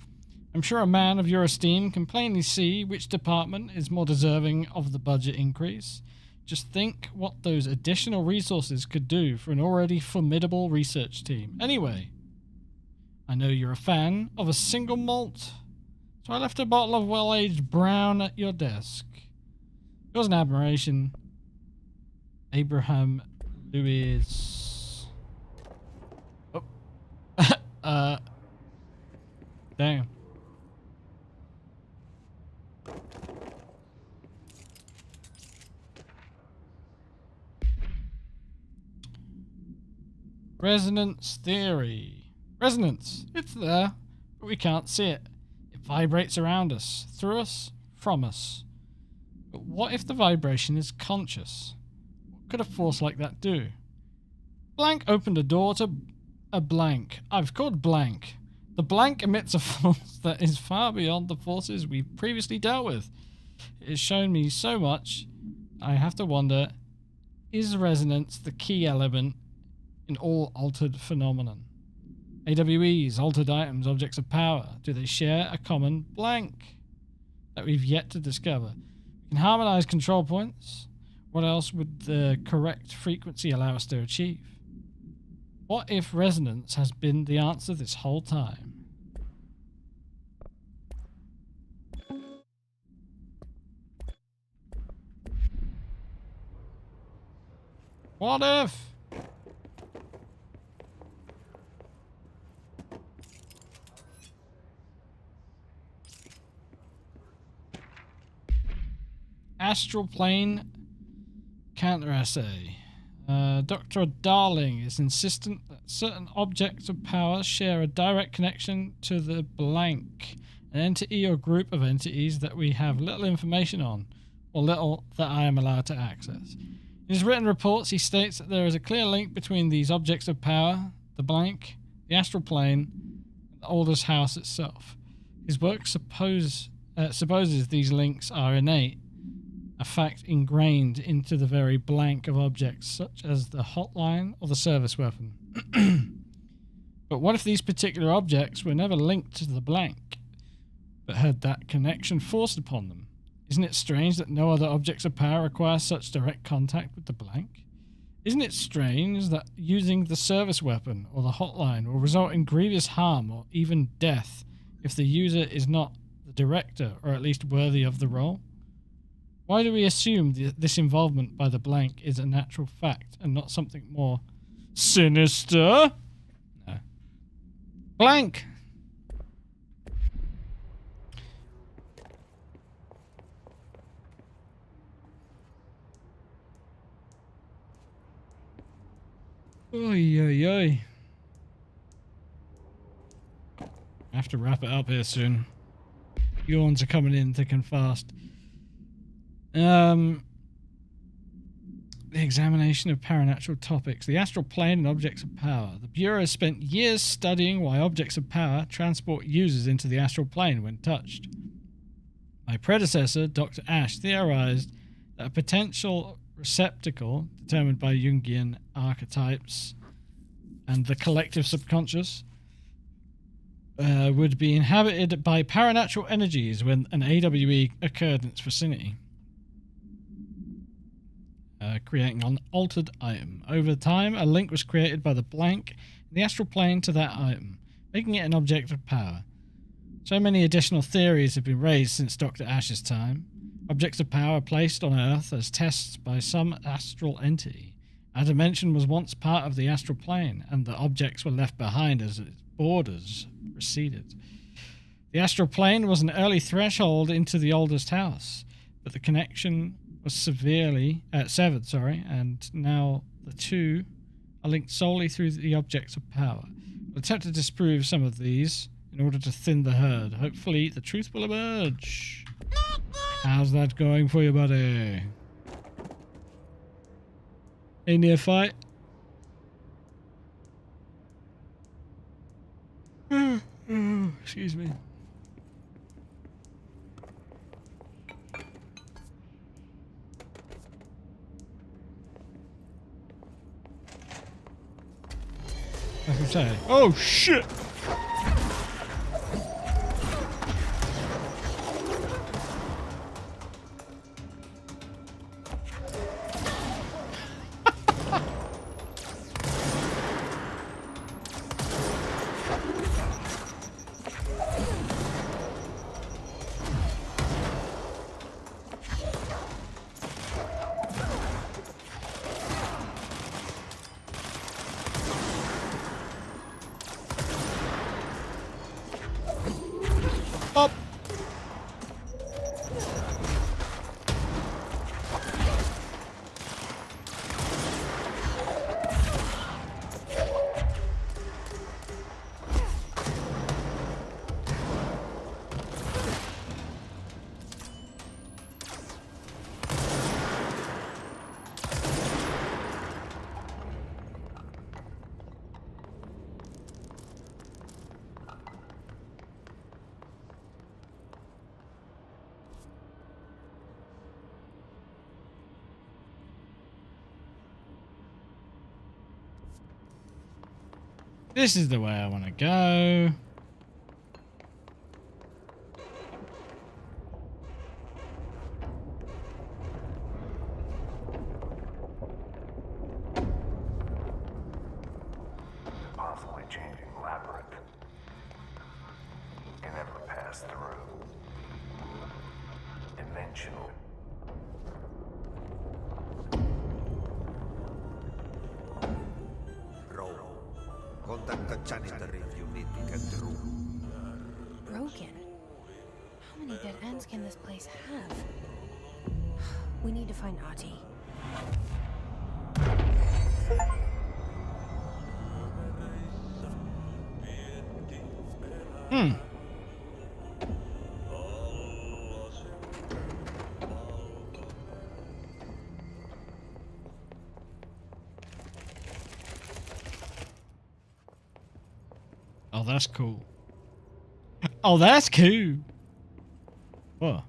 I'm sure a man of your esteem can plainly see which department is more deserving of the budget increase. Just think what those additional resources could do for an already formidable research team. Anyway, I know you're a fan of a single malt, so I left a bottle of well-aged brown at your desk. Yours an admiration, Abraham Lewis. Oh. Damn. Resonance theory. Resonance. It's there, but we can't see it. It vibrates around us, through us, from us. But what if the vibration is conscious? What could a force like that do? Blank opened a door to a blank. I've called blank. The blank emits a force that is far beyond the forces we've previously dealt with. It has shown me so much, I have to wonder, is resonance the key element in all altered phenomenon? AWEs, altered items, objects of power, do they share a common blank that we've yet to discover? We can harmonize control points. What else would the correct frequency allow us to achieve? What if resonance has been the answer this whole time? What if? Astral plane counter-assay. Dr. Darling is insistent that certain objects of power share a direct connection to the blank, an entity or group of entities that we have little information on, or little that I am allowed to access. In his written reports, he states that there is a clear link between these objects of power, the blank, the astral plane, and the Aldous house itself. His work supposes these links are innate, a fact ingrained into the very blank of objects, such as the hotline or the service weapon. But what if these particular objects were never linked to the blank, but had that connection forced upon them? Isn't it strange that no other objects of power require such direct contact with the blank? Isn't it strange that using the service weapon or the hotline will result in grievous harm or even death if the user is not the director or at least worthy of the role? Why do we assume this involvement by the blank is a natural fact and not something more sinister? No. Blank! Oy, oy, oy. I have to wrap it up here soon. Yawns are coming in thick and fast. The examination of paranatural topics. The astral plane and objects of power. The Bureau has spent years studying why objects of power transport users into the astral plane when touched. My predecessor, Dr. Ash, theorized that a potential receptacle, determined by Jungian archetypes and the collective subconscious, would be inhabited by paranatural energies when an AWE occurred in its vicinity, creating an altered item. Over time, a link was created by the blank in the astral plane to that item, making it an object of power. So many additional theories have been raised since Dr. Ash's time. Objects of power placed on Earth as tests by some astral entity. Our dimension was once part of the astral plane, and the objects were left behind as its borders receded. The astral plane was an early threshold into the oldest house, but the connection was severed, and now the two are linked solely through the objects of power. We'll attempt to disprove some of these in order to thin the herd. Hopefully, the truth will emerge. How's that going for you, buddy? A near fight? Excuse me. I can say, oh shit! Up. This is the way I want to go. Possibly changing labyrinth. Can never pass through. Dimensional. Contact the janitor if you need to get through. Broken? How many dead ends can this place have? We need to find Ahti. Oh, that's cool. Oh, that's cool. Whoa.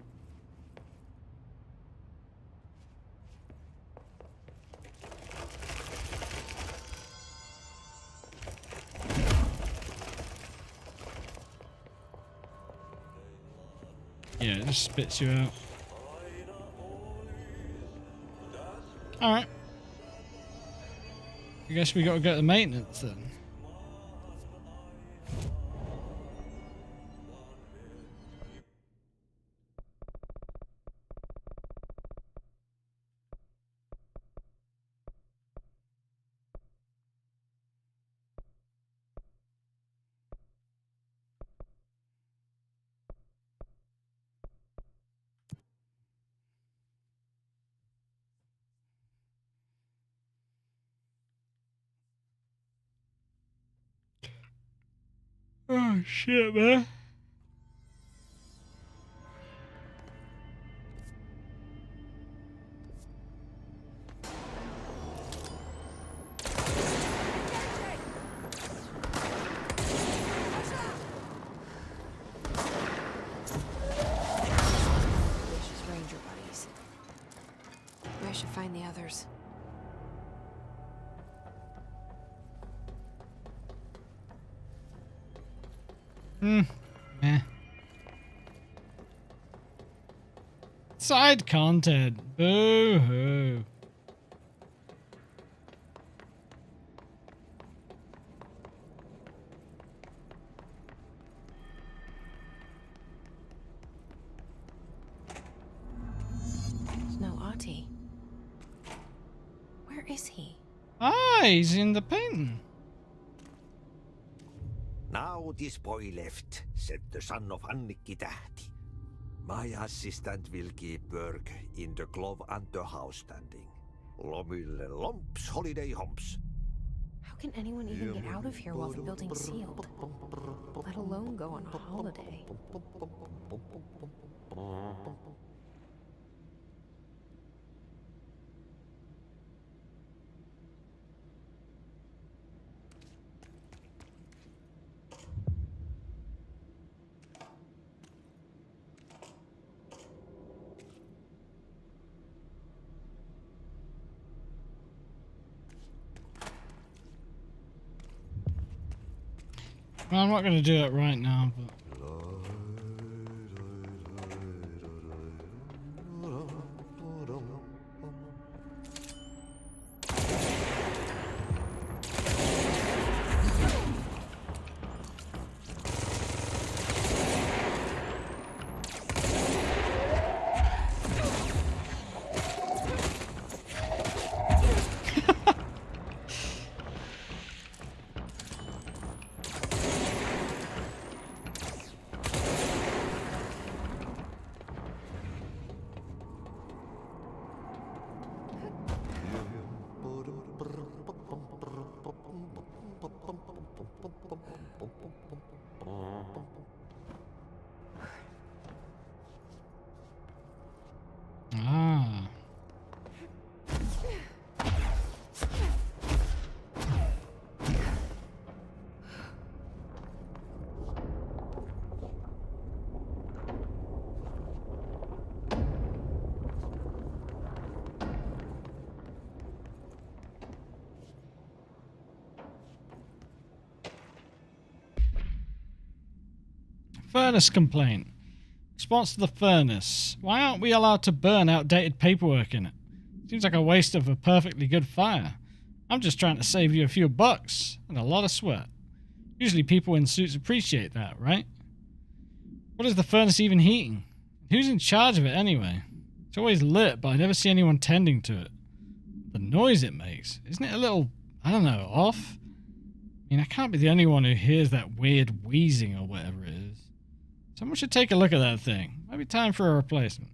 Yeah, it just spits you out. Alright. I guess we gotta go to the maintenance then. Oh shit, man. Vicious ranger buddies. I should find the others. Meh. Side content. Boo hoo. There's no Ahti. Where is he? Ah, he's in the painting. Now this boy left, said the son of Annikki Tähti. My assistant will keep work in the glove and the house standing. Lomille lomps, holiday humps. How can anyone even get out of here while the building's sealed? Let alone go on a holiday. Well, I'm not going to do it right now, but... Ah. Furnace complaint. Response to the furnace. Why aren't we allowed to burn outdated paperwork in it? Seems like a waste of a perfectly good fire. I'm just trying to save you a few bucks and a lot of sweat. Usually people in suits appreciate that, right? What is the furnace even heating? Who's in charge of it anyway? It's always lit, but I never see anyone tending to it. The noise it makes, isn't it a little, I don't know, off? I mean, I can't be the only one who hears that weird wheezing or whatever it is. Someone should take a look at that thing. Might be time for a replacement.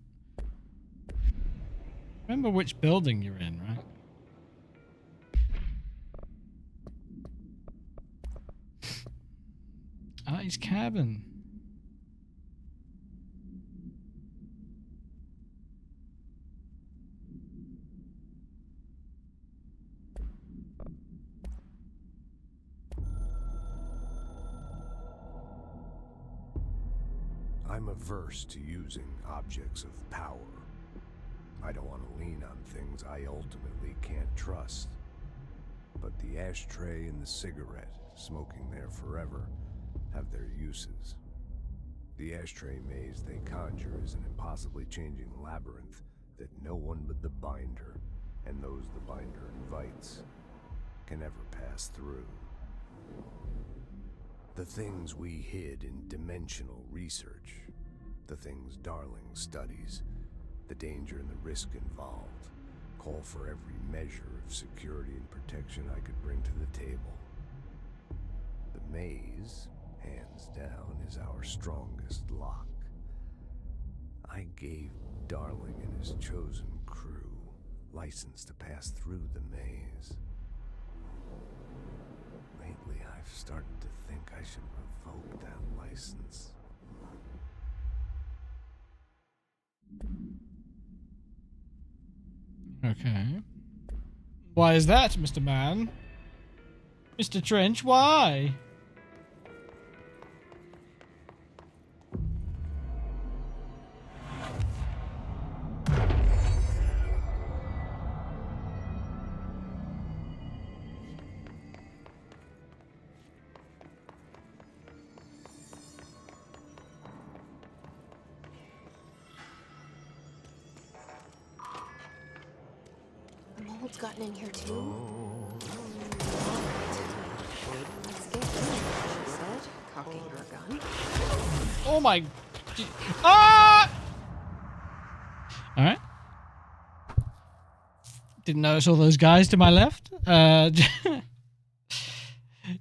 Remember which building you're in, right? Artie's cabin. I'm averse to using objects of power. I don't want to lean on things I ultimately can't trust. But the ashtray and the cigarette, smoking there forever, have their uses. The ashtray maze they conjure is an impossibly changing labyrinth that no one but the Binder, and those the Binder invites, can ever pass through. The things we hid in dimensional research, the things Darling studies, the danger and the risk involved, call for every measure of security and protection I could bring to the table. The maze, hands down, is our strongest lock. I gave Darling and his chosen crew license to pass through the maze. Lately, I've started to think I should revoke that license. Okay. Why is that, Mr. Man? Mr. Trench, why? The mold's gotten in here too. Let's get in, she said, cocking her gun. Oh my... Ah! Alright. Didn't notice all those guys to my left.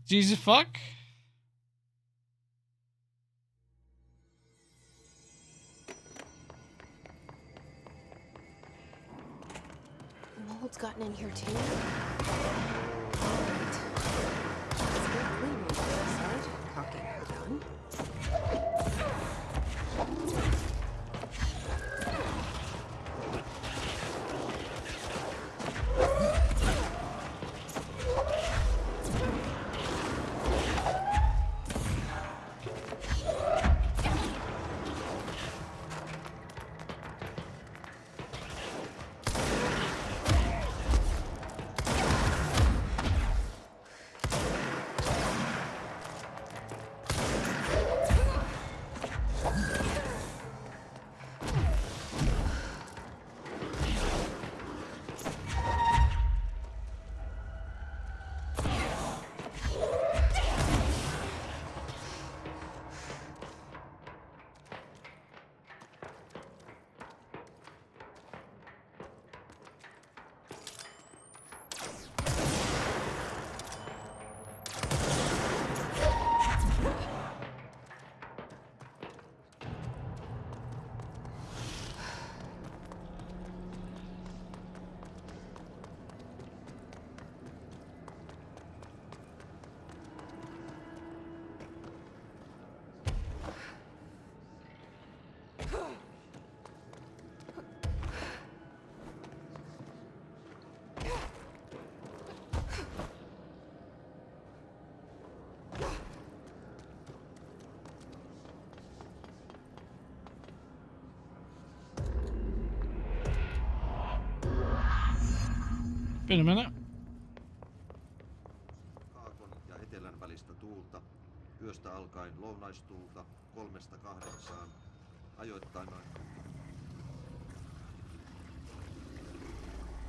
Jesus fuck. The mold's gotten in here too. Alright. Let's get clean, she said, cocking her gun. Been a minute. Kaakon ja etelän välistä tuulta, yöstä alkaen lounaistuulta 3–8, ajoittain noin.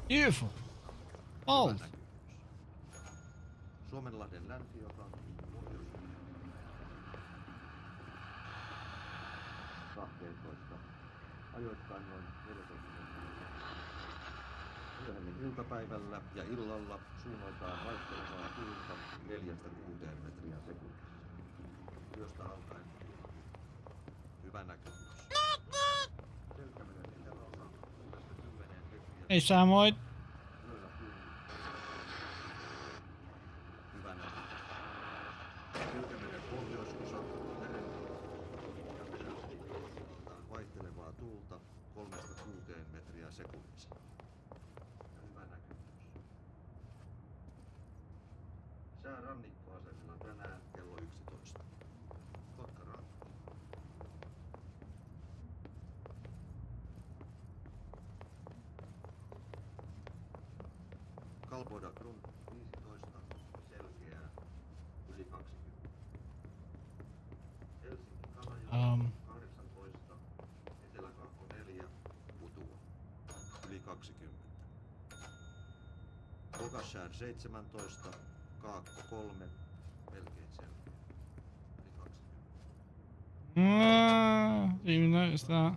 Beautiful. Oh. Suomenlahden länsiosa, pohjois 12, ajoittain noin 14. Myöhemmin iltapäivällä ja illalla suunnaltaan vaihtelevaa tuulta 4–6 metriä sekunnissa. Yöstä alkaen hyvä näkemys. Selkämeren eteläosa 6–10 metriä. Hey Samoid. Hyvä näkemys. Selkämeren pohjoisosa suunnaltaan vaihtelevaa tuulta 3–6 metriä sekunnissa. Sää rannikkoasemilla tänään kello 11. Kotkarantaa. Kalvoda Grund 15, selkeää, yli 20. Helsinki Kalajoki 20. Lokassär 17, Kaakko 3, melkein selkeä. Yli 20. Didn't even notice that.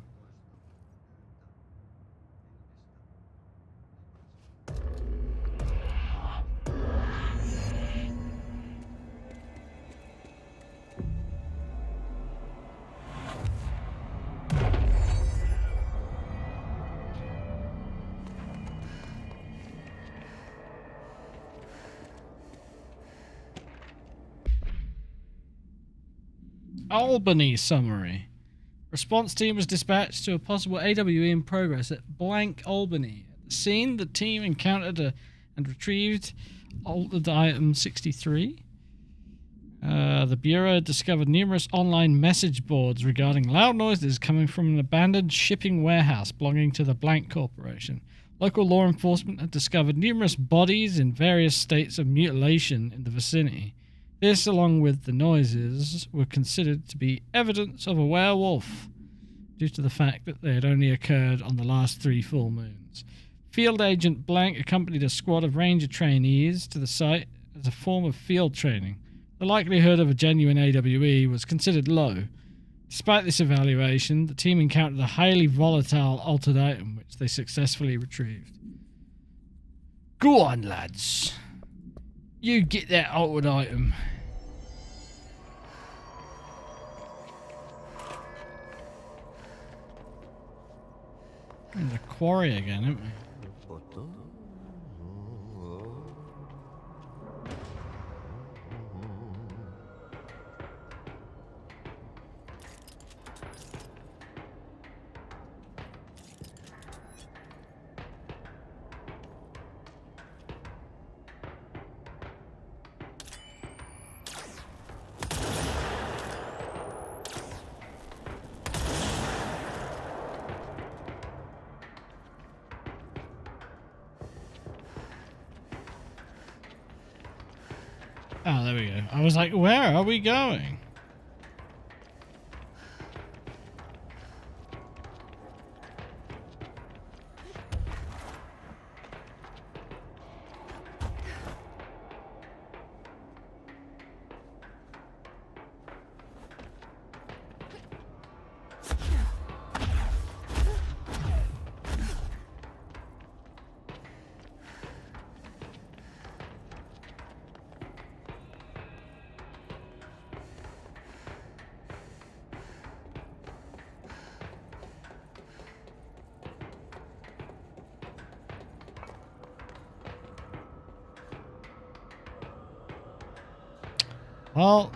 Albany summary. Response team was dispatched to a possible AWE in progress at blank Albany. At the scene, the team encountered and retrieved altered item 63. The Bureau discovered numerous online message boards regarding loud noises coming from an abandoned shipping warehouse belonging to the Blank Corporation. Local law enforcement had discovered numerous bodies in various states of mutilation in the vicinity. This, along with the noises, were considered to be evidence of a werewolf, due to the fact that they had only occurred on the last 3 full moons. Field Agent Blank accompanied a squad of ranger trainees to the site as a form of field training. The likelihood of a genuine AWE was considered low. Despite this evaluation, the team encountered a highly volatile altered item, which they successfully retrieved. Go on, lads. You get that altered item. In the quarry again, aren't we? Oh, there we go. I was like, where are we going? Well,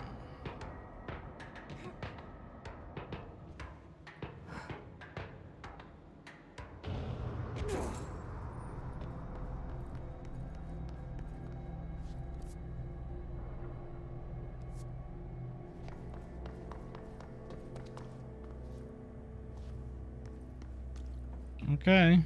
okay.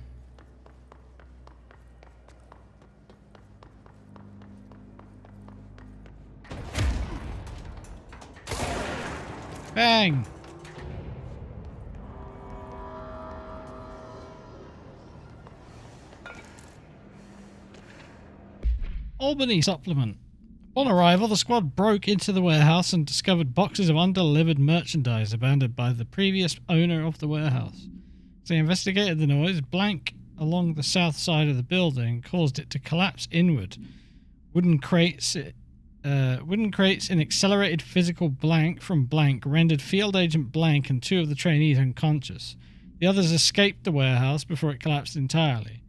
Bang! Albany supplement. On arrival, the squad broke into the warehouse and discovered boxes of undelivered merchandise abandoned by the previous owner of the warehouse. As they investigated the noise, Blank along the south side of the building caused it to collapse inward. Wooden crates in accelerated physical blank from Blank rendered Field Agent Blank and 2 of the trainees unconscious. The others escaped the warehouse before it collapsed entirely.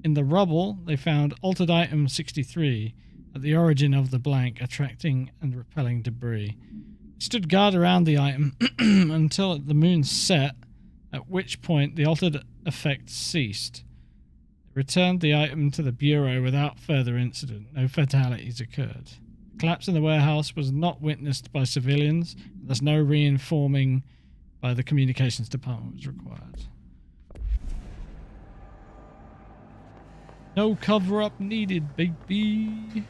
In the rubble, they found altered item 63 at the origin of the Blank, attracting and repelling debris. They stood guard around the item until the moon set, at which point the altered effect ceased. They returned the item to the Bureau without further incident. No fatalities occurred. Collapse in the warehouse was not witnessed by civilians, and thus no reinforming by the communications department was required. No cover-up needed, baby.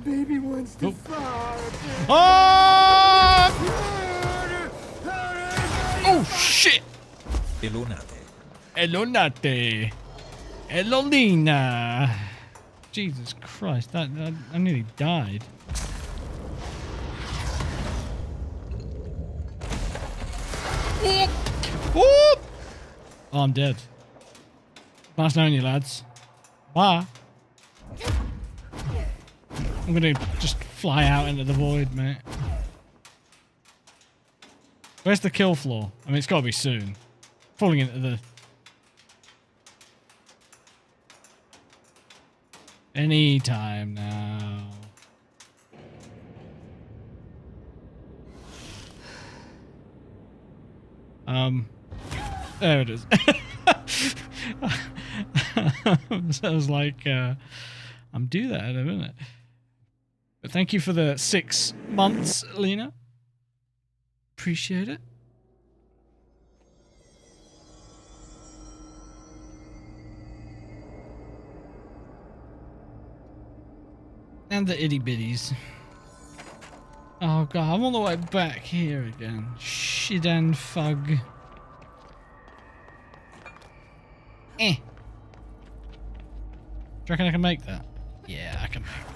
Baby wants to fuck. Ah! Oh shit! Elunate. Elunate. Elolina. Jesus Christ, that I nearly died. Whoop! Oh, I'm dead. Nice knowing you, lads. Bye. I'm gonna just fly out into the void, mate. Where's the kill floor? I mean, it's gotta be soon. Falling into the... Any time now. There it is. So I was like, I'm due that in a minute. But thank you for the 6 months, Lena. Appreciate it. And the itty bitties. Oh god, I'm on the way back here again. Shit and fug. Eh. Do you reckon I can make that? Yeah, I can make that.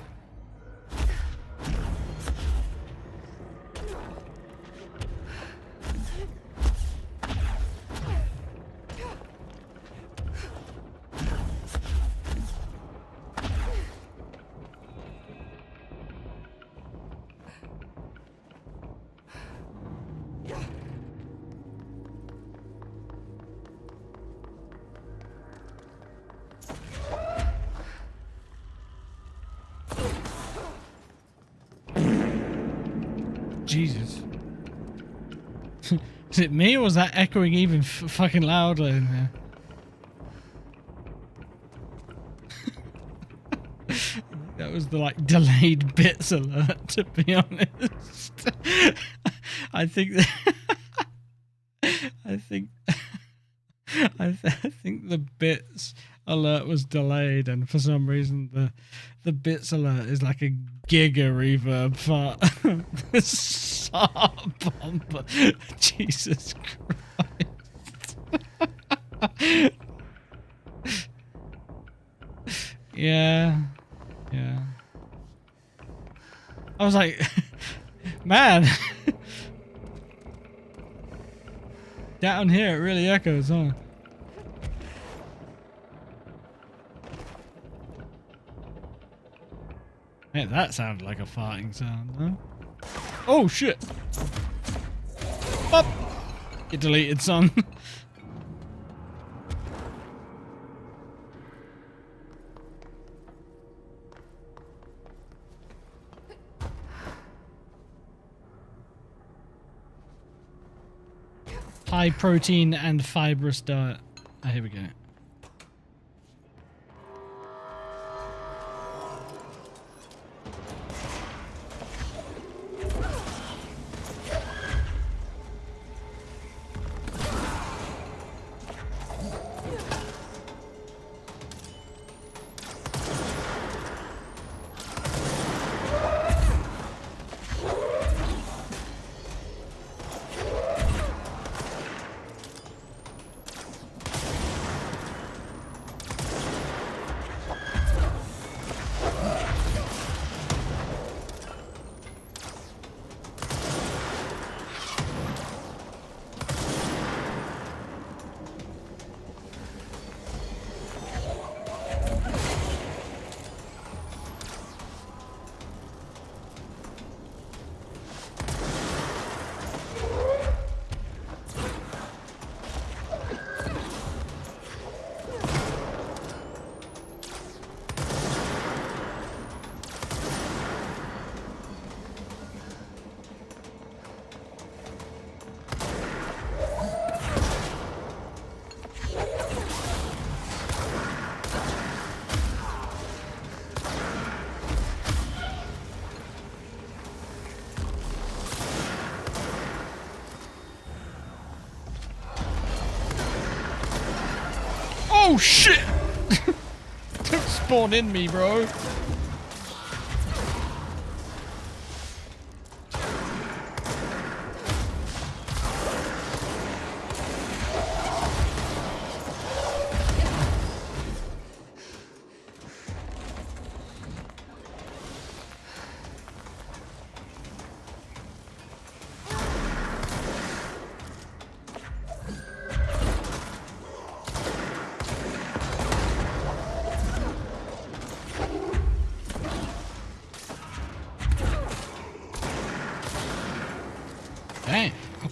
Jesus. Is it me or was that echoing even fucking louder in there? That was the like delayed bits alert, to be honest. I think I think the bits alert was delayed, and for some reason the bits alert is like a giga reverb part. The Saab bumper. Jesus Christ. Yeah. I was like, man. Down here it really echoes, huh? Hey, that sounded like a farting sound, huh? Oh shit! Up! Get deleted, son. High protein and fibrous diet. Oh, here we go. Oh shit! Don't spawn in me, bro.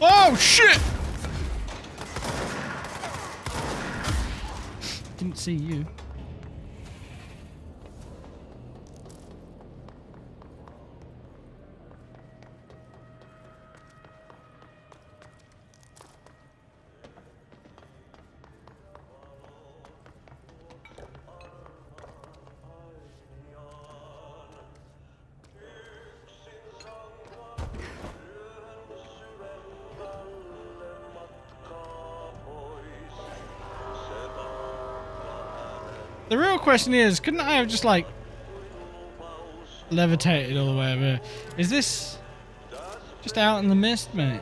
Oh shit! Didn't see you. The real question is, couldn't I have just like levitated all the way over here? Is this just out in the mist, mate?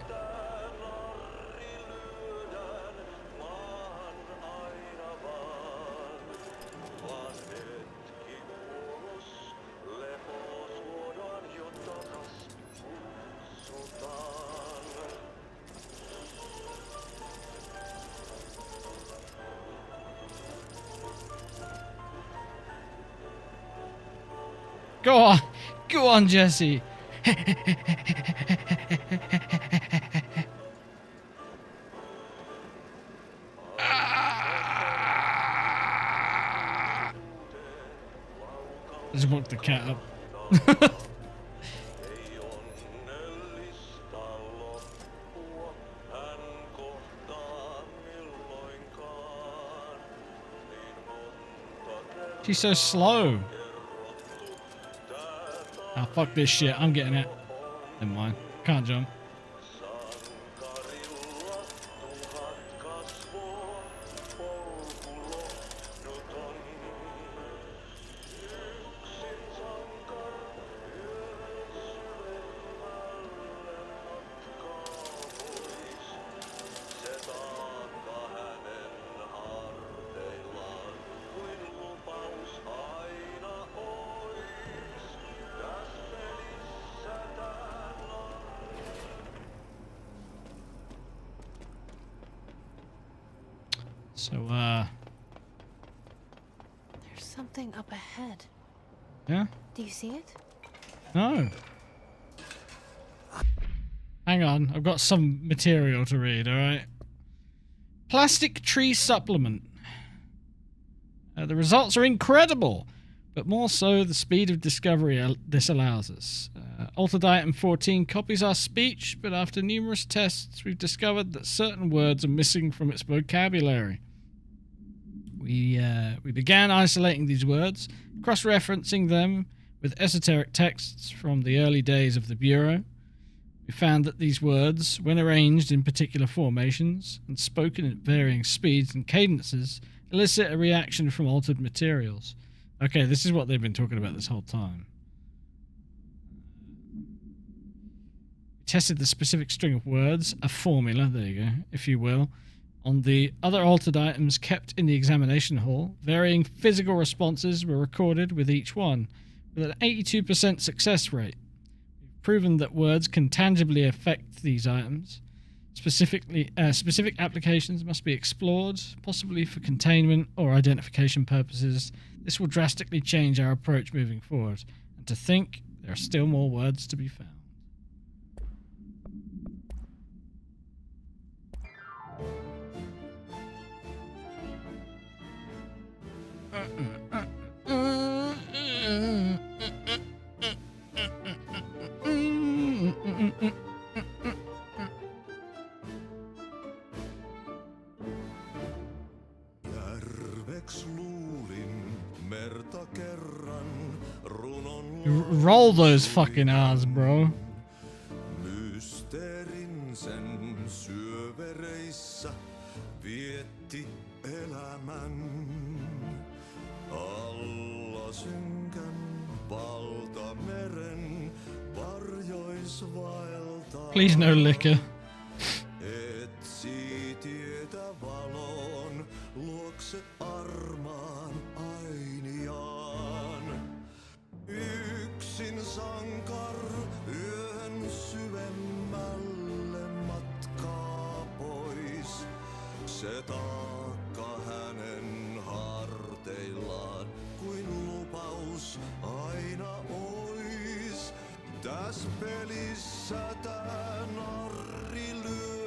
Go on, Jesse. Just woke the cat up. She's so slow. Ah, fuck this shit. I'm getting it. Never mind. Can't jump. So, There's something up ahead. yeah? Do you see it? No. Hang on, I've got some material to read, alright? Plastic tree supplement. The results are incredible, but more so the speed of discovery this allows us. Altered Item 14 copies our speech, but after numerous tests, we've discovered that certain words are missing from its vocabulary. We began isolating these words, cross-referencing them with esoteric texts from the early days of the Bureau. We found that these words, when arranged in particular formations and spoken at varying speeds and cadences, elicit a reaction from altered materials. Okay, this is what they've been talking about this whole time. We tested the specific string of words, a formula, there you go, if you will, on the other altered items kept in the examination hall. Varying physical responses were recorded with each one, with an 82% success rate. We've proven that words can tangibly affect these items. Specific applications must be explored, possibly for containment or identification purposes. This will drastically change our approach moving forward. And to think, there are still more words to be found. Roll those fucking R's, bro. Mysteerin sen syövereissä vietti elämän. Alla synkän valtameren varjois vaeltaa. Please no liquor. Etsi tietä valon luokse armaan ainiaan. Yksin sankar yön syvemmälle matkaa pois. Se taakka hänen harteillaan kuin lupaus aina ois. Täs pelissä tää narri lyö.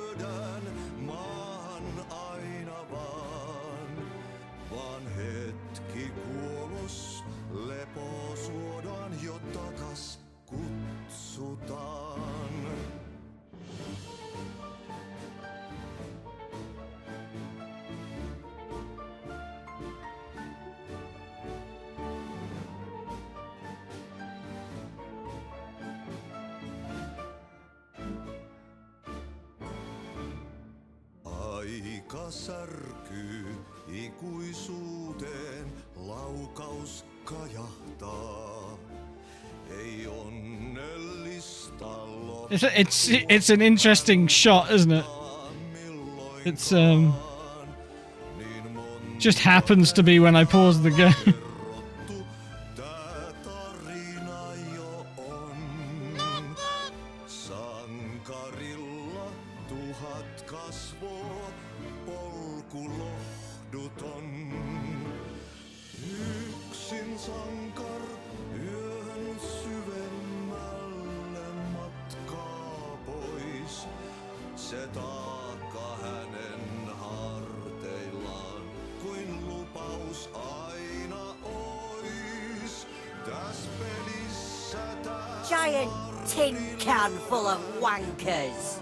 Aika särkyy ikuisuuteen, laukaus kajahtaa. Ei onnellista It's an interesting shot, isn't it? It's just happens to be when I pause the game. Sankarilla tuhat kasvoa, polku lohduton. Yksin sankar yön syvemmälle matkaa pois. Se taakka hänen harteillaan kuin lupaus aina ois. Täs pelissä Giant tin can full of wankers.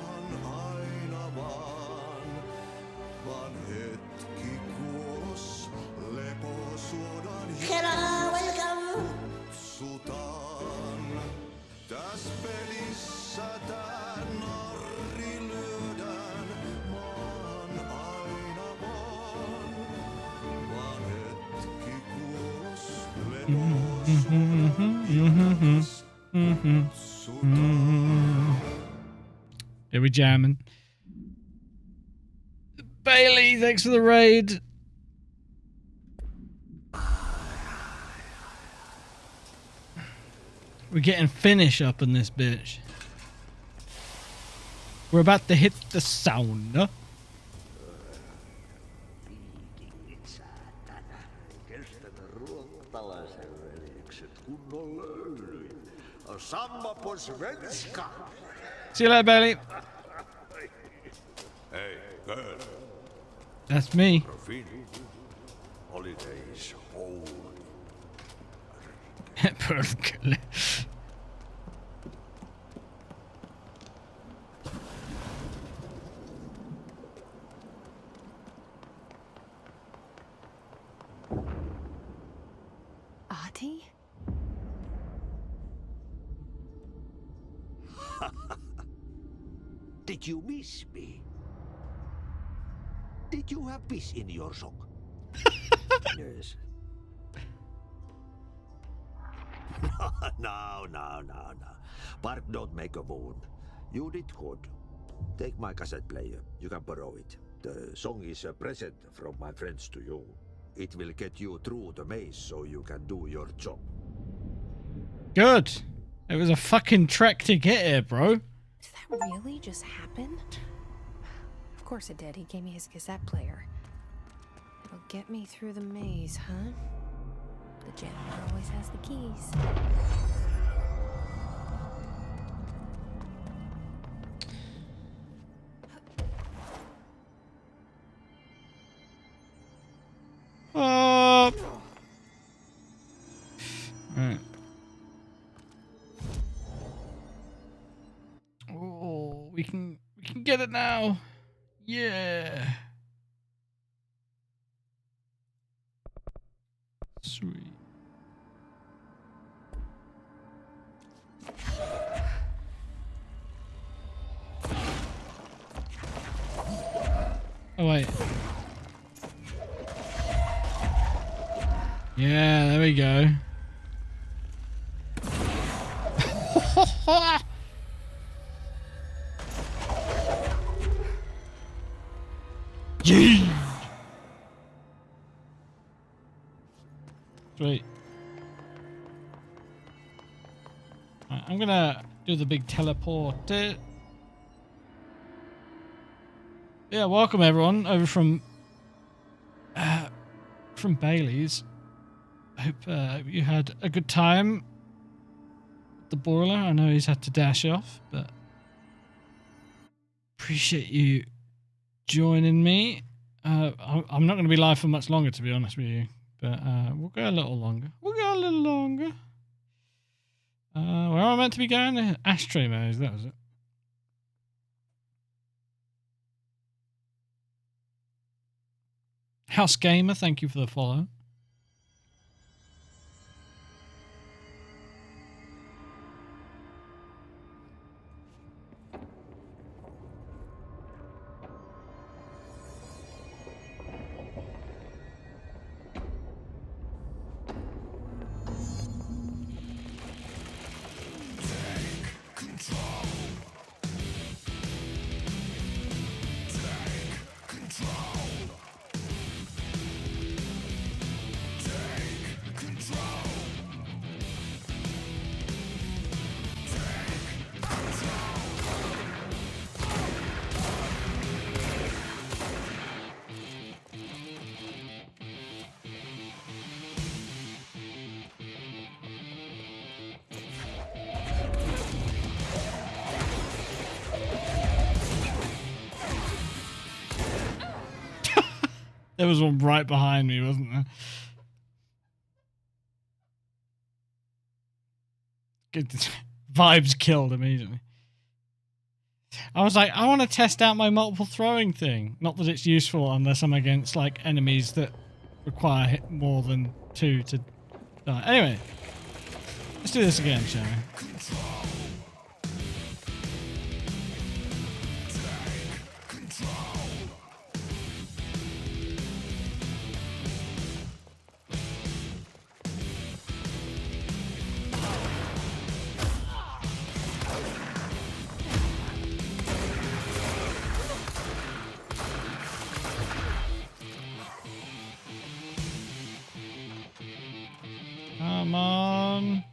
Hello, welcome. Täs pelissä tää narri lyödään maan aina vaan hetki kuolos Here we jamming. Bailey, thanks for the raid. We're getting finish up in this bitch. We're about to hit the sauna. See you later, Bailey. Hey, girl. That's me. Holidays home. Pörkele. Ahti? Did you miss me? Did you have peace in your song? Yes. No. Bark don't make a wound. You did good. Take my cassette player. You can borrow it. The song is a present from my friends to you. It will get you through the maze so you can do your job. Good. It was a fucking trek to get here, bro. Did that really just happen? Of course it did. He gave me his cassette player. It'll get me through the maze, huh? The janitor always has the keys. Right. Oh, we can get it now. Yeah. Sweet. Oh wait. Yeah, there we go. Yee! Sweet. Right, I'm gonna do the big teleport. Yeah, welcome everyone over from Bailey's. I hope you had a good time. The boiler. I know he's had to dash off, but appreciate you joining me. I'm not going to be live for much longer, to be honest with you, but we'll go a little longer. Where am I meant to be going? The ashtray maze, that was it. House Gamer, thank you for the follow. There was one right behind me, wasn't there? Good. Vibes killed immediately. I was like, I want to test out my multiple throwing thing. Not that it's useful unless I'm against like enemies that require more than 2 to die. Anyway, let's do this again, shall we? Come on.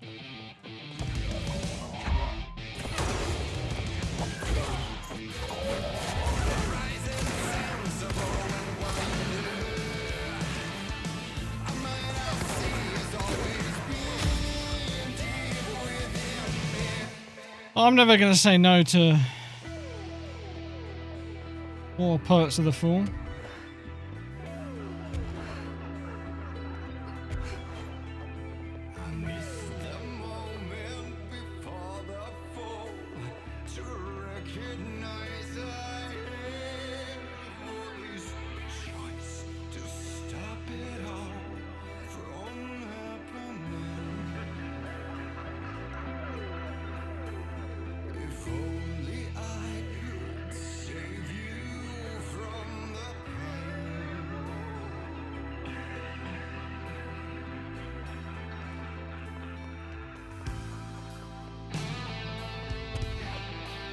I'm never going to say no to more Poets of the Fall.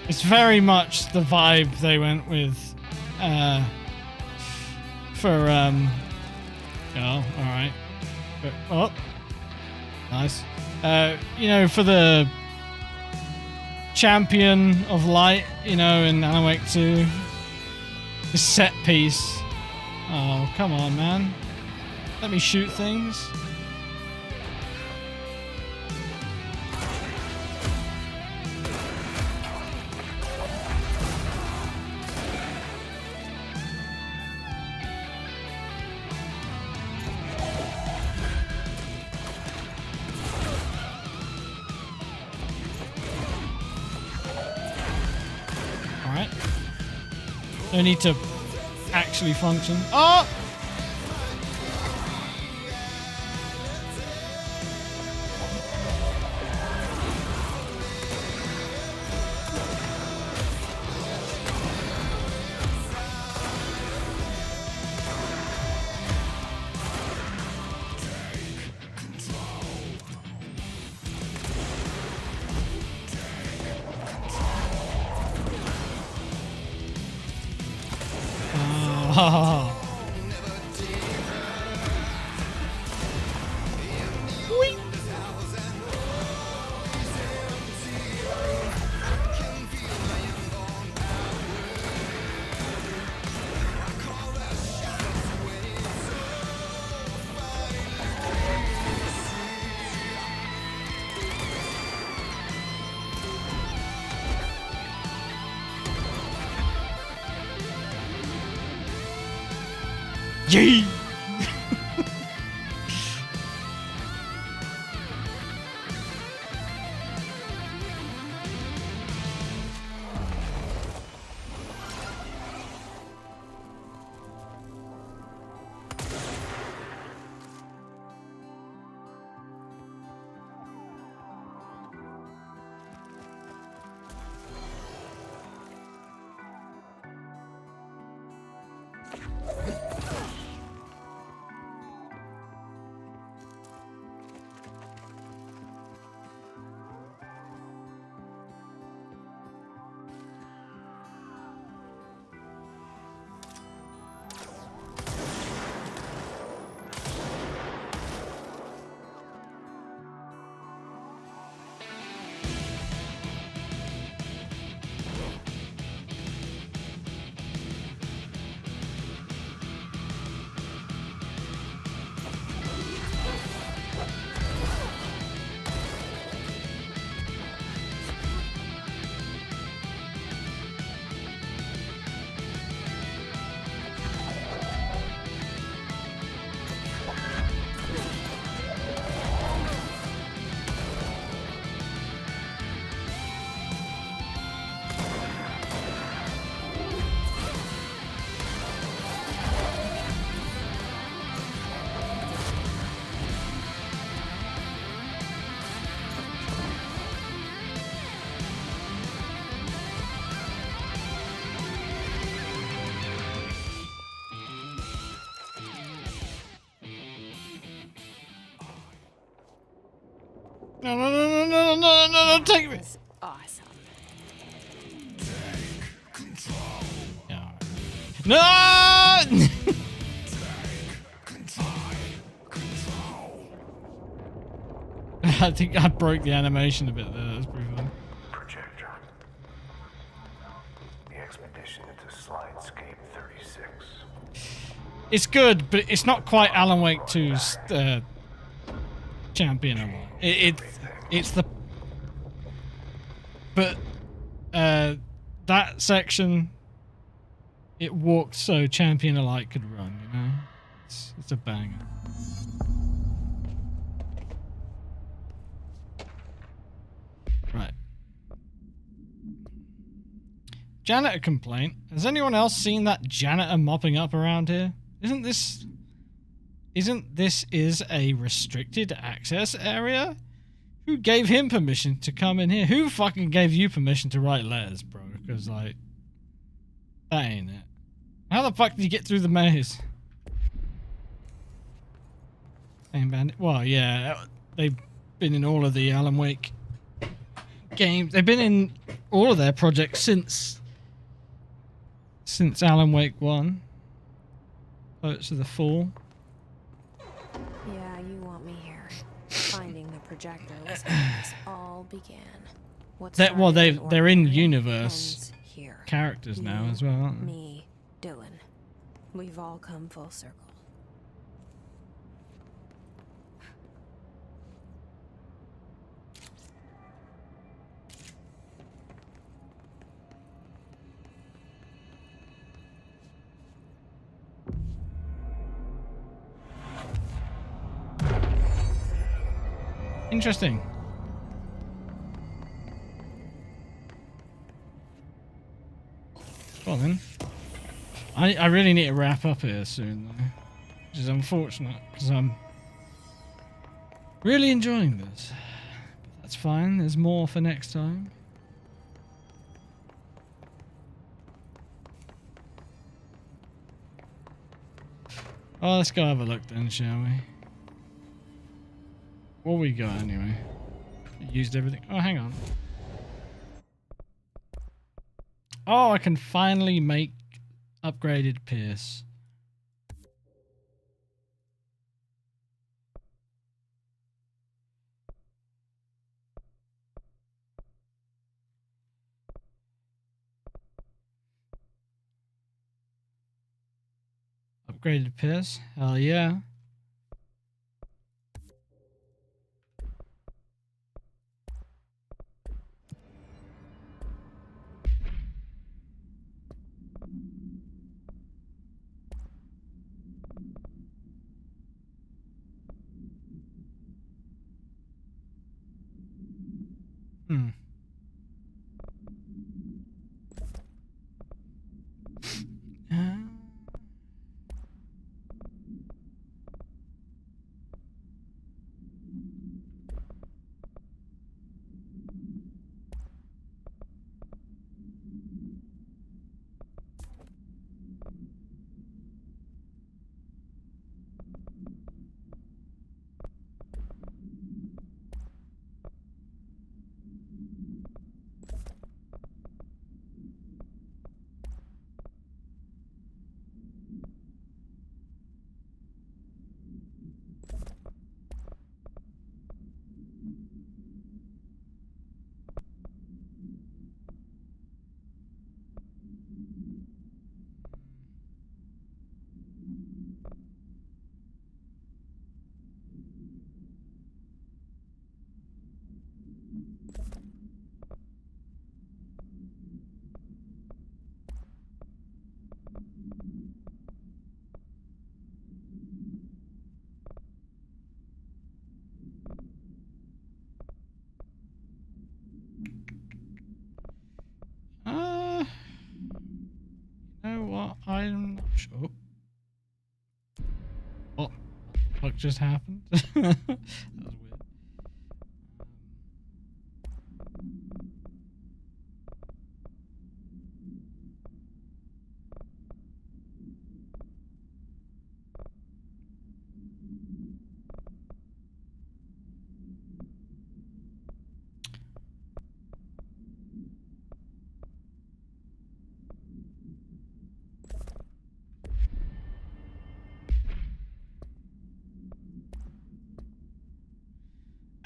It's very much the vibe they went with for oh, alright. Oh, nice. You know, for the Champion of Light, you know, in Alan Wake 2. The set piece. Oh, come on, man. Let me shoot things. No need to actually function. Oh! Oh. Yee! No, no, no, no, no, no, no, no, take me. That's awesome. Yeah. No! I think I broke the animation a bit there. That's pretty funny. Projector. The expedition into Slidescape 36. It's good, but it's not quite Alan Wake 2's Champion of Light. It's the... But that section, it walked so Champion of Light could run, you know? It's a banger. Right. Janitor complaint. Has anyone else seen that janitor mopping up around here? Isn't this a restricted access area? Who gave him permission to come in here? Who fucking gave you permission to write letters, bro? Because, like, that ain't it. How the fuck did you get through the maze? Aim Bandit. Well, yeah, they've been in all of the Alan Wake games. They've been in all of their projects since Alan Wake 1. Poets of the Fall. Yeah, you want me here. Finding the projector was how this all began. Well, they're in ordinary universe ends here. characters now You, as well, aren't they? Me, Dylan. We've all come full circle. Interesting. Well then, I really need to wrap up here soon, though, which is unfortunate because I'm really enjoying this. But that's fine. There's more for next time. Oh, let's go have a look then, shall we? What we got anyway? Used everything. Oh, hang on. Oh, I can finally make upgraded Pierce. Upgraded Pierce? Hell yeah. Hmm. You know what? I'm not sure. What the fuck just happened? That was weird.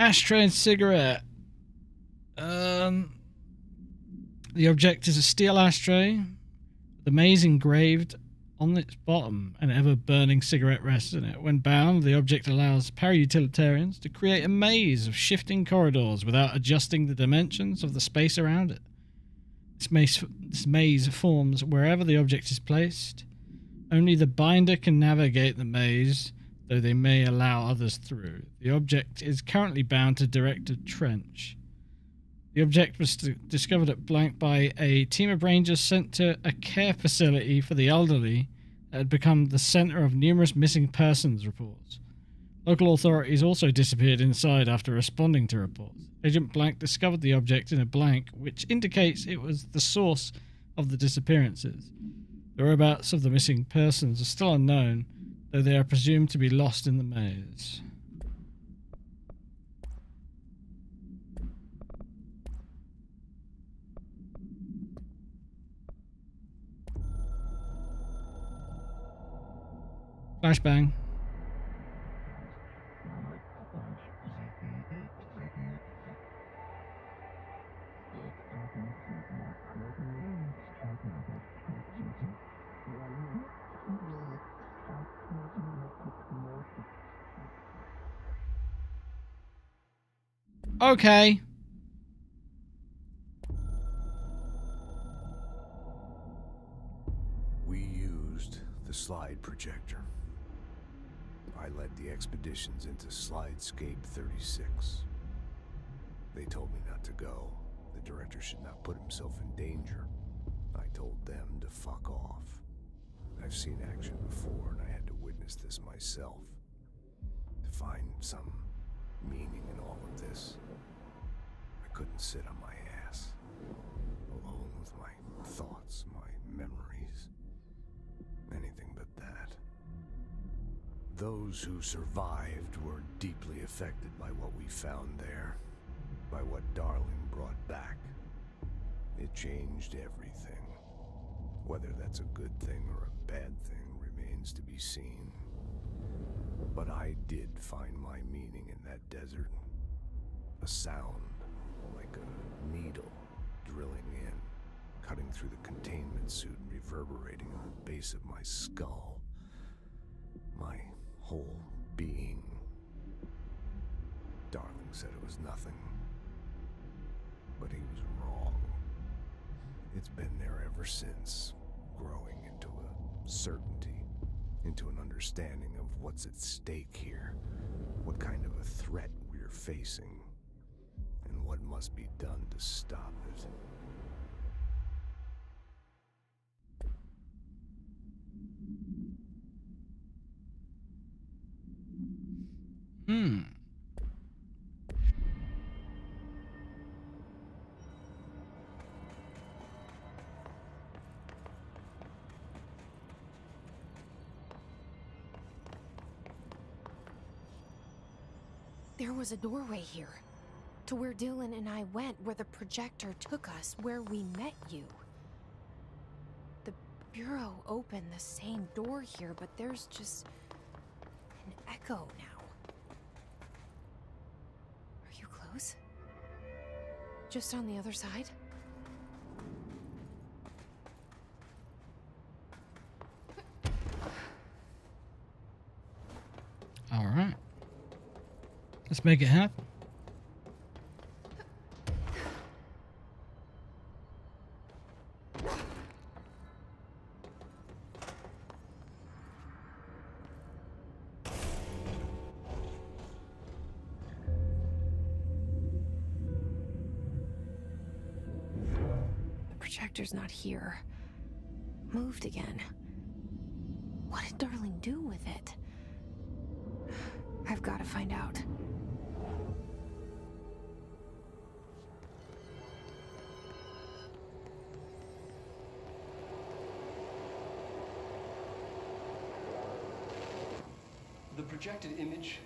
Ashtray and cigarette. The object is a steel ashtray with a maze engraved on its bottom and ever-burning cigarette rests in it. When bound, the object allows para-utilitarians to create a maze of shifting corridors without adjusting the dimensions of the space around it. This maze forms wherever the object is placed. Only the binder can navigate the maze, though they may allow others through. The object is currently bound to Director Trench. The object was discovered at Blank by a team of rangers sent to a care facility for the elderly that had become the center of numerous missing persons reports. Local authorities also disappeared inside after responding to reports. Agent Blank discovered the object in a blank, which indicates it was the source of the disappearances. The whereabouts of the missing persons are still unknown, though they are presumed to be lost in the maze. Flashbang. Okay. We used the slide projector. I led the expeditions into Slidescape 36. They told me not to go. The director should not put himself in danger. I told them to fuck off. I've seen action before, and I had to witness this myself. To find some meaning in all of this, I couldn't sit on my ass, alone with my thoughts, my memories. Anything but that. Those who survived were deeply affected by what we found there, by what Darling brought back. It changed everything. Whether that's a good thing or a bad thing remains to be seen. But I did find my meaning in that desert. A sound, like a needle drilling in, cutting through the containment suit and reverberating on the base of my skull. My whole being. Darling said it was nothing. But he was wrong. It's been there ever since, growing into a certainty, into an understanding of what's at stake here, what kind of a threat we're facing, and what must be done to stop it. There was a doorway here, to where Dylan and I went, where the projector took us, where we met you. The Bureau opened the same door here, but there's just an echo now. Are you close? Just on the other side? All right. Let's make it happen. The projector's not here. Moved again. What did Darling do with it? I've got to find out. The projected image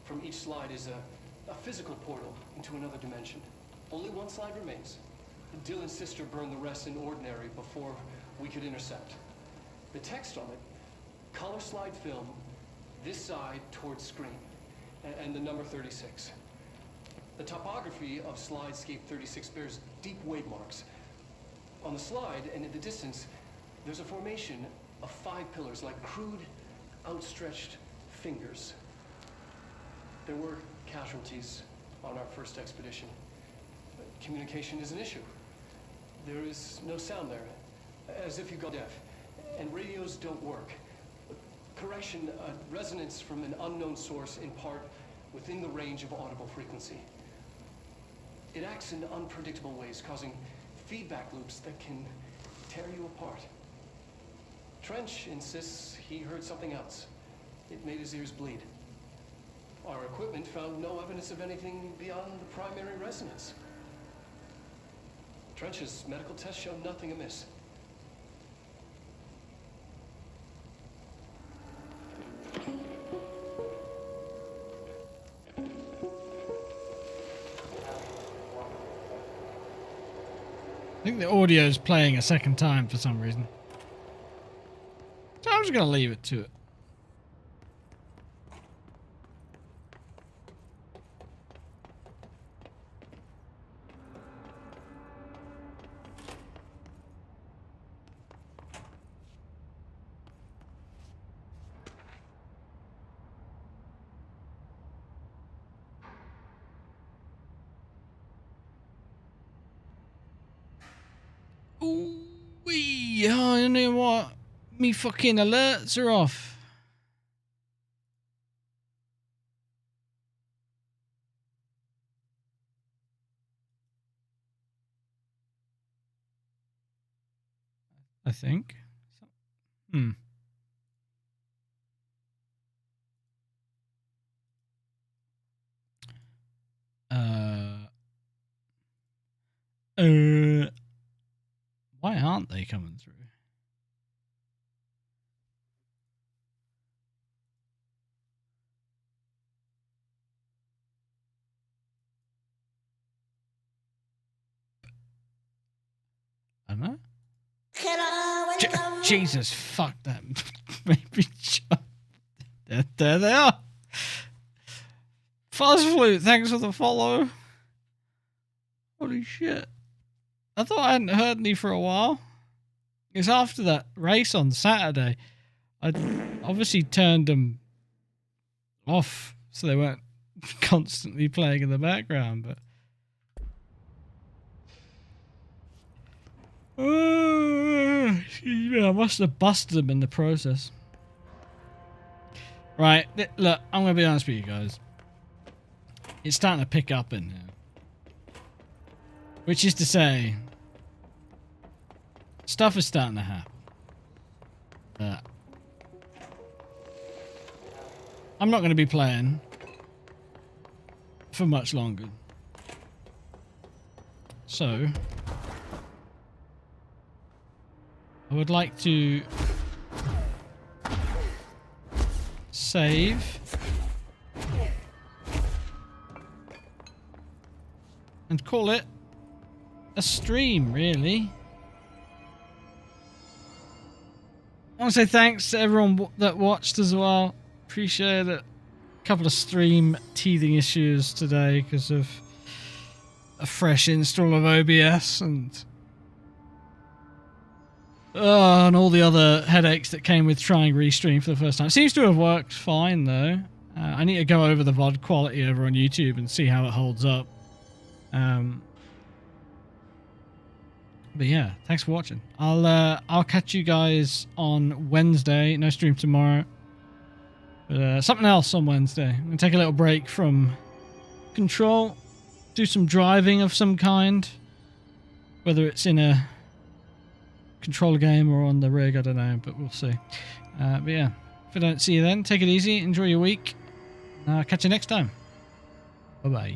from each slide is a physical portal into another dimension. Only one slide remains. Dylan's sister burned the rest in ordinary before we could intercept. The text on it, color slide film, this side towards screen, and the number 36. The topography of Slidescape 36 bears deep wave marks. On the slide and in the distance, there's a formation of 5 pillars like crude, outstretched fingers. There were casualties on our first expedition. Communication is an issue. There is no sound there, as if you go deaf, and radios don't work. Correction, resonance from an unknown source in part within the range of audible frequency. It acts in unpredictable ways, causing feedback loops that can tear you apart. Trench insists he heard something else. It made his ears bleed. Our equipment found no evidence of anything beyond the primary resonance. Trench's medical tests showed nothing amiss. I think the audio is playing a second time for some reason. So I'm just going to leave it to it. Ooh-wee, oh, you know what? Me fucking alerts are off. I think. Hmm. Why aren't they coming through? I don't know. Jesus, fuck that. Maybe jump. There they are. Fuzzflute, thanks for the follow. Holy shit. I thought I hadn't heard any for a while. It's after that race on Saturday. I obviously turned them off so they weren't constantly playing in the background, but I must have busted them in the process. Right, look, I'm going to be honest with you guys. It's starting to pick up in here. Which is to say, stuff is starting to happen. I'm not going to be playing for much longer. So, I would like to save and call it a stream, really. I want to say thanks to everyone that watched as well. Appreciate it. A couple of stream teething issues today because of a fresh install of OBS and all the other headaches that came with trying Restream for the first time. It seems to have worked fine though. I need to go over the VOD quality over on YouTube and see how it holds up. But yeah, thanks for watching. I'll catch you guys on Wednesday. No stream tomorrow. But something else on Wednesday. I'm gonna take a little break from Control, do some driving of some kind. Whether it's in a controller game or on the rig, I don't know, but we'll see. But yeah, if I don't see you then, take it easy, enjoy your week. Catch you next time. Bye bye.